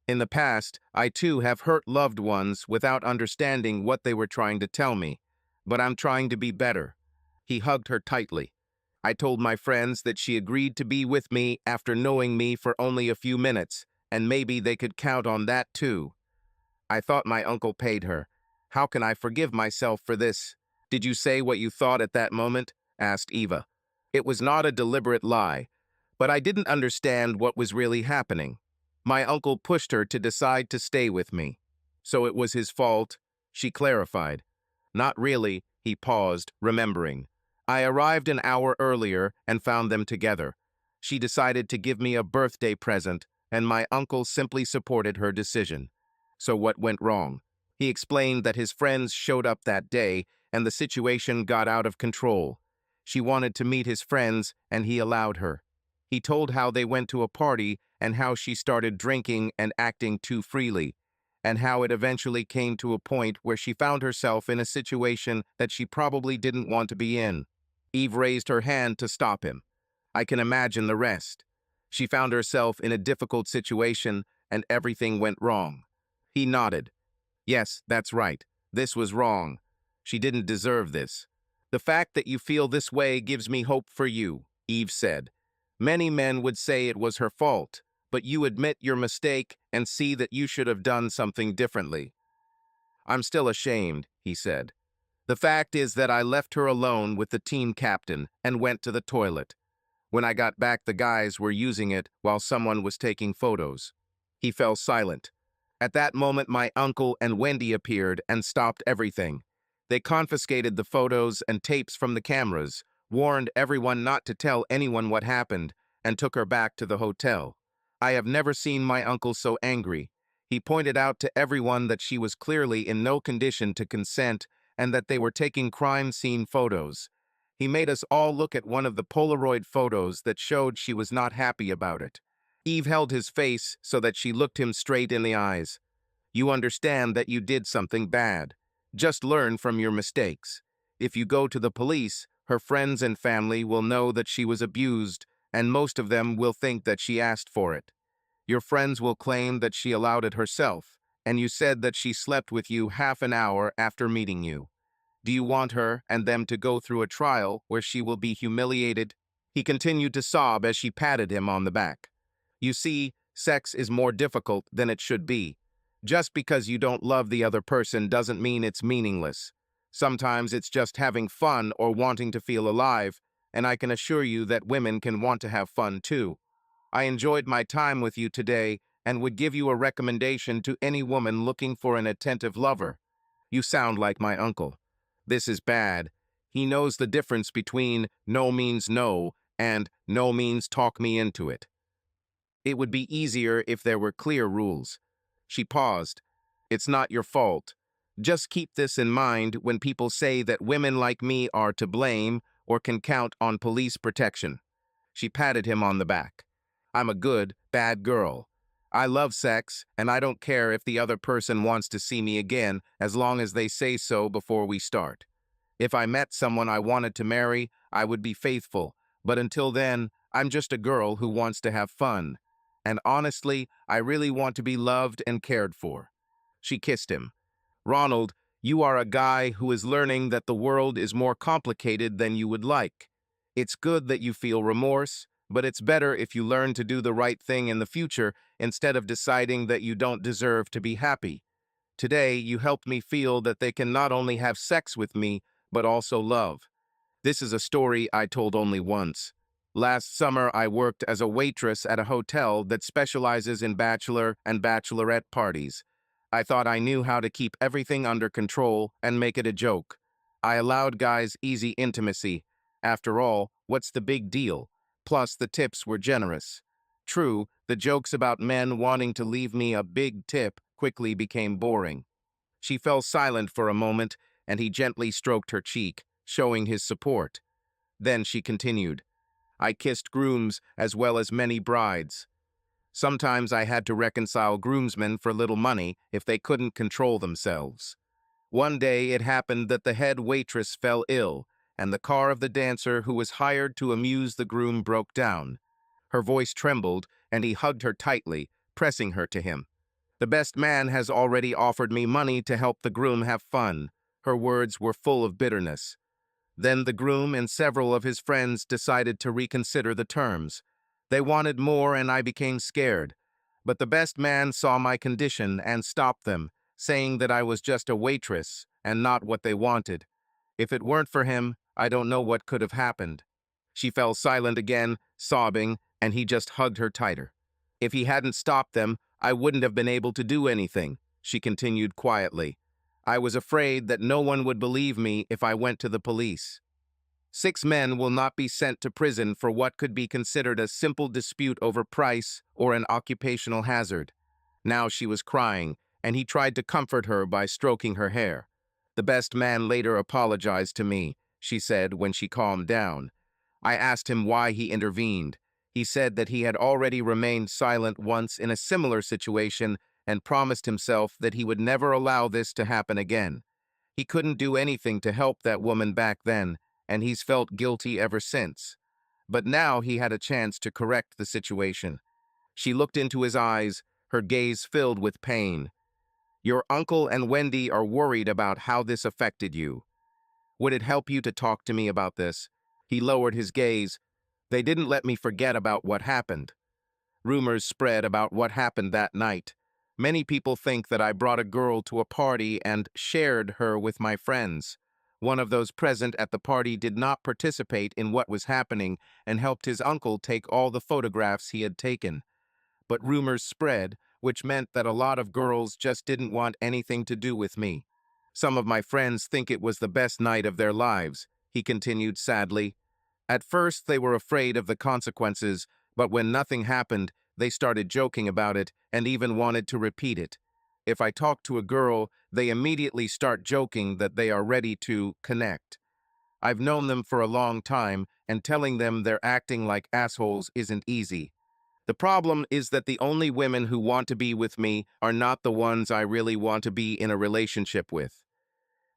In the past, I too have hurt loved ones without understanding what they were trying to tell me, but I'm trying to be better." He hugged her tightly. "I told my friends that she agreed to be with me after knowing me for only a few minutes, and maybe they could count on that too. I thought my uncle paid her. How can I forgive myself for this?" "Did you say what you thought at that moment?" asked Eva. "It was not a deliberate lie, but I didn't understand what was really happening. My uncle pushed her to decide to stay with me. So it was his fault," she clarified. "Not really," he paused, remembering. "I arrived an hour earlier and found them together. She decided to give me a birthday present, and my uncle simply supported her decision." "So what went wrong?" He explained that his friends showed up that day, and the situation got out of control. She wanted to meet his friends, and he allowed her. He told how they went to a party and how she started drinking and acting too freely, and how it eventually came to a point where she found herself in a situation that she probably didn't want to be in. Eve raised her hand to stop him. "I can imagine the rest. She found herself in a difficult situation and everything went wrong. He nodded. Yes, that's right. This was wrong. She didn't deserve this. The fact that you feel this way gives me hope for you, Eve said. Many men would say it was her fault, but you admit your mistake and see that you should have done something differently. I'm still ashamed, he said. The fact is that I left her alone with the team captain and went to the toilet. When I got back, the guys were using it while someone was taking photos. He fell silent. At that moment, my uncle and Wendy appeared and stopped everything. They confiscated the photos and tapes from the cameras, warned everyone not to tell anyone what happened, and took her back to the hotel. I have never seen my uncle so angry. He pointed out to everyone that she was clearly in no condition to consent and that they were taking crime scene photos. He made us all look at one of the Polaroid photos that showed she was not happy about it. Eve held his face so that she looked him straight in the eyes. You understand that you did something bad. Just learn from your mistakes. If you go to the police, her friends and family will know that she was abused, and most of them will think that she asked for it. Your friends will claim that she allowed it herself, and you said that she slept with you half an hour after meeting you. Do you want her and them to go through a trial where she will be humiliated? He continued to sob as she patted him on the back. You see, sex is more difficult than it should be. Just because you don't love the other person doesn't mean it's meaningless. Sometimes it's just having fun or wanting to feel alive, and I can assure you that women can want to have fun too. I enjoyed my time with you today and would give you a recommendation to any woman looking for an attentive lover. You sound like my uncle. This is bad. He knows the difference between no means no and no means talk me into it. It would be easier if there were clear rules. She paused. It's not your fault. Just keep this in mind when people say that women like me are to blame or can count on police protection. She patted him on the back. I'm a good, bad girl. I love sex, and I don't care if the other person wants to see me again as long as they say so before we start. If I met someone I wanted to marry, I would be faithful, but until then, I'm just a girl who wants to have fun. And honestly, I really want to be loved and cared for. She kissed him. Ronald, you are a guy who is learning that the world is more complicated than you would like. It's good that you feel remorse, but it's better if you learn to do the right thing in the future instead of deciding that you don't deserve to be happy. Today, you helped me feel that they can not only have sex with me, but also love. This is a story I told only once. Last summer, I worked as a waitress at a hotel that specializes in bachelor and bachelorette parties. I thought I knew how to keep everything under control and make it a joke. I allowed guys easy intimacy. After all, what's the big deal? Plus, the tips were generous. True, the jokes about men wanting to leave me a big tip quickly became boring. She fell silent for a moment, and he gently stroked her cheek, showing his support. Then she continued. I kissed grooms as well as many brides. Sometimes I had to reconcile groomsmen for little money if they couldn't control themselves. One day it happened that the head waitress fell ill, and the car of the dancer who was hired to amuse the groom broke down. Her voice trembled, and he hugged her tightly, pressing her to him. The best man has already offered me money to help the groom have fun. Her words were full of bitterness. Then the groom and several of his friends decided to reconsider the terms. They wanted more, and I became scared. But the best man saw my condition and stopped them, saying that I was just a waitress and not what they wanted. If it weren't for him, I don't know what could have happened. She fell silent again, sobbing, and he just hugged her tighter. If he hadn't stopped them, I wouldn't have been able to do anything, she continued quietly. I was afraid that no one would believe me if I went to the police. 6 men will not be sent to prison for what could be considered a simple dispute over price or an occupational hazard. Now she was crying, and he tried to comfort her by stroking her hair. The best man later apologized to me, she said when she calmed down. I asked him why he intervened. He said that he had already remained silent once in a similar situation and promised himself that he would never allow this to happen again. He couldn't do anything to help that woman back then, and he's felt guilty ever since. But now he had a chance to correct the situation. She looked into his eyes, her gaze filled with pain. Your uncle and Wendy are worried about how this affected you. Would it help you to talk to me about this? He lowered his gaze. They didn't let me forget about what happened. Rumors spread about what happened that night. Many people think that I brought a girl to a party and shared her with my friends. One of those present at the party did not participate in what was happening and helped his uncle take all the photographs he had taken. But rumors spread, which meant that a lot of girls just didn't want anything to do with me. Some of my friends think it was the best night of their lives, he continued sadly. At first, they were afraid of the consequences, but when nothing happened, they started joking about it and even wanted to repeat it. If I talk to a girl, they immediately start joking that they are ready to connect. I've known them for a long time, and telling them they're acting like assholes isn't easy. The problem is that the only women who want to be with me are not the ones I really want to be in a relationship with.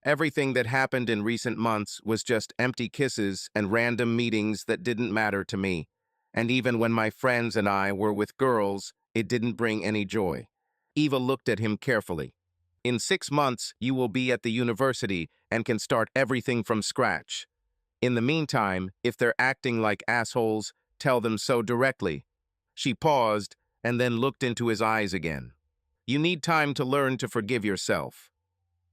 Everything that happened in recent months was just empty kisses and random meetings that didn't matter to me. And even when my friends and I were with girls, it didn't bring any joy. Eva looked at him carefully. In 6 months, you will be at the university and can start everything from scratch. In the meantime, if they're acting like assholes, tell them so directly. She paused and then looked into his eyes again. You need time to learn to forgive yourself.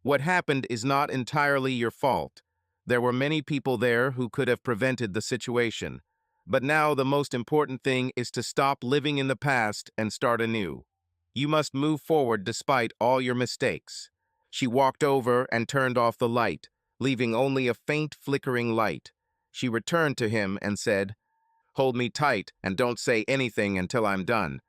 What happened is not entirely your fault. There were many people there who could have prevented the situation. But now the most important thing is to stop living in the past and start anew. You must move forward despite all your mistakes. She walked over and turned off the light, leaving only a faint flickering light. She returned to him and said, "Hold me tight and don't say anything until I'm done."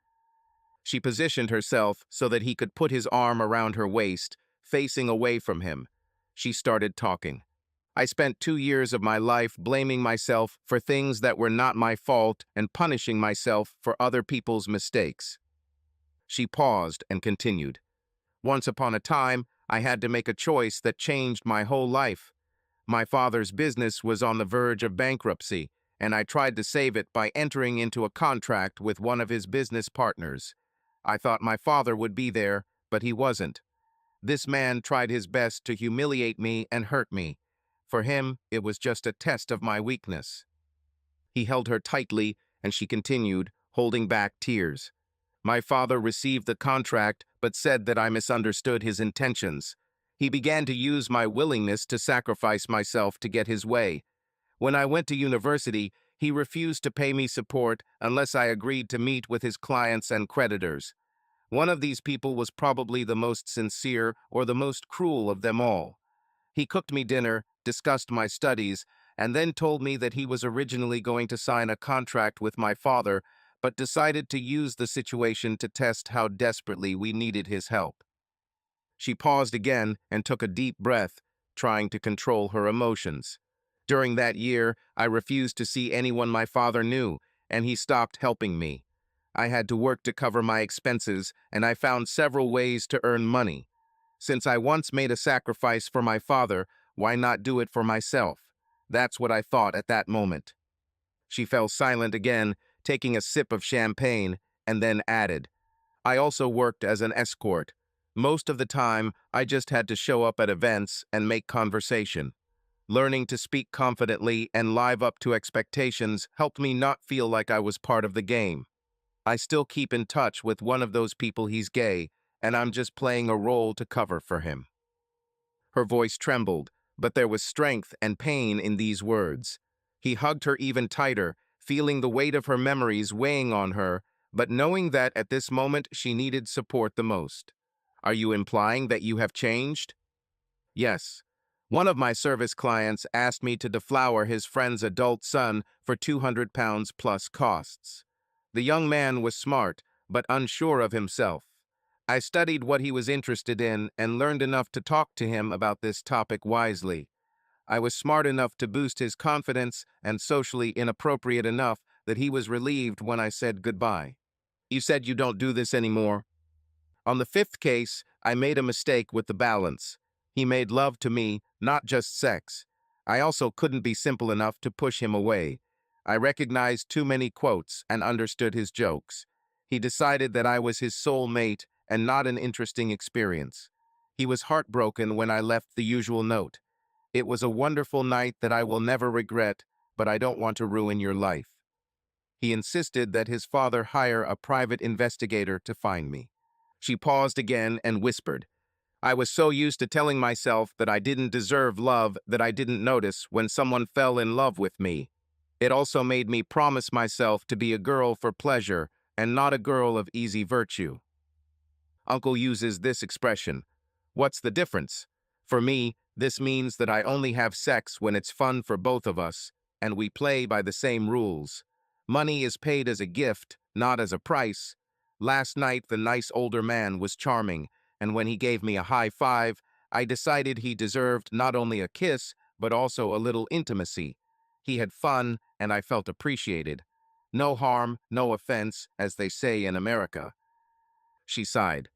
She positioned herself so that he could put his arm around her waist, facing away from him. She started talking. I spent 2 years of my life blaming myself for things that were not my fault and punishing myself for other people's mistakes. She paused and continued. Once upon a time, I had to make a choice that changed my whole life. My father's business was on the verge of bankruptcy, and I tried to save it by entering into a contract with one of his business partners. I thought my father would be there, but he wasn't. This man tried his best to humiliate me and hurt me. For him, it was just a test of my weakness. He held her tightly, and she continued, holding back tears. My father received the contract, but said that I misunderstood his intentions. He began to use my willingness to sacrifice myself to get his way. When I went to university, he refused to pay me support unless I agreed to meet with his clients and creditors. One of these people was probably the most sincere or the most cruel of them all. He cooked me dinner, discussed my studies, and then told me that he was originally going to sign a contract with my father, but decided to use the situation to test how desperately we needed his help. She paused again and took a deep breath, trying to control her emotions. During that year, I refused to see anyone my father knew, and he stopped helping me. I had to work to cover my expenses, and I found several ways to earn money. Since I once made a sacrifice for my father, why not do it for myself? That's what I thought at that moment. She fell silent again, taking a sip of champagne, and then added, I also worked as an escort. Most of the time, I just had to show up at events and make conversation. Learning to speak confidently and live up to expectations helped me not feel like I was part of the game. I still keep in touch with one of those people. He's gay, and I'm just playing a role to cover for him. Her voice trembled, but there was strength and pain in these words. He hugged her even tighter, feeling the weight of her memories weighing on her, but knowing that at this moment she needed support the most. Are you implying that you have changed? Yes. One of my service clients asked me to deflower his friend's adult son for £200 plus costs. The young man was smart, but unsure of himself. I studied what he was interested in and learned enough to talk to him about this topic wisely. I was smart enough to boost his confidence and socially inappropriate enough that he was relieved when I said goodbye. You said you don't do this anymore. On the 5th case, I made a mistake with the balance. He made love to me, not just sex. I also couldn't be simple enough to push him away. I recognized too many quotes and understood his jokes. He decided that I was his soul mate and not an interesting experience. He was heartbroken when I left the usual note. It was a wonderful night that I will never regret, but I don't want to ruin your life. He insisted that his father hire a private investigator to find me. She paused again and whispered, I was so used to telling myself that I didn't deserve love that I didn't notice when someone fell in love with me. It also made me promise myself to be a girl for pleasure and not a girl of easy virtue. Uncle uses this expression. What's the difference? For me, this means that I only have sex when it's fun for both of us, and we play by the same rules. Money is paid as a gift, not as a price. Last night, the nice older man was charming, and when he gave me a high five, I decided he deserved not only a kiss, but also a little intimacy. He had fun, and I felt appreciated. No harm, no offense, as they say in America. She sighed.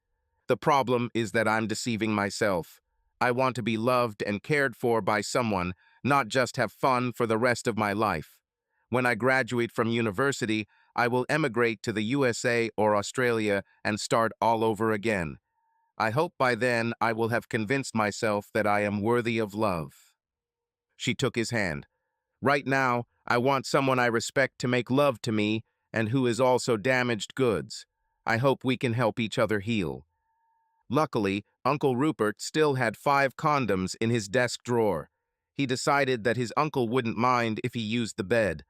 The problem is that I'm deceiving myself. I want to be loved and cared for by someone, not just have fun for the rest of my life. When I graduate from university, I will emigrate to the USA or Australia and start all over again. I hope by then I will have convinced myself that I am worthy of love. She took his hand. Right now, I want someone I respect to make love to me and who is also damaged goods. I hope we can help each other heal. Luckily, Uncle Rupert still had 5 condoms in his desk drawer. He decided that his uncle wouldn't mind if he used the bed.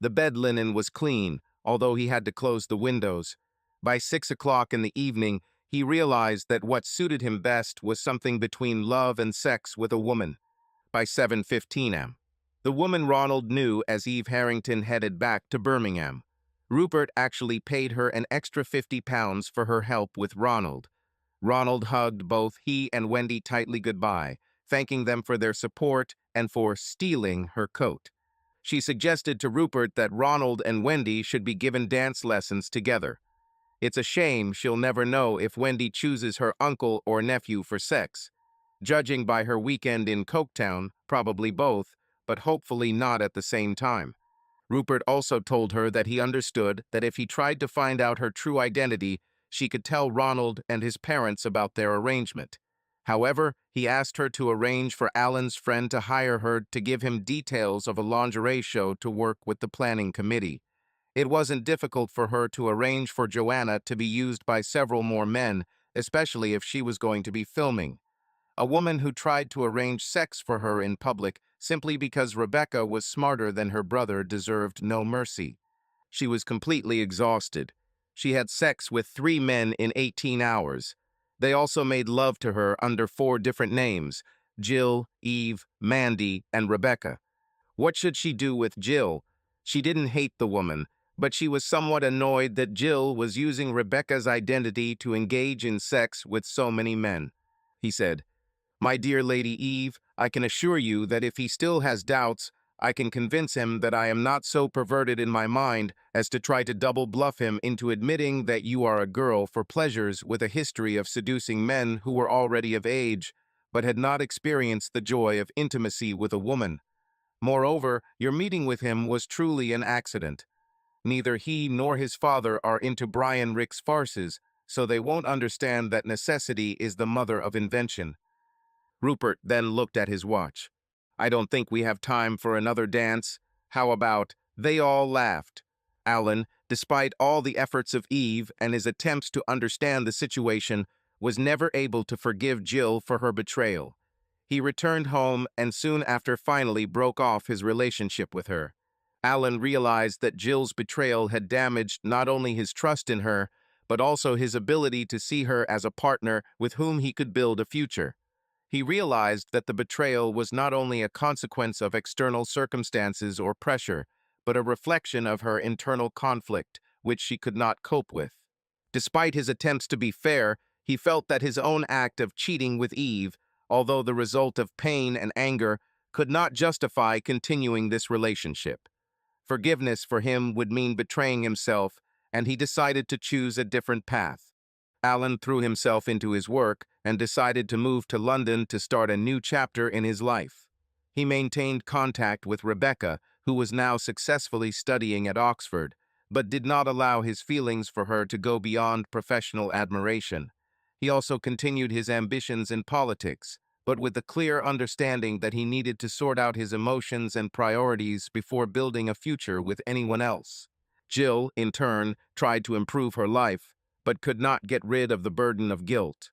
The bed linen was clean, although he had to close the windows. By 6 o'clock in the evening, he realized that what suited him best was something between love and sex with a woman. By 7:15 am. The woman Ronald knew as Eve Harrington headed back to Birmingham. Rupert actually paid her an extra £50 for her help with Ronald. Ronald hugged both he and Wendy tightly goodbye, thanking them for their support and for stealing her coat. She suggested to Rupert that Ronald and Wendy should be given dance lessons together. It's a shame she'll never know if Wendy chooses her uncle or nephew for sex. Judging by her weekend in Coketown, probably both, but hopefully not at the same time. Rupert also told her that he understood that if he tried to find out her true identity, she could tell Ronald and his parents about their arrangement. However, he asked her to arrange for Alan's friend to hire her to give him details of a lingerie show to work with the planning committee. It wasn't difficult for her to arrange for Joanna to be used by several more men, especially if she was going to be filming. A woman who tried to arrange sex for her in public simply because Rebecca was smarter than her brother deserved no mercy. She was completely exhausted. She had sex with 3 men in 18 hours. They also made love to her under 4 different names: Jill, Eve, Mandy, and Rebecca. What should she do with Jill? She didn't hate the woman, but she was somewhat annoyed that Jill was using Rebecca's identity to engage in sex with so many men. He said, My dear Lady Eve, I can assure you that if he still has doubts, I can convince him that I am not so perverted in my mind as to try to double bluff him into admitting that you are a girl for pleasures with a history of seducing men who were already of age, but had not experienced the joy of intimacy with a woman. Moreover, your meeting with him was truly an accident. Neither he nor his father are into Brian Rick's farces, so they won't understand that necessity is the mother of invention. Rupert then looked at his watch. I don't think we have time for another dance. How about... They all laughed. Alan, despite all the efforts of Eve and his attempts to understand the situation, was never able to forgive Jill for her betrayal. He returned home and soon after finally broke off his relationship with her. Alan realized that Jill's betrayal had damaged not only his trust in her, but also his ability to see her as a partner with whom he could build a future. He realized that the betrayal was not only a consequence of external circumstances or pressure, but a reflection of her internal conflict, which she could not cope with. Despite his attempts to be fair, he felt that his own act of cheating with Eve, although the result of pain and anger, could not justify continuing this relationship. Forgiveness for him would mean betraying himself, and he decided to choose a different path. Alan threw himself into his work and decided to move to London to start a new chapter in his life. He maintained contact with Rebecca, who was now successfully studying at Oxford, but did not allow his feelings for her to go beyond professional admiration. He also continued his ambitions in politics, but with the clear understanding that he needed to sort out his emotions and priorities before building a future with anyone else. Jill, in turn, tried to improve her life, but could not get rid of the burden of guilt.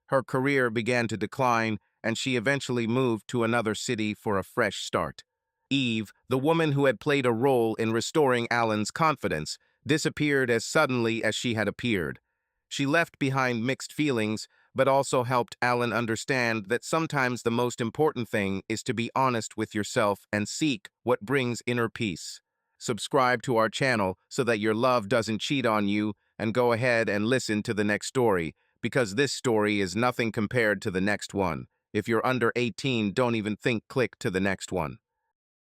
Her career began to decline, and she eventually moved to another city for a fresh start. Eve, the woman who had played a role in restoring Alan's confidence, disappeared as suddenly as she had appeared. She left behind mixed feelings, but also helped Alan understand that sometimes the most important thing is to be honest with yourself and seek what brings inner peace. Subscribe to our channel so that your love doesn't cheat on you, and go ahead and listen to the next story, because this story is nothing compared to the next one. If you're under 18, don't even click to the next one.